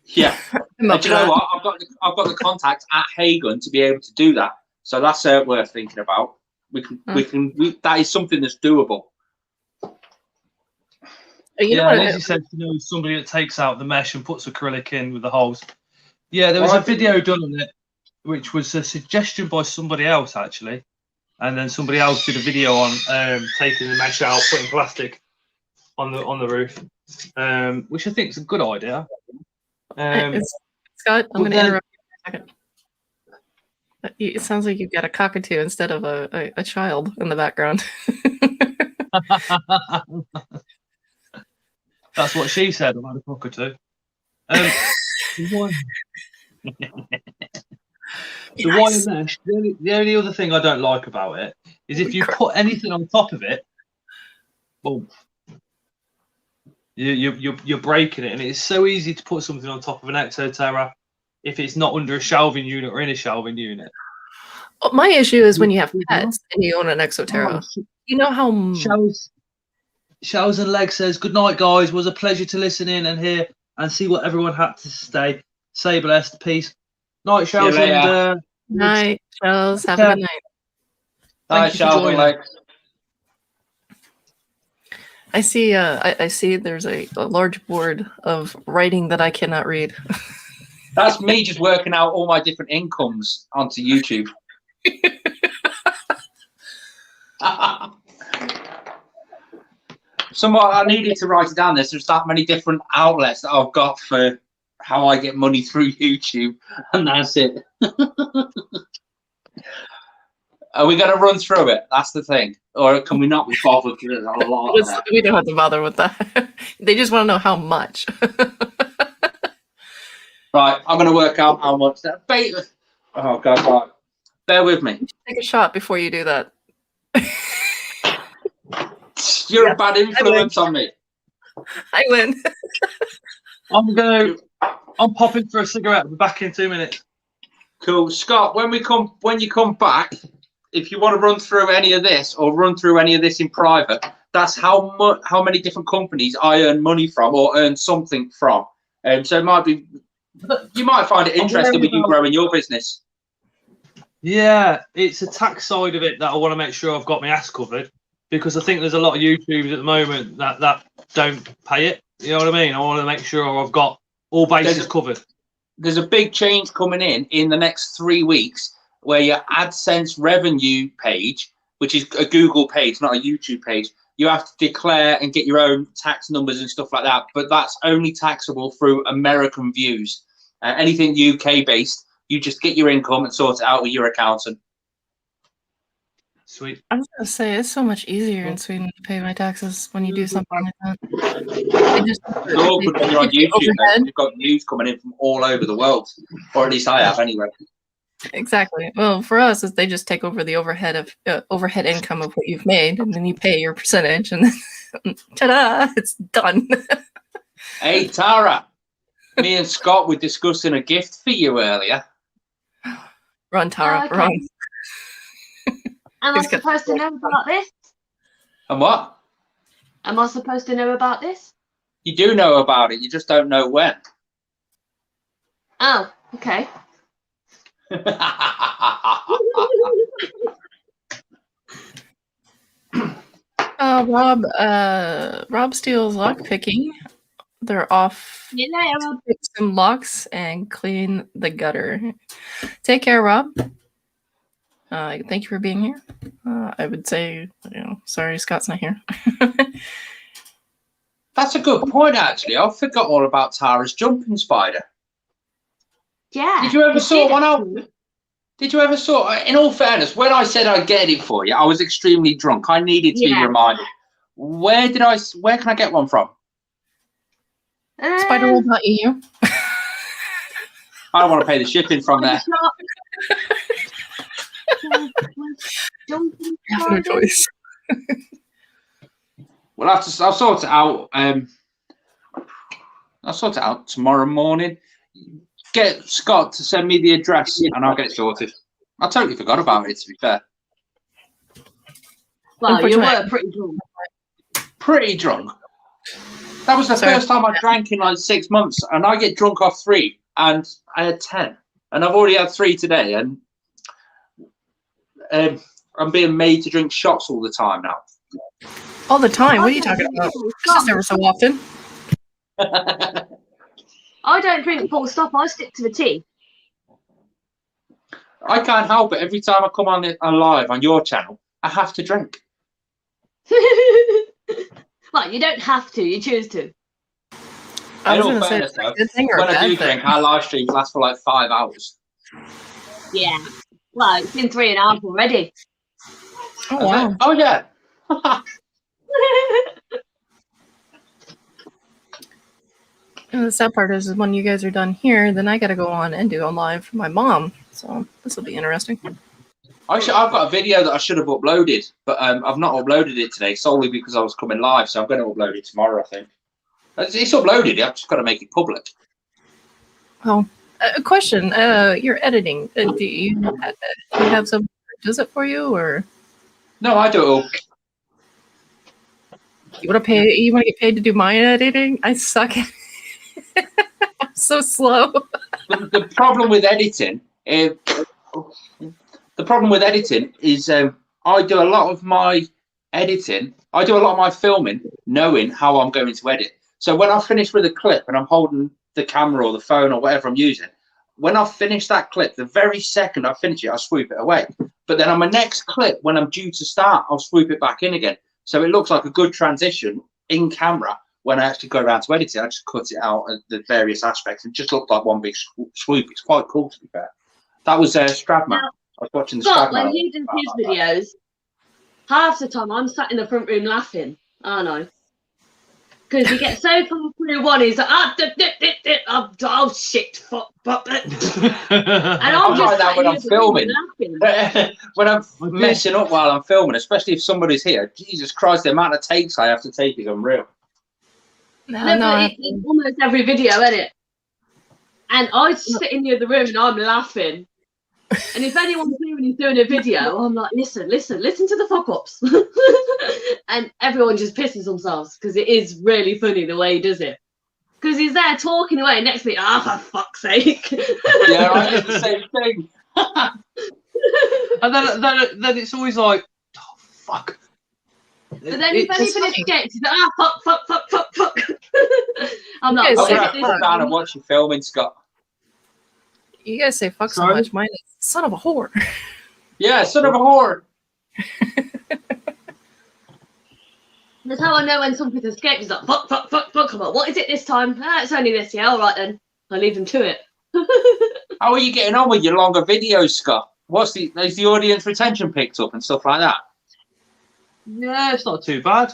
Yeah. Do you know what? I've got the contact at Hagen to be able to do that. So that's worth thinking about. That is something that's doable. Lizzie said she knows somebody that takes out the mesh and puts acrylic in with the holes. Yeah, there was a video done on it, which was a suggestion by somebody else actually, and then somebody else did a video on taking the mesh out, putting plastic on the roof, which I think is a good idea. Scott, I'm going to then- interrupt you for a second. It sounds like you've got a cockatoo instead of a child in the background. That's what she said about a cockatoo. The wire mesh. The only other thing I don't like about it is if you put anything on top of it, well, you're breaking it, and it's so easy to put something on top of an Exoterra if it's not under a shelving unit or in a shelving unit. Well, my issue is when you have pets and you own an Exoterra. You know how Shells and Leg says, "Good night, guys. Was a pleasure to listen in and hear and see what everyone had to say. Say blessed, peace. Night, Shells and night, Shells. Have a good night. Night, Shells and Legs. I see. I see. There's a large board of writing that I cannot read. That's me just working out all my different incomes onto YouTube. Somewhat, I needed to write it down. There's just that many different outlets that I've got for how I get money through YouTube, and that's it. Are we going to run through it? That's the thing. Or can we not be bothered? There's a lot of that. We don't have to bother with that. They just want to know how much. Right, I'm going to work out how much that. Oh, God, right. Bear with me. Take a shot before you do that. You're a bad influence on me. I win. I'm popping for a cigarette. I'll be back in 2 minutes. Cool. Scott, when you come back, if you want to run through any of this or run through any of this in private, that's how many different companies I earn money from or earn something from. So it might be, you might find it interesting with you growing your business. Yeah, it's a tax side of it that I want to make sure I've got my ass covered, because I think there's a lot of YouTubers at the moment that don't pay it. You know what I mean? I want to make sure I've got all bases covered. There's a big change coming in the next 3 weeks where your AdSense revenue page, which is a Google page, not a YouTube page, you have to declare and get your own tax numbers and stuff like that. But that's only taxable through American views. Anything UK based, you just get your income and sort it out with your accountant. Sweet. I was gonna say it's so much easier in Sweden to pay my taxes when you do something like that. It's all good when you're on YouTube. You've got news coming in from all over the world, or at least I have anyway. Exactly. Well, for us, is they just take over the overhead income of what you've made, and then you pay your percentage, and then ta-da, it's done. Hey, Tara, me and Scott were discussing a gift for you earlier. Run, Tara, okay. run. Am I supposed to know about this? And what? Am I supposed to know about this? You do know about it, you just don't know when. Oh, okay. Rob Steele's lock picking. They're off. See you later, Rob. Pick some locks and clean the gutter. Take care, Rob. Thank you for being here. I would say, sorry, Scott's not here. That's a good point, actually. I forgot all about Tara's jumping spider. Yeah. Did you ever sort one out? Did you ever sort? In all fairness, when I said I'd get it for you, I was extremely drunk. I needed to be reminded. Where can I get one from? Spiderwall.eu. I don't want to pay the shipping from there. I have no choice. Well, I'll sort it out. I'll sort it out tomorrow morning. Get Scott to send me the address, and I'll get it sorted. I totally forgot about it, to be fair. Well, you were pretty drunk. Pretty drunk. That was the first time I drank in like 6 months, and I get drunk off 3, and I had 10, and I've already had 3 today, and I'm being made to drink shots all the time now. All the time? What are you talking about? It's just ever so often. I don't drink full stop. I stick to the tea. I can't help it. Every time I come on live on your channel, I have to drink. Well, But you don't have to. You choose to. I In was all gonna say, fairness, it's a though, good thing or a when I bad do thing? drink, our live streams last for like 5 hours. Yeah. Well, it's been 3.5 already. Oh Has wow. it? Oh yeah. And the sad part is when you guys are done here, then I gotta go on and do a live for my mom. So this will be interesting. Actually, I've got a video that I should have uploaded, but I've not uploaded it today solely because I was coming live. So I'm going to upload it tomorrow, I think. It's uploaded. I've just got to make it public. Oh, a question. You're editing. Do you have someone that does it for you, or No, I do it all. you want to pay? You want to get paid to do my editing? I suck. I'm so slow. The problem with editing is I do a lot of my editing. I do a lot of my filming knowing how I'm going to edit. So when I finish with a clip and I'm holding the camera or the phone or whatever I'm using, when I finish that clip, the very second I finish it, I swoop it away. But then on my next clip, when I'm due to start, I'll swoop it back in again. So it looks like a good transition in camera. When I actually go around to edit it, I just cut it out at the various aspects. It just looked like one big swoop. It's quite cool, to be fair. That was Stradman. I was watching the But Stradman. when he does his videos, half the time I'm sat in the front room laughing, aren't I? Because he gets so far through one, he's like, oh shit, fuck. And I'm I'm just like that sat when in I'm the room filming. laughing. When I'm messing up while I'm filming, especially if somebody's here, Jesus Christ, the amount of takes I have to take is unreal. It's almost every video, isn't it? And I sit in the other room and I'm laughing. And if anyone's here and he's doing a video, I'm like, listen to the fuck ups. And everyone just pisses themselves because it is really funny the way he does it. Because he's there talking away, next to me, for fuck's sake. Yeah, I did the same thing. And then it's always like, oh, fuck. But then if anything escapes, he's like, fuck. I'm like, Okay, I'm so what going is to it this sit down and time? watch you filming, Scott. You guys say fuck so Sorry? much. Mine is son of a whore. Yeah, son of a whore. That's how I know when something escapes. He's like, fuck. I'm like, what is it this time? It's only this, yeah, all right then. I leave him to it. How are you getting on with your longer videos, Scott? Is the audience retention picked up and stuff like that? Yeah, it's not too bad.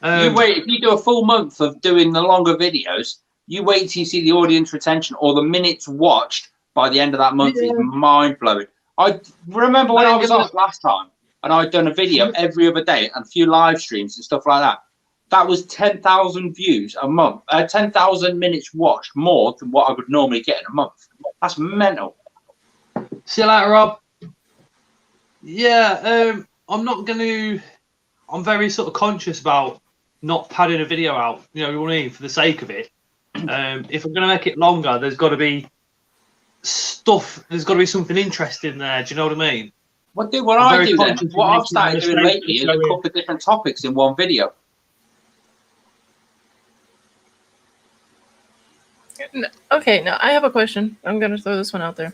You wait, if you do a full month of doing the longer videos, you wait till you see the audience retention or the minutes watched by the end of that month is mind blowing. I remember when I was off last time and I'd done a video every other day and a few live streams and stuff like that. That was 10,000 views a month, 10,000 minutes watched more than what I would normally get in a month. That's mental. See you later, Rob. Yeah, I'm very sort of conscious about not padding a video out, you know what I mean, for the sake of it. If I'm going to make it longer, there's got to be something interesting there. Do you know what I mean? What I've started doing lately is a couple of different topics in one video. Okay, now I have a question. I'm going to throw this one out there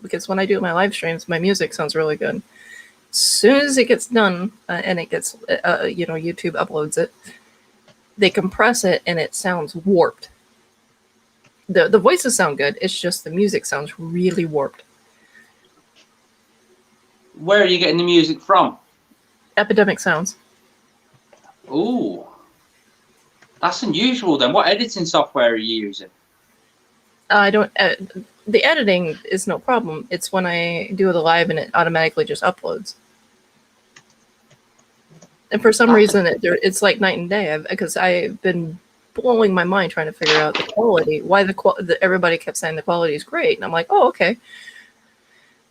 because when I do my live streams, my music sounds really good. As soon as it gets done and it gets, YouTube uploads it, they compress it and it sounds warped. The voices sound good. It's just the music sounds really warped. Where are you getting the music from? Epidemic Sounds. Ooh, that's unusual then. What editing software are you using? I don't. The editing is no problem. It's when I do the live and it automatically just uploads. And for some reason, it's like night and day. Because I've been blowing my mind trying to figure out the quality. Why everybody kept saying the quality is great, and I'm like, oh, okay.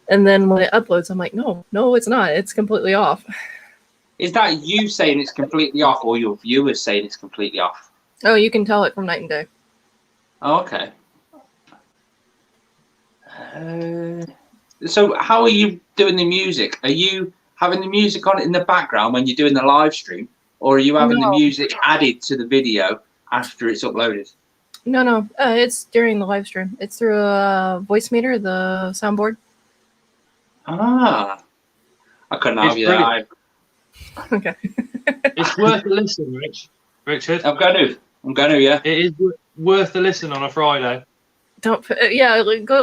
And then when it uploads, I'm like, no, it's not. It's completely off. Is that you saying it's completely off, or your viewers saying it's completely off? Oh, you can tell it from night and day. Oh, okay. So how are you doing the music? Are you having the music on in the background when you're doing the live stream, or are you having the music added to the video after it's uploaded? No. It's during the live stream. It's through a Voicemeeter, the soundboard. Ah, I couldn't have you there. Okay. It's worth a listen, Rich. Richard. I'm going to, yeah. It is worth the listen on a Friday. Go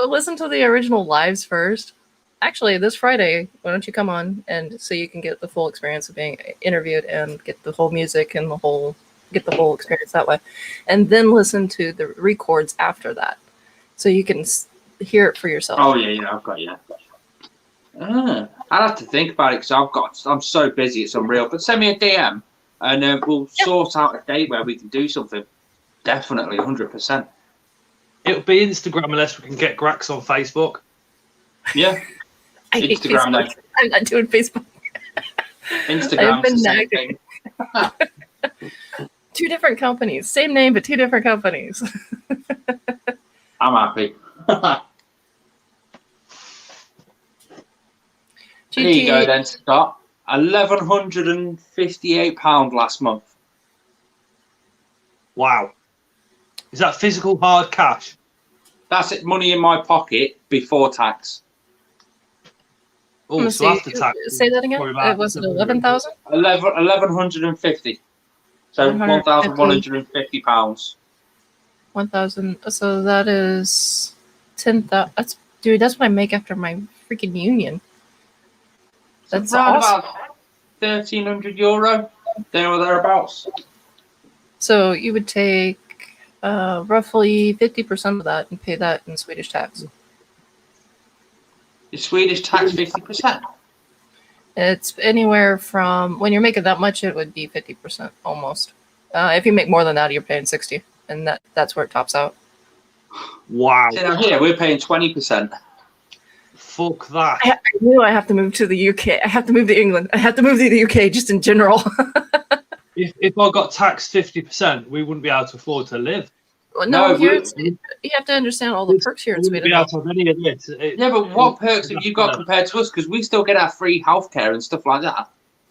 listen to the original lives first. Actually, this Friday, why don't you come on and so you can get the full experience of being interviewed and get the whole music and get the whole experience that way, and then listen to the records after that, so you can hear it for yourself. Oh yeah, I've got you. I'd have to think about it because I'm so busy. It's unreal. But send me a DM and we'll sort out a date where we can do something. Definitely, 100%. It'll be Instagram unless we can get Grax on Facebook. Yeah. I hate Instagram, Facebook. I'm not doing Facebook. Instagram's the same thing. Two different companies, same name but two different companies. I'm happy. There you go then, Scott. £1,158 last month. Wow. Is that physical hard cash? That's it, money in my pocket before tax. Oh, so after tax. Say that again. Was it 11,000? 1,150. So £1,150. 1,000. So that is 10,000. That's what I make after my freaking union. That's around awesome. about €1,300, there or thereabouts. So you would take roughly 50% of that and pay that in Swedish tax. Is Swedish tax 50%? It's anywhere from, when you're making that much, it would be 50% almost. If you make more than that, you're paying 60%, and that's where it tops out. Wow. So now here we're paying 20%. Fuck that. I knew I have to move to the UK. I have to move to England. I have to move to the UK just in general. If I got taxed 50%, we wouldn't be able to afford to live. Well, No, you have to understand all the perks here in We wouldn't Sweden. be able to have any of this. Yeah, but what perks have you got compared to us? Because we still get our free healthcare and stuff like that.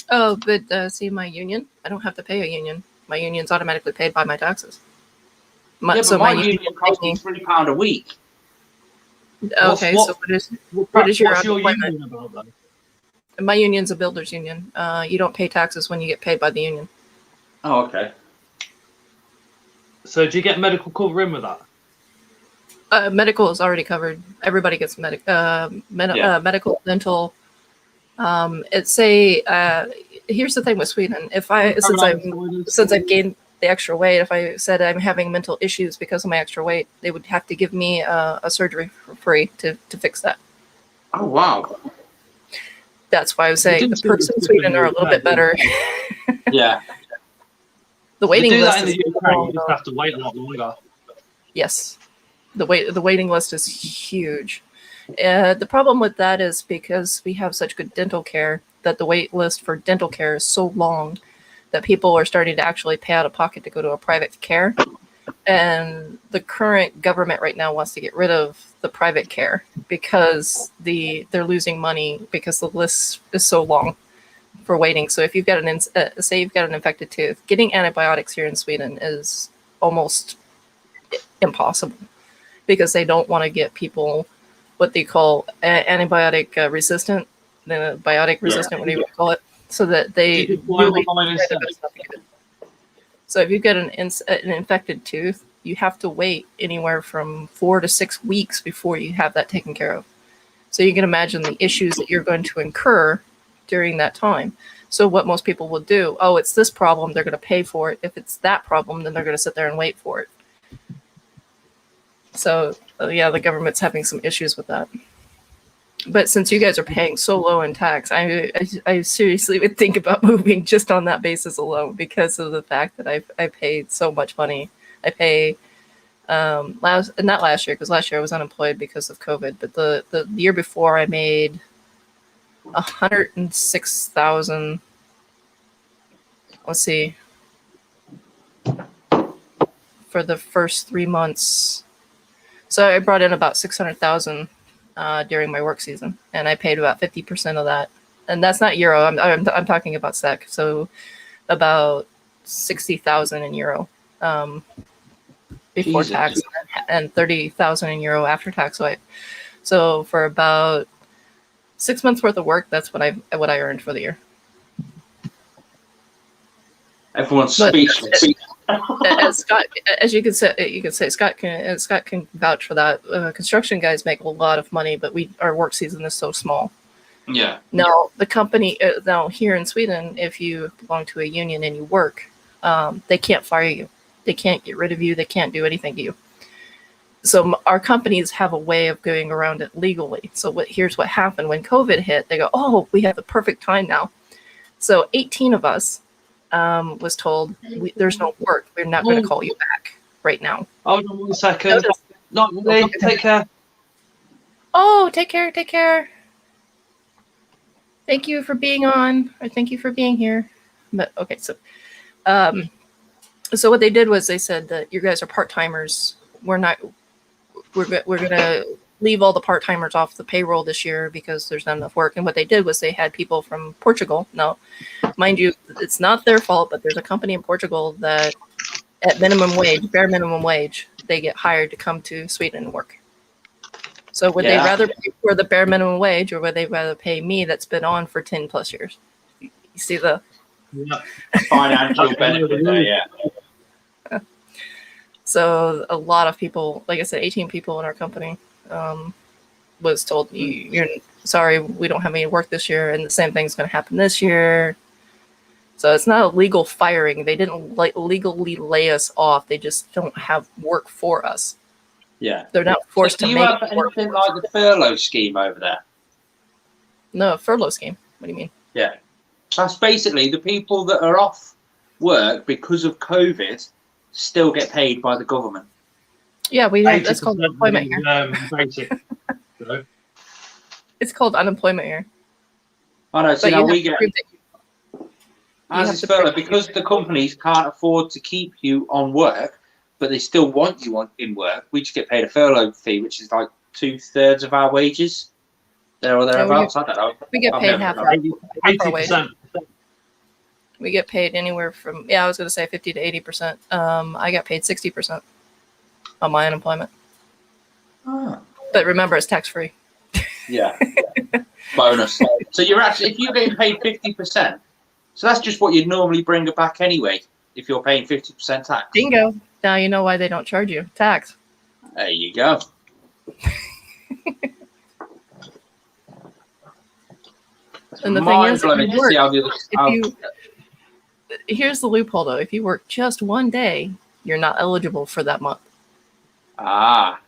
Oh, but see, my union, I don't have to pay a union. My union's automatically paid by my taxes. My union costs me £3 a week. Okay, so what is your unemployment? union about then? My union's a builder's union. You don't pay taxes when you get paid by the union. Oh, okay. So do you get medical cover in with that? Medical is already covered. Everybody gets medical, dental. Here's the thing with Sweden. Since I've gained the extra weight, if I said I'm having mental issues because of my extra weight, they would have to give me a surgery for free to fix that. Oh, wow. That's why I was saying the perks in Sweden are a little bit better. Yeah. The waiting list in the UK, you just have to wait a lot longer. Yes, the waiting list is huge. The problem with that is because we have such good dental care that the wait list for dental care is so long that people are starting to actually pay out of pocket to go to a private care. And the current government right now wants to get rid of the private care because they're losing money because the list is so long for waiting. So if you've got say you've got an infected tooth, getting antibiotics here in Sweden is almost impossible because they don't want to get people what they call antibiotic resistant, biotic resistant, whatever you call it, so that they really. So if you've got an infected tooth, you have to wait anywhere from 4 to 6 weeks before you have that taken care of. So you can imagine the issues that you're going to incur during that time. So what most people will do, oh, it's this problem, they're going to pay for it. If it's that problem, then they're going to sit there and wait for it. So yeah, the government's having some issues with that. But since you guys are paying so low in tax, I seriously would think about moving just on that basis alone because of the fact that I paid so much money. I pay not last year, because last year I was unemployed because of COVID, but the year before I made 106,000. Let's see, for the first 3 months. So I brought in about 600,000 during my work season, and I paid about 50% of that. And that's not euro. I'm talking about SEK. So about 60,000 in euro before tax, and 30,000 in euro after tax. So for about 6 months worth of work, that's what I earned for the year. Everyone's But- speechless. As Scott, as you can say, Scott can vouch for that. Construction guys make a lot of money, but our work season is so small. Yeah. Now, the company, now here in Sweden, if you belong to a union and you work, they can't fire you. They can't get rid of you. They can't do anything to you. So our companies have a way of going around it legally. So here's what happened when COVID hit. They go, oh, we have the perfect time now. So 18 of us was told, there's no work. We're not going to call you back right now. Hold on 1 second. Not really. Take care. Oh, take care. Take care. Thank you for being on. Or thank you for being here. But okay, so what they did was they said that you guys are part-timers. We're gonna leave all the part-timers off the payroll this year because there's not enough work. And what they did was they had people from Portugal. Now, mind you, it's not their fault, but there's a company in Portugal that at minimum wage, bare minimum wage, they get hired to come to Sweden and work. So would they rather pay for the bare minimum wage, or would they rather pay me that's been on for 10 plus years? You see the financial benefit there, yeah. So a lot of people, like I said, 18 people in our company was told, you're sorry, we don't have any work this year, and the same thing's going to happen this year. So it's not a legal firing. They didn't legally lay us off. They just don't have work for us. Yeah. They're not forced Do to you make have work. anything like the furlough scheme over there? No, furlough scheme. What do you mean? Yeah. That's basically the people that are off work because of COVID still get paid by the government. Yeah, we have, that's called unemployment here. Basic. So, It's called unemployment here. I know, so But now you we have to get, prove that as have is to furlough, prove- because the companies can't afford to keep you on work, but they still want you in work, we just get paid a furlough fee, which is like 2/3 of our wages. There or thereabouts, I don't know. we get I've paid never half done our, it. half our wage. 80%. We get paid anywhere from, I was going to say 50 to 80%. I got paid 60% on my unemployment. Ah. But remember, it's tax free. Yeah. Bonus. So you're actually, if you're getting paid 50%, so that's just what you'd normally bring it back anyway, if you're paying 50% tax. Bingo. Now you know why they don't charge you tax. There you go. And the thing is, if mind-blowing you to work- see how the other, Here's the loophole though. If you work just one day, you're not eligible for that month. ah,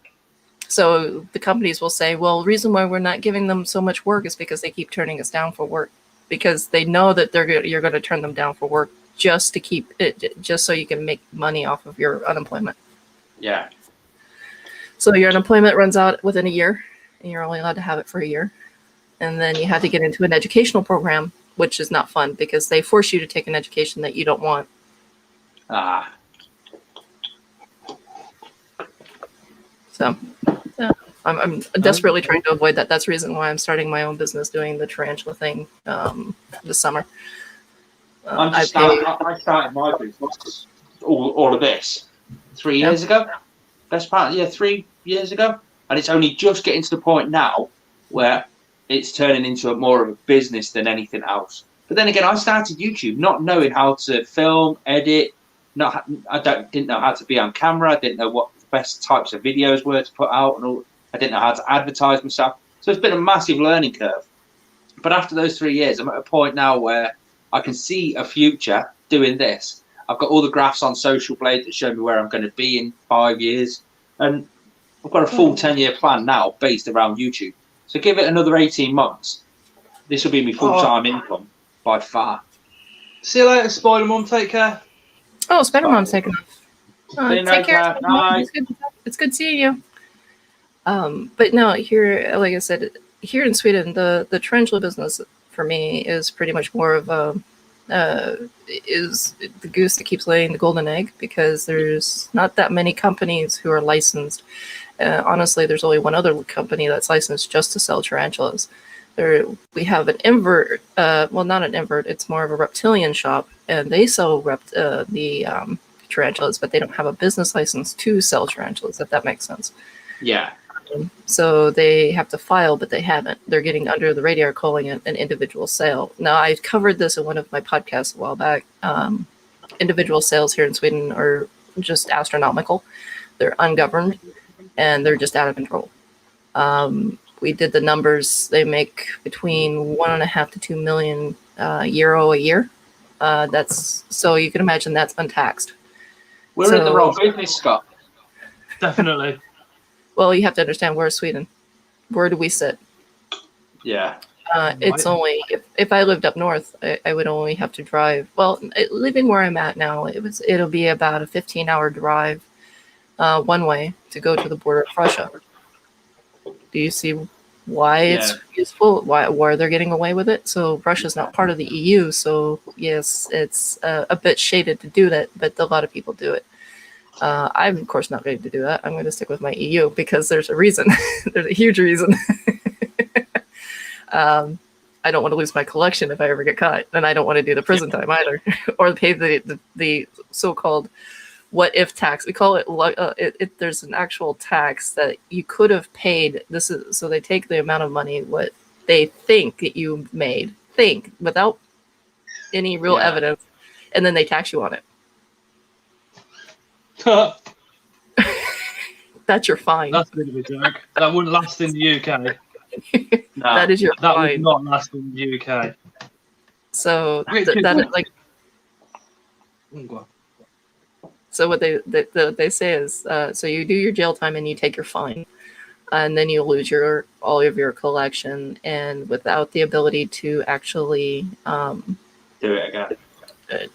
So the companies will say, well, the reason why we're not giving them so much work is because they keep turning us down for work, because they know that you're going to turn them down for work just to keep it, just so you can make money off of your unemployment. yeah. So your unemployment runs out within a year, and you're only allowed to have it for a year. And then you have to get into an educational program, which is not fun because they force you to take an education that you don't want. Ah, So yeah, I'm desperately trying to avoid that. That's the reason why I'm starting my own business doing the tarantula thing this summer. I started my business, all of this, 3 years ago. Best part, 3 years ago. And it's only just getting to the point now where it's turning into more of a business than anything else. But then again, I started YouTube not knowing how to film, edit. Didn't know how to be on camera. I didn't know what the best types of videos were to put out, and all. I didn't know how to advertise myself. So it's been a massive learning curve. But after those 3 years, I'm at a point now where I can see a future doing this. I've got all the graphs on Social Blade that show me where I'm going to be in 5 years, and I've got a full 10-year plan now based around YouTube. So give it another 18 months. This will be my full-time income by far. See you later, Spider Mum. Take care. Oh, Spider-Mom's taking off. See you Take care. later. Spider-Mom. It's good seeing you. But no, here, like I said, here in Sweden, the tarantula business for me is pretty much more of is the goose that keeps laying the golden egg, because there's not that many companies who are licensed. Honestly, there's only one other company that's licensed just to sell tarantulas. We have an invert, well, not an invert, it's more of a reptilian shop, and they sell tarantulas, but they don't have a business license to sell tarantulas, if that makes sense. Yeah. So they have to file, but they haven't. They're getting under the radar, calling it an individual sale. Now, I covered this in one of my podcasts a while back. individual sales here in Sweden are just astronomical. They're ungoverned, and they're just out of control. We did the numbers. They make between 1.5 to 2 million euro a year. That's so you can imagine that's untaxed. We're in the wrong business, Scott. Definitely. Well, you have to understand, we're Sweden. Where do we sit? Yeah. It's only if I lived up north, I would only have to drive. Well, living where I'm at now, it'll be about a 15-hour drive one way to go to the border of Russia. Do you see why it's useful? Why they're getting away with it? So Russia's not part of the EU, so yes, it's a bit shaded to do that, but a lot of people do it. I'm of course not going to do that. I'm going to stick with my EU because there's a reason. There's a huge reason. I don't want to lose my collection if I ever get caught, and I don't want to do the prison time either, or pay the so-called what if tax. We call it. There's an actual tax that you could have paid. This is so they take the amount of money what they think that you made, without any real evidence, and then they tax you on it. That's your fine. That's a bit of a joke. That wouldn't last in the UK. No, that is your that fine. would not last in the UK. So that like. So what they say is, so you do your jail time and you take your fine, and then you lose all of your collection, and without the ability to actually do it again,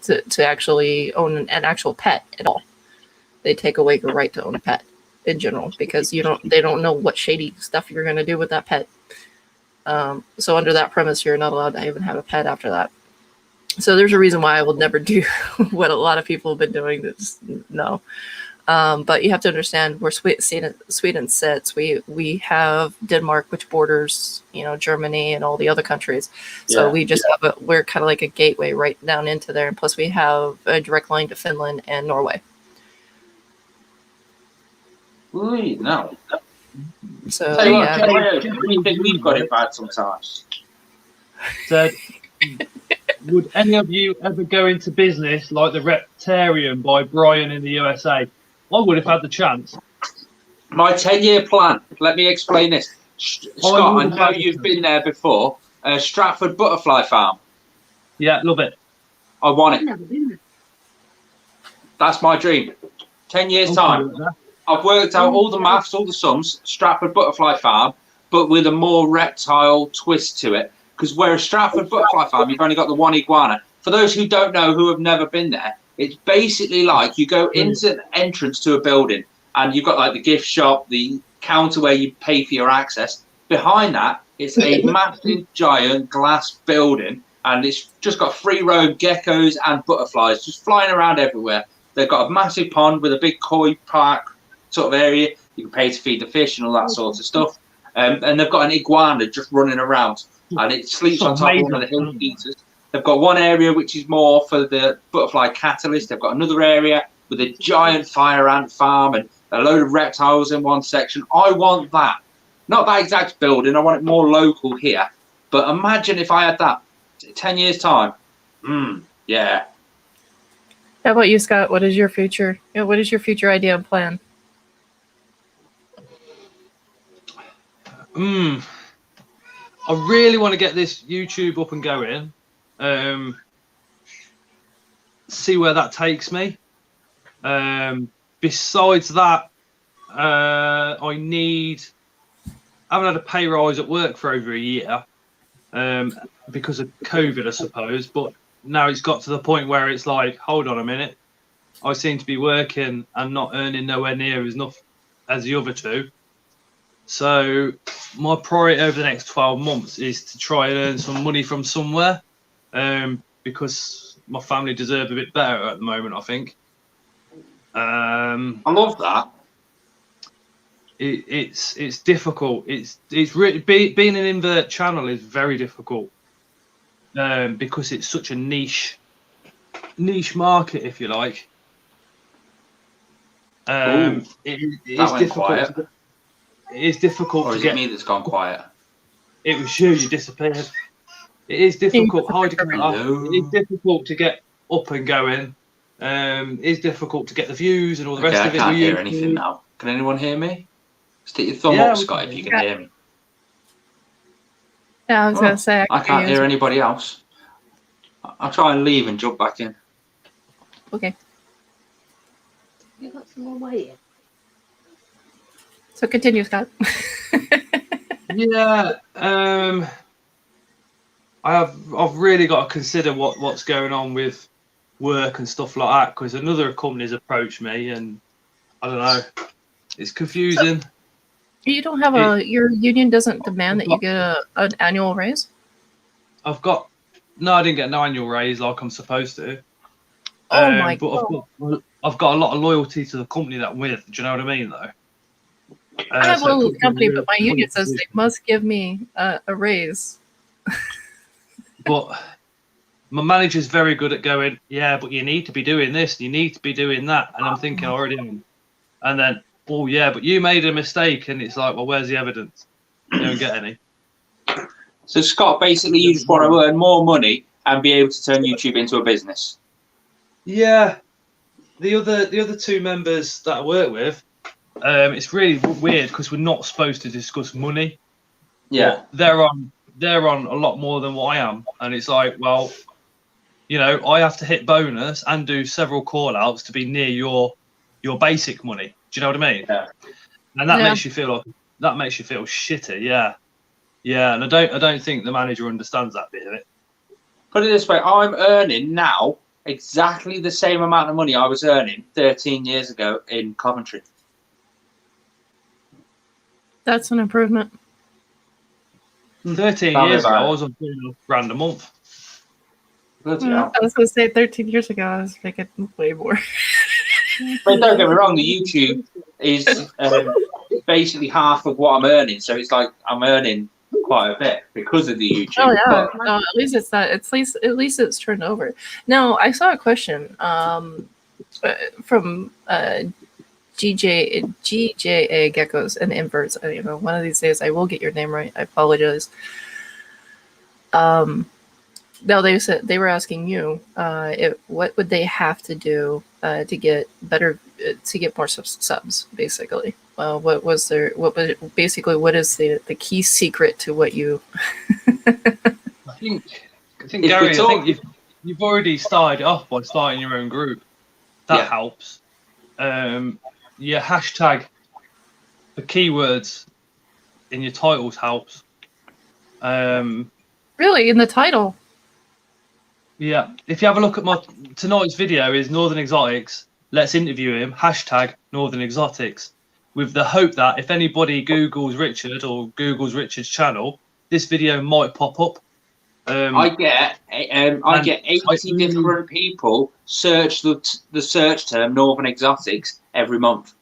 to actually own an actual pet at all, they take away your right to own a pet in general because they don't know what shady stuff you're going to do with that pet. So under that premise, you're not allowed to even have a pet after that. So there's a reason why I will never do what a lot of people have been doing. No. But you have to understand where Sweden sits. We have Denmark, which borders, Germany and all the other countries. So we just we're kind of like a gateway right down into there. And plus we have a direct line to Finland and Norway. No. So we think we've got it bad sometimes. So, would any of you ever go into business like the Reptarian by Brian in the USA? I would have had the chance. My 10-year plan. Let me explain this. Scott, I know you've been there before. Stratford Butterfly Farm. Yeah, love it. I want it. That's my dream. 10 years time. I've worked out all the maths, all the sums. Stratford Butterfly Farm, but with a more reptile twist to it. Because whereas Stratford Butterfly Farm, you've only got the one iguana. For those who don't know, who have never been there, it's basically like you go into an entrance to a building and you've got like the gift shop, the counter where you pay for your access. Behind that, it's a massive, giant glass building, and it's just got free roam geckos and butterflies just flying around everywhere. They've got a massive pond with a big koi park sort of area. You can pay to feed the fish and all that sort of stuff. And they've got an iguana just running around. And it sleeps on top of one of the hill eaters. They've got one area which is more for the butterfly catalyst. They've got another area with a giant fire ant farm and a load of reptiles in one section. I want that. Not that exact building. I want it more local here. But imagine if I had that 10 years' time. Yeah. How about you, Scott? What is your future? What is your future idea and plan? I really want to get this YouTube up and going. See where that takes me. Besides that, I haven't had a pay rise at work for over a year because of COVID, I suppose. But now it's got to the point where it's like, hold on a minute. I seem to be working and not earning nowhere near as enough as the other two. So my priority over the next 12 months is to try and earn some money from somewhere, because my family deserve a bit better at the moment, I think. I love that. It's difficult. It's really being an invert channel is very difficult, because it's such a niche market, if you like. It is difficult. It is difficult. Or is it me that's gone quiet? It was you disappeared. It is difficult. It is difficult to get up and going. Is difficult to get the views and all the Okay, rest I of it. can't hear anything now. Can anyone hear me? Stick your thumb Yeah, up, we Scott, can if you hear can hear me. Yeah, I was gonna say I can't hear anybody else. I'll try and leave and jump back in. Okay, You got some more waiting. so continue, Scott. Yeah, I've really got to consider what's going on with work and stuff like that, because another company's approached me, and I don't know, it's confusing. You don't have your union doesn't demand that you get an annual raise? I didn't get an annual raise like I'm supposed to. Oh my but God. I've got a lot of loyalty to the company that I'm with. Do you know what I mean, though? I have a so it little puts me in a company, really but my union funny says they position. must give me a raise. But my manager's very good at going, yeah, but you need to be doing this, you need to be doing that. And I'm thinking, I already am. And then, oh, yeah, but you made a mistake. And it's like, well, where's the evidence? You don't get any. So, Scott, basically, you just want to earn more money and be able to turn YouTube into a business. Yeah. The other two members that I work with, it's really weird because we're not supposed to discuss money. Yeah. But they're on a lot more than what I am. And it's like, well, you know, I have to hit bonus and do several call outs to be near your basic money. Do you know what I mean? Yeah. And that Yeah. makes you feel shitty, yeah. Yeah, and I don't think the manager understands that bit of it. Put it this way, I'm earning now exactly the same amount of money I was earning 13 years ago in Coventry. That's an improvement. 13 Tell me years ago, about I it. was on £300 a month. Bloody hell. I was going to say 13 years ago, I was making way more. But don't get me wrong, the YouTube is basically half of what I'm earning. So it's like I'm earning quite a bit because of the YouTube. Oh yeah, But no, at least it's not. At least it's turned over. Now I saw a question from GJA Geckos and Inverts. You know, one of these days I will get your name right. I apologize. No, they were asking you, what would they have to do to get better, to get more subs, basically. What is the key secret to what you? I think Gary, I think you've already started off by starting your own group. That helps. Your hashtag, the keywords in your titles helps. Really, in the title? Yeah. If you have a look at tonight's video is Northern Exotics. Let's interview him. Hashtag Northern Exotics. With the hope that if anybody Googles Richard or Googles Richard's channel, this video might pop up. I get 80 different people search the search term Northern Exotics every month.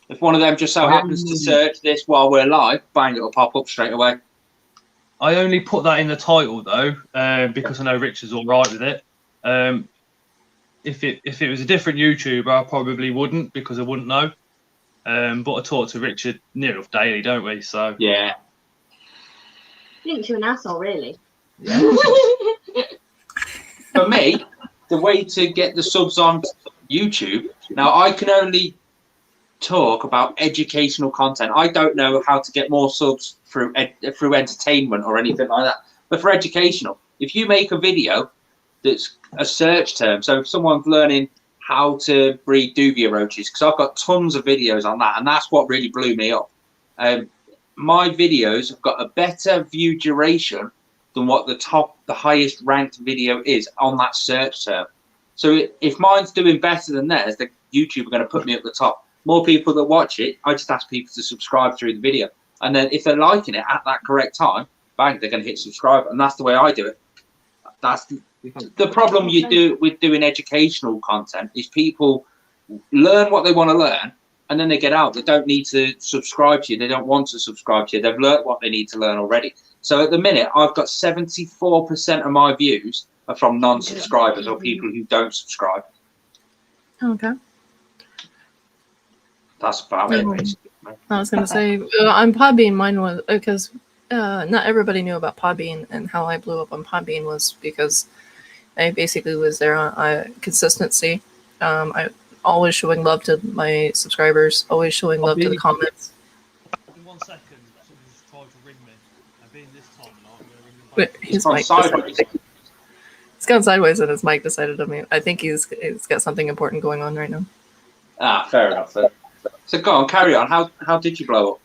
If one of them just so happens to search this while we're live, bang, it'll pop up straight away. I only put that in the title though, because I know Richard's all right with it. If it was a different YouTuber, I probably wouldn't, because I wouldn't know. But I talk to Richard near enough daily, don't we? So yeah. Thinks you're an asshole, really. Yeah. For me, the way to get the subs on YouTube, now I can only talk about educational content. I don't know how to get more subs through entertainment or anything like that. But for educational, if you make a video that's a search term, so if someone's learning how to breed duvia roaches, because I've got tons of videos on that, and that's what really blew me up. My videos have got a better view duration than what the highest ranked video is on that search term. So if mine's doing better than theirs, the YouTube are going to put me at the top. More people that watch it, I just ask people to subscribe through the video. And then if they're liking it at that correct time, bang, they're going to hit subscribe. And that's the way I do it. That's the problem you do with doing educational content is people learn what they want to learn, and then they get out. They don't need to subscribe to you. They don't want to subscribe to you. They've learned what they need to learn already. So at the minute, I've got 74% of my views are from non-subscribers or people who don't subscribe. Okay. That's about it, basically. I was going to say, on Podbean, mine was because not everybody knew about Podbean, and how I blew up on Podbean was because I basically was there on consistency. I always showing love to my subscribers, always showing love to the comments. In 1 second, someone just tried to ring me. I've been this time, and I'm going to ring them back. But his mic decided, it's gone sideways, and his mic decided to mute. I think he's got something important going on right now. Ah, fair enough. Then. So go on, carry on. How did you blow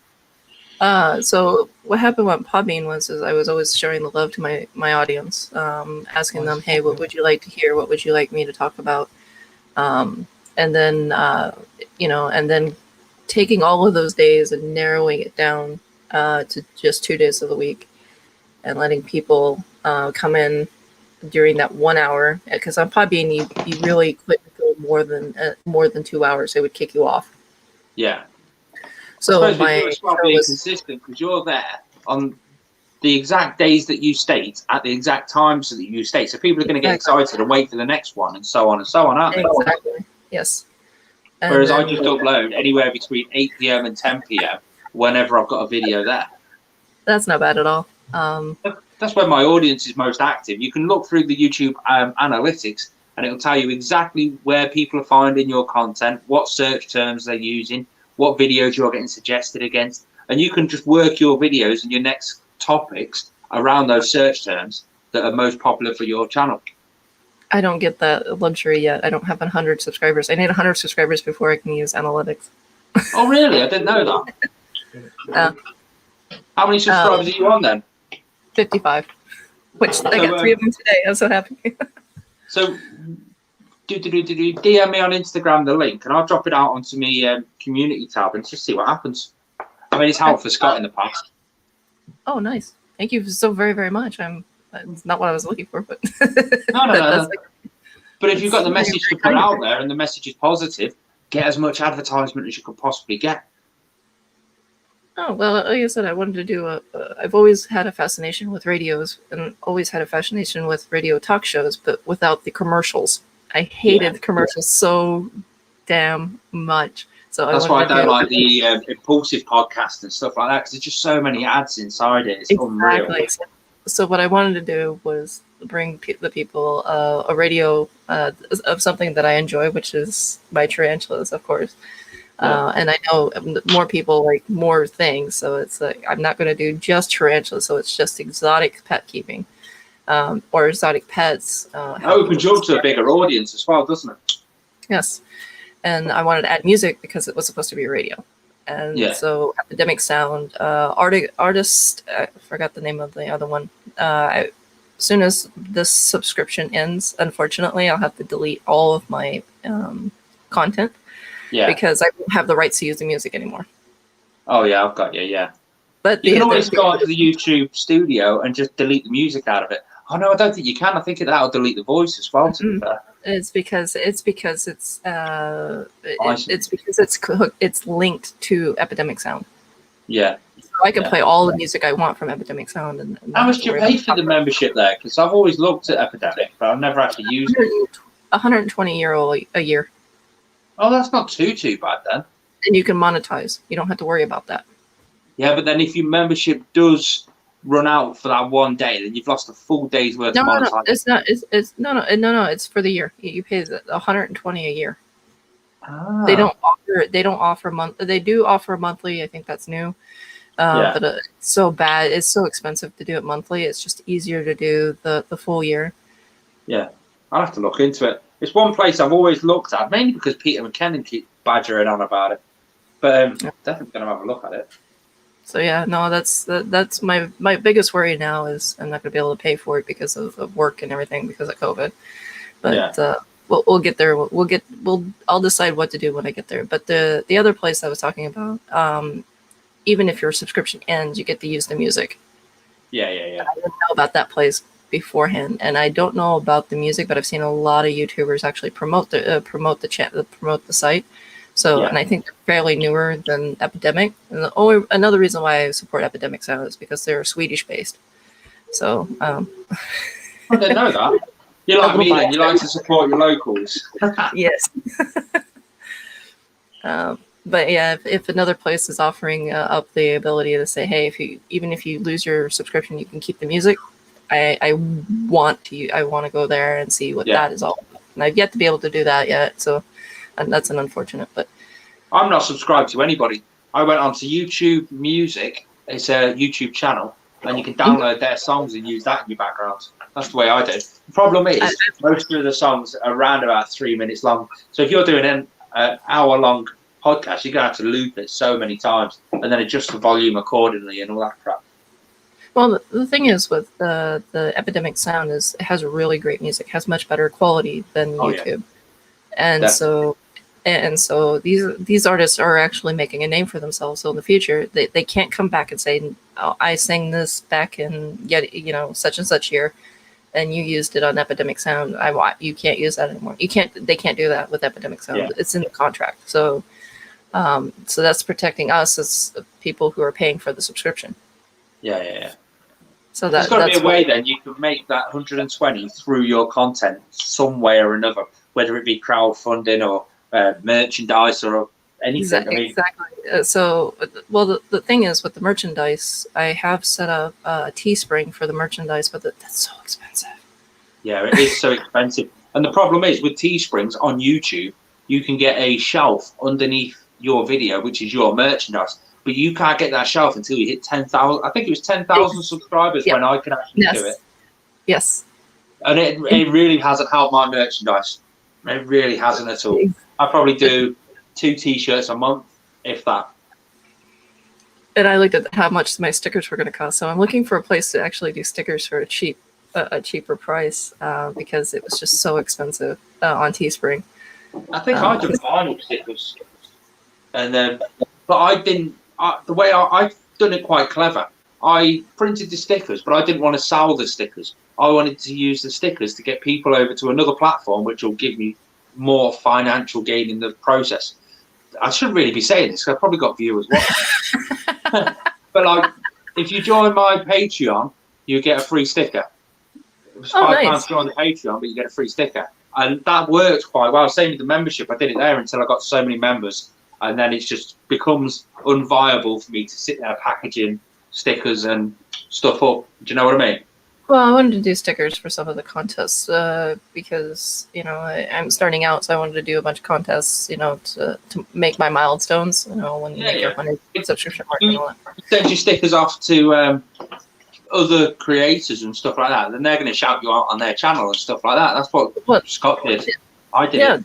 up? So what happened with Podbean was I was always showing the love to my audience, asking them, hey, what would you like to hear? What would you like me to talk about? And then, and then taking all of those days and narrowing it down to just 2 days of the week and letting people come in during that 1 hour. Because on Podbean, you really couldn't go more than 2 hours. They would kick you off. Yeah. So my show being consistent because you're there on the exact days that you state at the exact times that you state. So people are going to get excited and wait for the next one and so on, aren't they? Exactly. Yes. Whereas I just upload anywhere between 8 p.m. and 10 p.m. whenever I've got a video there. That's not bad at all. That's where my audience is most active. You can look through the YouTube analytics and it'll tell you exactly where people are finding your content, what search terms they're using, what videos you're getting suggested against. And you can just work your videos and your next topics around those search terms that are most popular for your channel. I don't get that luxury yet. I don't have 100 subscribers. I need 100 subscribers before I can use analytics. Oh, really? I didn't know that. How many subscribers are you on then? 55. Which I got 3 of them today. I'm so happy. So, DM me on Instagram the link, and I'll drop it out onto my community tab and just see what happens. I mean, it's helped for Scott in the past. Oh, nice. Thank you so very, very much. It's not what I was looking for, but no. But if you've got the message to put out there and the message is positive, get as much advertisement as you could possibly get. Oh, well, like I said, I wanted to do I've always had a fascination with radios and always had a fascination with radio talk shows, but without the commercials. I hated the commercials so damn much. So that's why I don't like the impulsive podcast and stuff like that, because there's just so many ads inside it. It's unreal. So what I wanted to do was bring the people a radio of something that I enjoy, which is my tarantulas, of course. And I know more people like more things, so it's like I'm not going to do just tarantulas. So it's just exotic pet keeping or exotic pets. It opens you up to a bigger audience as well, doesn't it? Yes. And I wanted to add music because it was supposed to be a radio. And so Epidemic Sound, artist, I forgot the name of the other one. As soon as this subscription ends, unfortunately, I'll have to delete all of my content because I won't have the rights to use the music anymore. Oh, yeah, I've got you, yeah. But you can always go onto the YouTube studio and just delete the music out of it. Oh, no, I don't think you can. I think that'll delete the voice as well, to be fair. It's because it's linked to Epidemic Sound. Yeah. So I can play all the music I want from Epidemic Sound. And how much do you pay for the membership there? Because I've always looked at Epidemic, but I've never actually used it. €120 a year. Oh, that's not too bad then. And you can monetize. You don't have to worry about that. Yeah, but then if your membership does run out for that one day, then you've lost a full day's worth of monetization. No, it's not. No, it's for the year. You pay $120 a year. They don't offer month. They do offer monthly. I think that's new. But it's so bad. It's so expensive to do it monthly. It's just easier to do the full year. Yeah, I'll have to look into it. It's one place I've always looked at, mainly because Peter McKinnon keeps badgering on about it. But definitely going to have a look at it. So yeah, no, that's my biggest worry now is I'm not going to be able to pay for it because of work and everything because of COVID. But we'll get there. I'll decide what to do when I get there. But the other place I was talking about, even if your subscription ends, you get to use the music. Yeah. I didn't know about that place beforehand, and I don't know about the music, but I've seen a lot of YouTubers actually promote the site. So, and I think they're fairly newer than Epidemic. And another reason why I support Epidemic Sound is because they're Swedish based. So, I didn't know that. You like me then? You like to support your locals? Yes. But yeah, if another place is offering up the ability to say, hey, even if you lose your subscription, you can keep the music. I want to go there and see what that is all about. And I've yet to be able to do that yet, so and that's an unfortunate. But I'm not subscribed to anybody. I went onto YouTube Music. It's a YouTube channel, and you can download their songs and use that in your background. That's the way I do. The problem is, most of the songs are around about 3 minutes long. So if you're doing an hour-long podcast, you're going to have to loop it so many times and then adjust the volume accordingly and all that crap. Well, the thing is with the Epidemic Sound is it has really great music, has much better quality than YouTube, and so these artists are actually making a name for themselves. So in the future, they can't come back and say, oh, I sang this back in such and such year, and you used it on Epidemic Sound. You can't use that anymore. They can't do that with Epidemic Sound. Yeah. It's in the contract. So that's protecting us as people who are paying for the subscription. Yeah. So there's got to be a way then you can make that 120 through your content some way or another, whether it be crowdfunding or merchandise or anything. Exactly. The thing is with the merchandise, I have set up a Teespring for the merchandise, but that's so expensive. Yeah, it is so expensive. And the problem is with Teesprings on YouTube, you can get a shelf underneath your video, which is your merchandise. But you can't get that shelf until you hit 10,000. I think it was 10,000 subscribers when I could actually do it. Yes. And it really hasn't helped my merchandise. It really hasn't at all. I probably do 2 T-shirts a month, if that. And I looked at how much my stickers were going to cost. So I'm looking for a place to actually do stickers for a cheaper price because it was just so expensive on Teespring. I think I do vinyl stickers. And then, but I've been... the way I've done it quite clever. I printed the stickers, but I didn't want to sell the stickers. I wanted to use the stickers to get people over to another platform, which will give me more financial gain in the process. I shouldn't really be saying this, because I've probably got viewers watching. But if you join my Patreon, you get a free sticker. It was £5 to join the Patreon, but you get a free sticker. And that worked quite well. Same with the membership. I did it there until I got so many members. And then it just becomes unviable for me to sit there packaging stickers and stuff up. Do you know what I mean? Well, I wanted to do stickers for some of the contests because, I'm starting out. So I wanted to do a bunch of contests, to make my milestones, when you make your 100 subscription mark and all that. Send your stickers off to other creators and stuff like that. Then they're going to shout you out on their channel and stuff like that. That's what Scott did. I did. Yeah.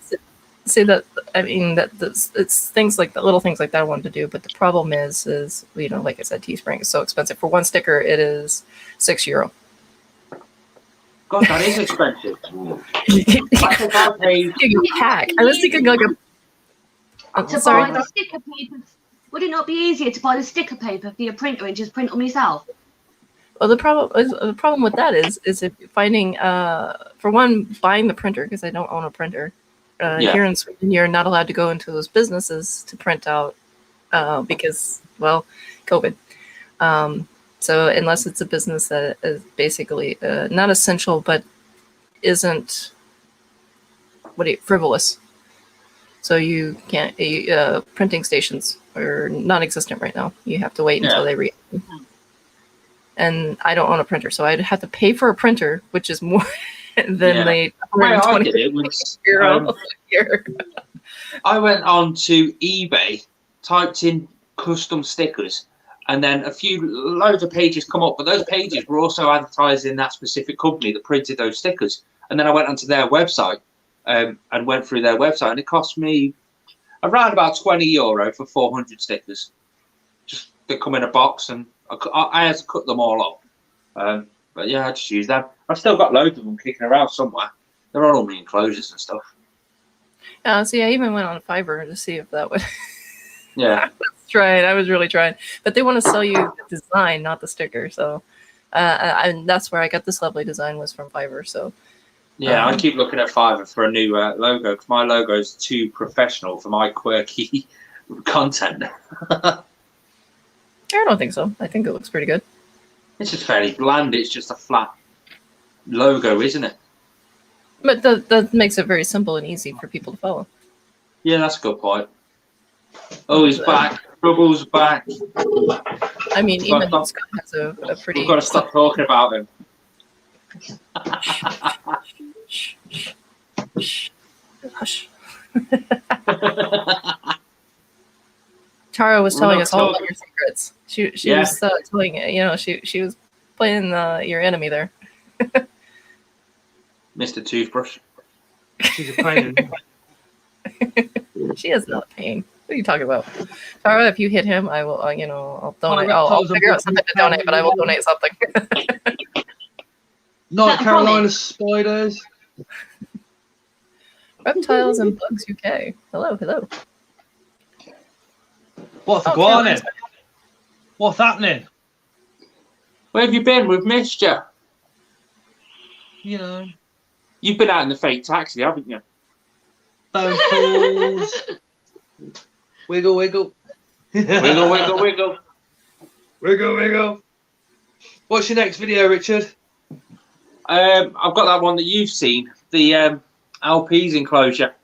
See that? I mean, it's things like that, little things like that I wanted to do. But the problem is, like I said, Teespring is so expensive. For one sticker, it is €6. God, that is expensive. I was thinking like a. To buy the sticker paper, would it not be easier to buy the sticker paper for your printer and just print them yourself? Well, the problem with that is if finding for one, buying the printer, because I don't own a printer. Here in Sweden, you're not allowed to go into those businesses to print out because, well, COVID. So unless it's a business that is basically not essential, but isn't frivolous. So you can't. Printing stations are non-existent right now. You have to wait until they reopen. And I don't own a printer, so I'd have to pay for a printer, which is more than the €120 year. I went on to eBay, typed in custom stickers, and then loads of pages come up, but those pages were also advertising that specific company that printed those stickers. And then I went onto their website and went through their website, and it cost me around about €20 for 400 stickers. Just they come in a box, and I had to cut them all up. But yeah, I just use them. I've still got loads of them kicking around somewhere. They're on all the enclosures and stuff. See, I even went on Fiverr to see if that would. Yeah. I was really trying, but they want to sell you the design, not the sticker. So, and that's where I got this lovely design was from Fiverr. So, yeah, I keep looking at Fiverr for a new logo because my logo is too professional for my quirky content. I don't think so. I think it looks pretty good. It's just fairly bland. It's just a flat logo, isn't it? But that makes it very simple and easy for people to follow. Yeah, that's a good point. Oh, he's back. Trouble's back. I mean, even Scott has a pretty... We've got to stop talking about him. Shh. Hush. Tara was We're telling not us all about talking- your secrets. She Yeah. was telling, you know, she was playing your enemy there. Mr. Toothbrush. She's a pain. She is not pain. What are you talking about? Tara, if you hit him, I will, you know, I'll donate. I'll reptiles are figure out something to big donate, but I will donate something. North That Carolina promise. spiders. Reptiles and Bugs UK. Hello, hello. What's Oh, going on? Caroline's- What's happening? Where have you been? We've missed you. You know, You've been out in the fake taxi, haven't you? phone calls. Wiggle, wiggle. Wiggle, wiggle, wiggle. Wiggle, wiggle. What's your next video, Richard? I've got that one that you've seen, the LP's enclosure.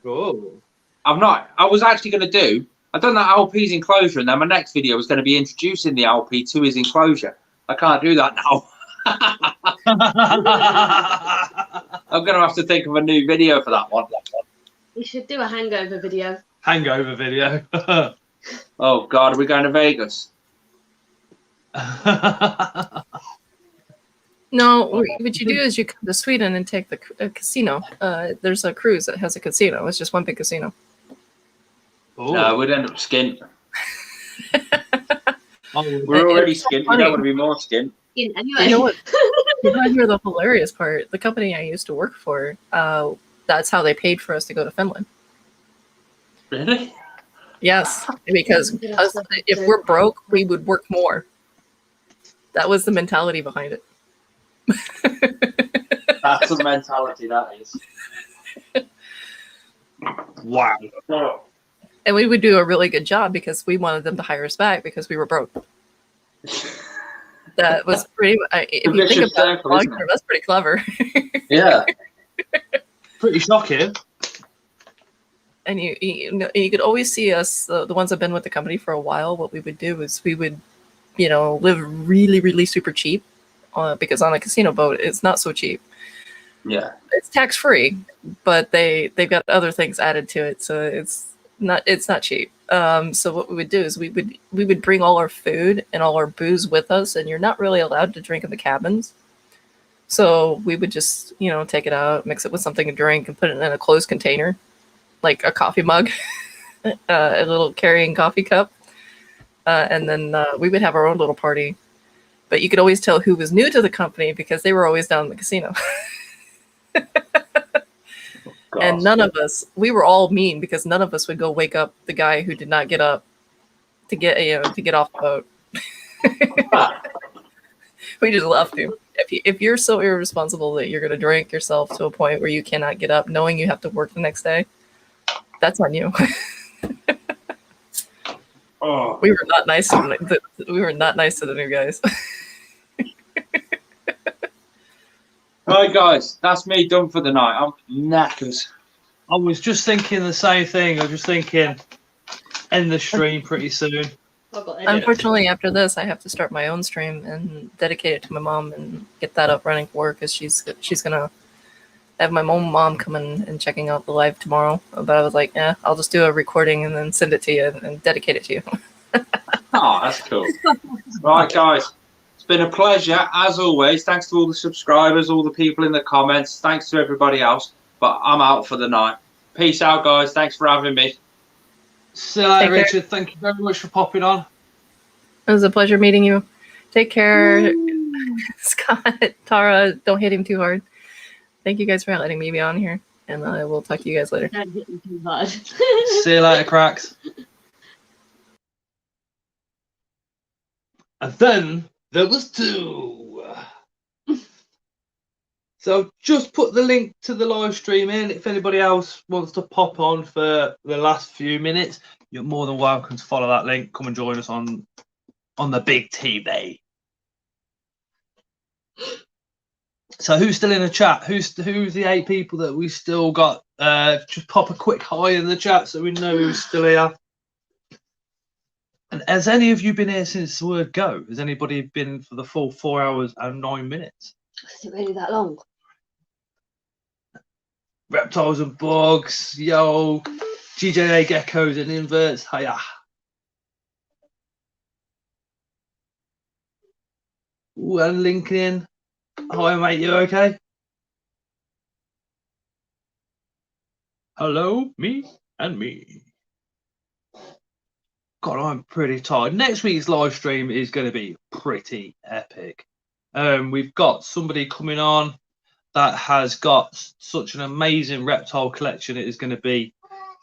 Oh. I was actually going to do, I've done that LP's enclosure, and then my next video was going to be introducing the LP to his enclosure. I can't do that now. I'm going to have to think of a new video for that one. We should do a hangover video. Hangover video. Oh, God, are we going to Vegas? No, what you do is you come to Sweden and take the casino. There's a cruise that has a casino. It's just one big casino. Oh. No, we'd end up skint. Oh, We're already It's so skint. We funny. don't want to be more skint. Anyway. You know what? You want to hear the hilarious part? The company I used to work for, that's how they paid for us to go to Finland. Really? Yes, because us, if we're broke, we would work more. That was the mentality behind it. That's the mentality, that is. wow. Oh. And we would do a really good job because we wanted them to hire us back because we were broke. That was pretty. If you think vicious about it, circle, long isn't it? term, that's pretty clever. Yeah. Pretty shocking. And you could always see us, the ones that've been with the company for a while. What we would do is we would, you know, live really, really super cheap, because on a casino boat it's not so cheap. Yeah. It's tax free, but they've got other things added to it, so it's not cheap. So what we would do is we would bring all our food and all our booze with us, and you're not really allowed to drink in the cabins. So we would just, you know, take it out, mix it with something to drink, and put it in a closed container, like a coffee mug, a little carrying coffee cup, and then we would have our own little party. But you could always tell who was new to the company because they were always down in the casino. And none of us, we were all mean because none of us would go wake up the guy who did not get up to get off the boat. We just left him. If you're so irresponsible that you're going to drink yourself to a point where you cannot get up, knowing you have to work the next day, that's on you. Oh. We were not nice to the new guys. Right, guys, that's me done for the night. I'm knackers. I was just thinking the same thing. I was just thinking, end the stream pretty soon. I've got Unfortunately, after this, I have to start my own stream and dedicate it to my mom and get that up running for her because she's gonna have my mom coming and checking out the live tomorrow. But I was like, yeah, I'll just do a recording and then send it to you and dedicate it to you. Oh, that's cool. Right, guys. It's been a pleasure, as always. Thanks to all the subscribers, all the people in the comments. Thanks to everybody else. But I'm out for the night. Peace out, guys. Thanks for having me. See you later, Take care. Richard. Thank you very much for popping on. It was a pleasure meeting you. Take care, Scott, Tara. Don't hit him too hard. Thank you guys for letting me be on here, and I will talk to you guys later. Don't hit me too hard. See you later, cracks. And then there was two. So just put the link to the live stream in. If anybody else wants to pop on for the last few minutes, you're more than welcome to follow that link. Come and join us on the big TV. So who's still in the chat? Who's the 8 people that we still got? Just pop a quick hi in the chat so we know who's still here. And has any of you been here since the word go? Has anybody been for the full 4 hours and 9 minutes? Is it really that long? Reptiles and bugs. Yo. GJA geckos and inverts. Hiya. Ooh, and Lincoln. Hi, mate. You okay? Hello, me and me. God, I'm pretty tired. Next week's live stream is going to be pretty epic. We've got somebody coming on that has got such an amazing reptile collection. It is going to be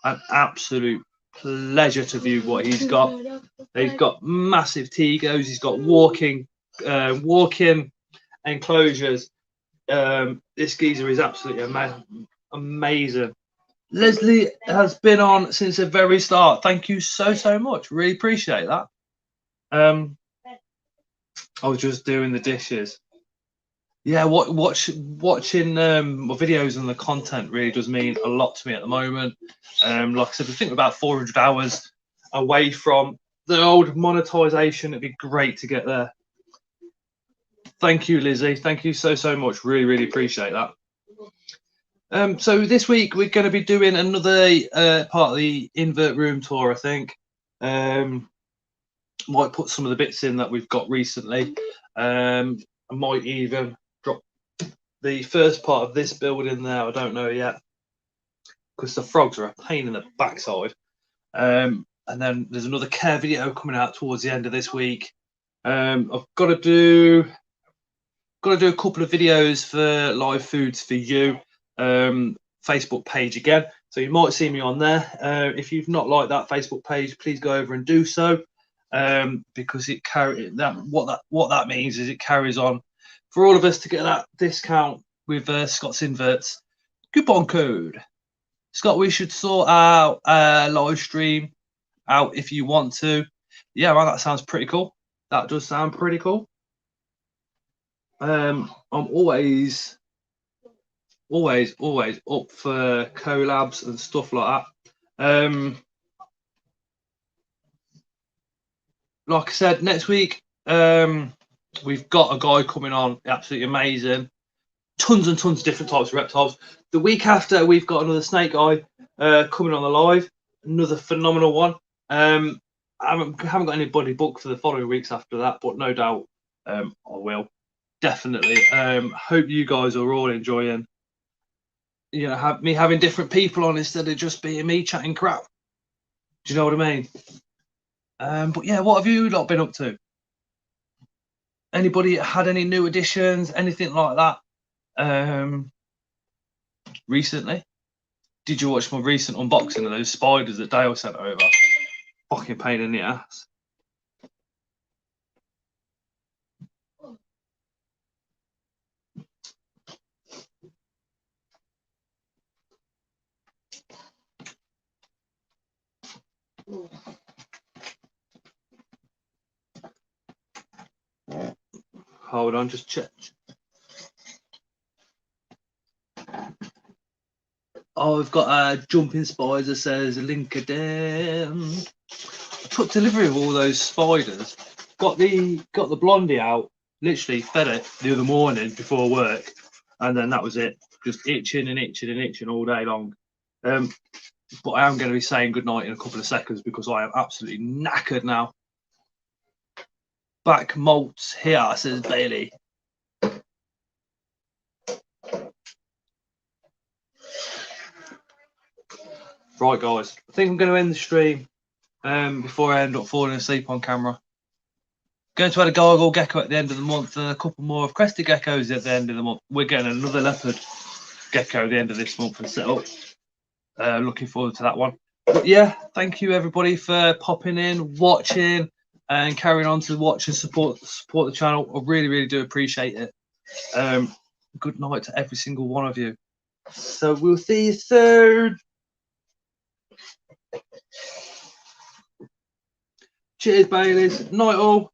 an absolute pleasure to view what he's got. He's got massive Tigos. He's got walking enclosures. This geezer is absolutely amazing. Leslie has been on since the very start. Thank you so much. Really appreciate that. I was just doing the dishes. Yeah, watching my videos and the content really does mean a lot to me at the moment. Like I said, I think we're about 400 hours away from the old monetization. It'd be great to get there. Thank you, Lizzie. Thank you so much. Really appreciate that. So this week we're going to be doing another part of the invert room tour, I think. Might put some of the bits in that we've got recently. I might even drop the first part of this building there. I don't know yet, because the frogs are a pain in the backside. And then there's another care video coming out towards the end of this week. I've got to do a couple of videos for Live Foods for You Facebook page again, so you might see me on there. If you've not liked that Facebook page, please go over and do so, because what that means is it carries on for all of us to get that discount with Scott's Inverts coupon code. Scott, we should sort out a live stream out if you want to. Yeah, well, that sounds pretty cool. That does sound pretty cool. I'm always up for collabs and stuff like that. Like I said, next week we've got a guy coming on, absolutely amazing. Tons and tons of different types of reptiles. The week after, we've got another snake guy coming on the live, another phenomenal one. I haven't got anybody booked for the following weeks after that, but no doubt I will. Definitely. Hope you guys are all enjoying, you know, me having different people on instead of just being me chatting crap. Do you know what I mean? But yeah, what have you lot been up to? Anybody had any new additions, anything like that recently? Did you watch my recent unboxing of those spiders that Dale sent over? Fucking pain in the ass. Hold on, just check. Oh, I've got a jumping spider that says Linkaden. I took delivery of all those spiders. Got the blondie out. Literally fed it the other morning before work, and then that was it. Just itching and itching and itching all day long. But I am going to be saying goodnight in a couple of seconds because I am absolutely knackered now. Back malts here, says Bailey. Right, guys, I think I'm going to end the stream before I end up falling asleep on camera. Going to add a gargoyle gecko at the end of the month and a couple more of crested geckos at the end of the month. We're getting another leopard gecko at the end of this month and set up. Looking forward to that one. But yeah, thank you everybody for popping in, watching, and carrying on to watch and support the channel. I really do appreciate it. Good night to every single one of you. So we'll see you soon. Cheers, Baileys. Night all.